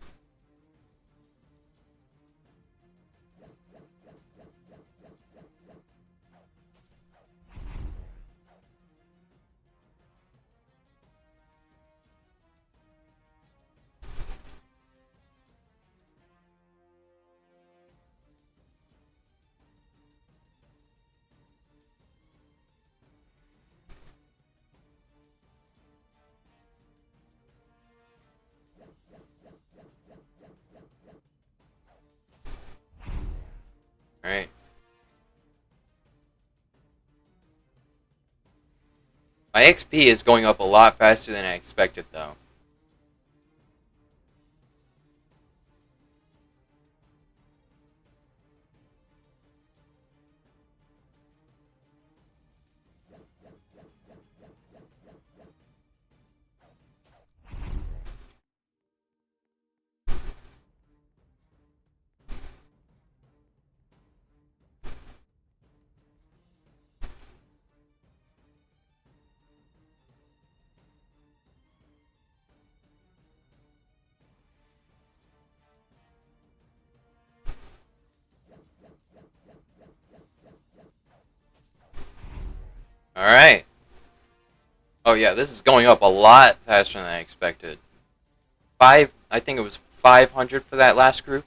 Alright. My XP is going up a lot faster than I expected, though. Alright. Oh yeah, this is going up a lot faster than I expected. I think it was 500 for that last group.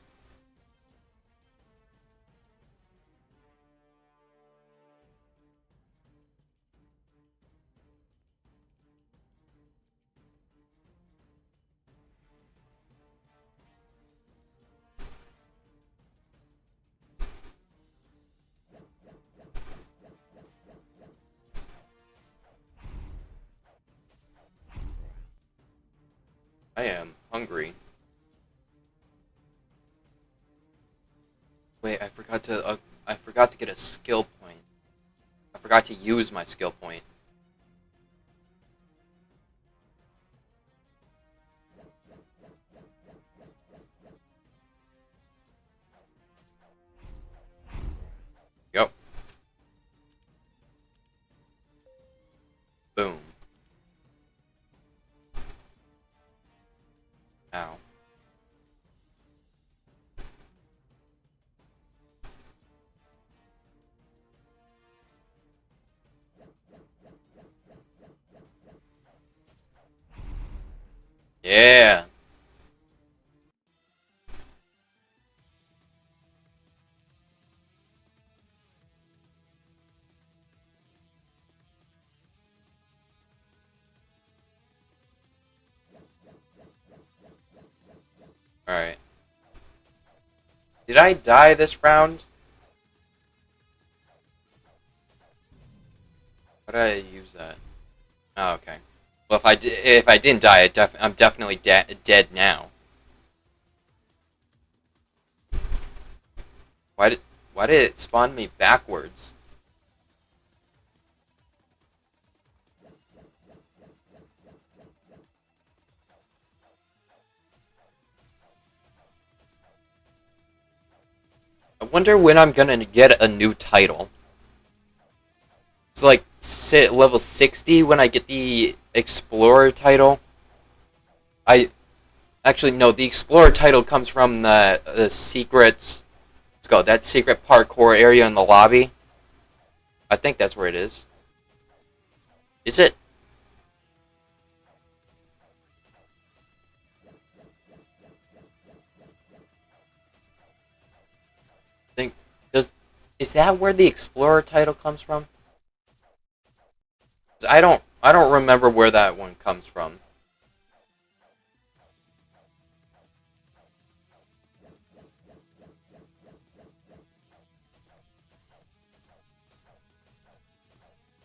I am hungry. Wait, I forgot to get a skill point. I forgot to use my skill point. Yep. Boom. Ow. Yeah. Alright. Did I die this round? How did I use that? Oh, okay. Well, if I didn't die, I'm definitely dead now. Why did why did it spawn me backwards? I wonder when I'm gonna get a new title. It's like level 60 when I get the Explorer title. I actually no, the Explorer title comes from the secrets. Let's go. That secret parkour area in the lobby. I think that's where it is. Is it? I think does is that where the Explorer title comes from? I don't remember where that one comes from.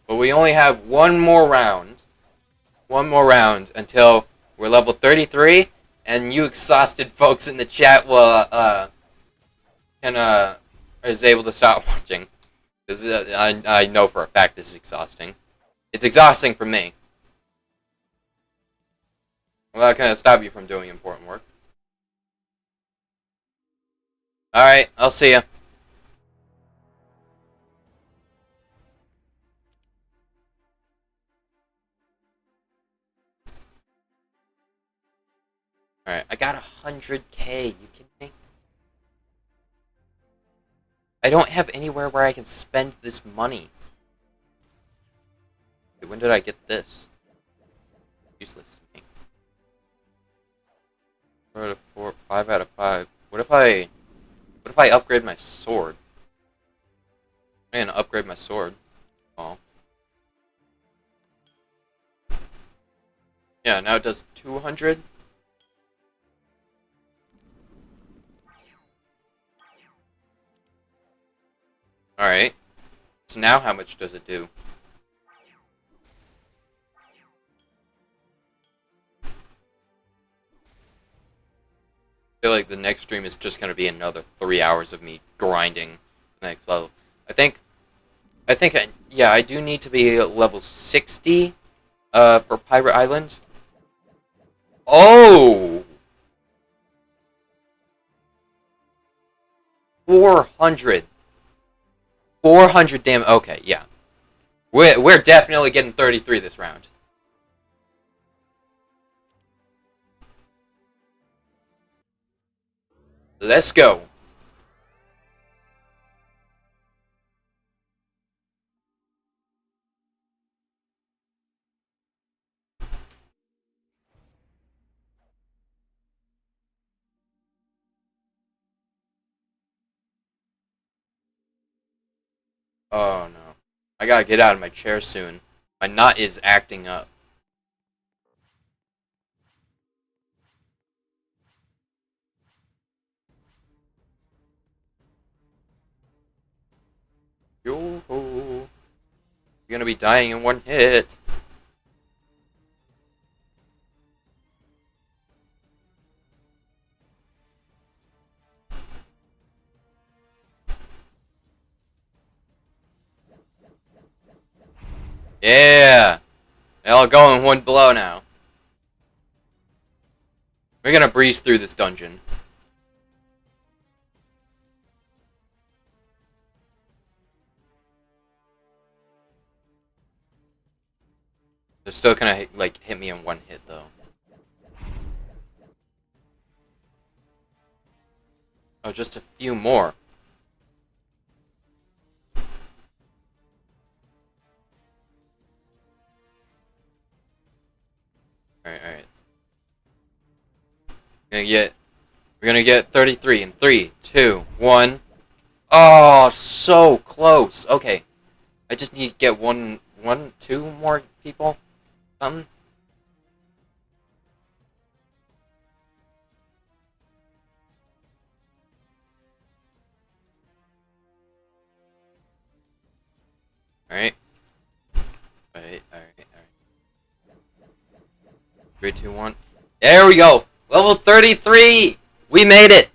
But we only have one more round. One more round until we're level 33, and you exhausted folks in the chat will can is able to stop watching. Because I know for a fact this is exhausting. It's exhausting for me. Well, that kind of stop you from doing important work. All right, I'll see ya. All right, I got 100K. You kidding me? I don't have anywhere where I can spend this money. Wait, when did I get this? Useless to me. 4 out of 4, 5 out of 5. What if I upgrade my sword? I'm gonna upgrade my sword. Oh. Yeah, now it does 200. Alright. So now how much does it do? I feel like the next stream is just gonna be another 3 hours of me grinding the next level. Yeah, I do need to be level 60 for Pirate Islands. Oh! 400. 400 damn. Okay, yeah. We're definitely getting 33 this round. Let's go. Oh no. I gotta get out of my chair soon. My nut is acting up. Yo-ho. You're gonna be dying in one hit. Yeah! They all go in one blow now. We're gonna breeze through this dungeon. They're still gonna like hit me in one hit though. Oh, just a few more. Alright. We're gonna get 33 in 3, 2, 1. Oh, so close. Okay. I just need to get two more people. Something. Alright. Alright. 3, 2, 1. There we go! Level 33! We made it!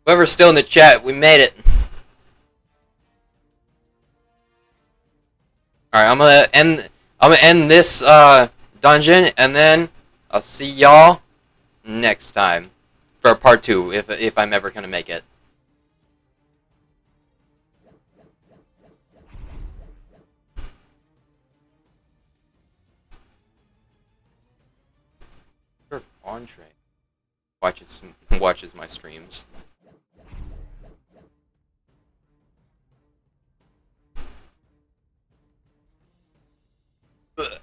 Whoever's still in the chat, we made it. Alright, I'm gonna end this dungeon, and then I'll see y'all next time for part 2 if I'm ever gonna make it. Andre watches my streams. Ugh.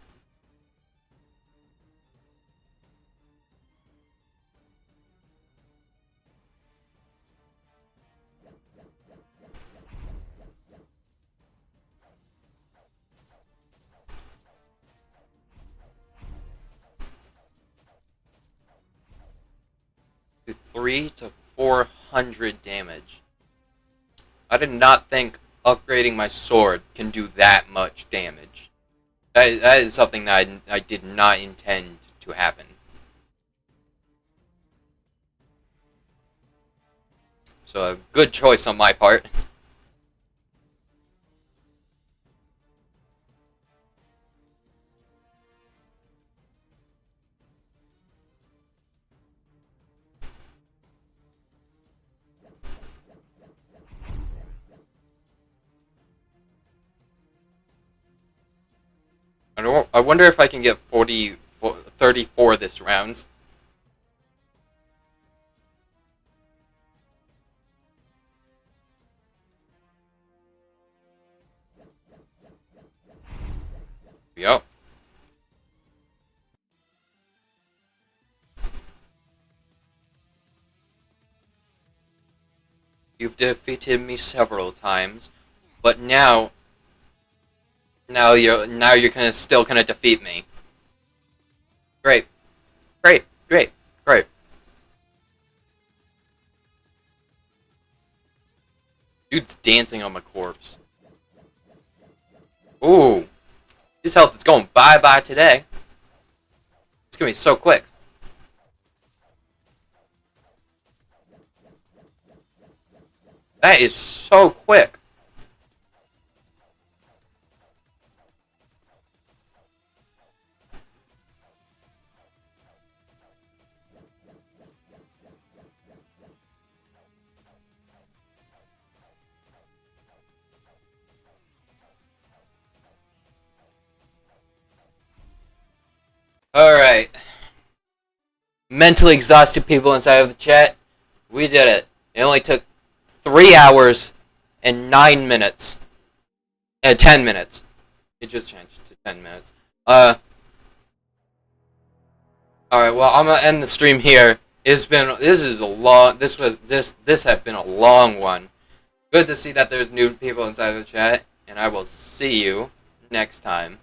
Do 3 to 400 damage. I did not think upgrading my sword can do that much damage. That is something that I did not intend to happen. So a good choice on my part. I wonder if I can get 34 this round. Yep. You've defeated me several times, but now you're gonna still gonna defeat me. Great. Dude's dancing on my corpse. Ooh. His health is going bye-bye today. It's gonna be so quick. That is so quick. Alright. Mentally exhausted people inside of the chat. We did it. It only took 3 hours and 9 minutes. 10 minutes. It just changed to 10 minutes. Alright, well, I'm gonna end the stream here. This has been a long one. Good to see that there's new people inside the chat, and I will see you next time.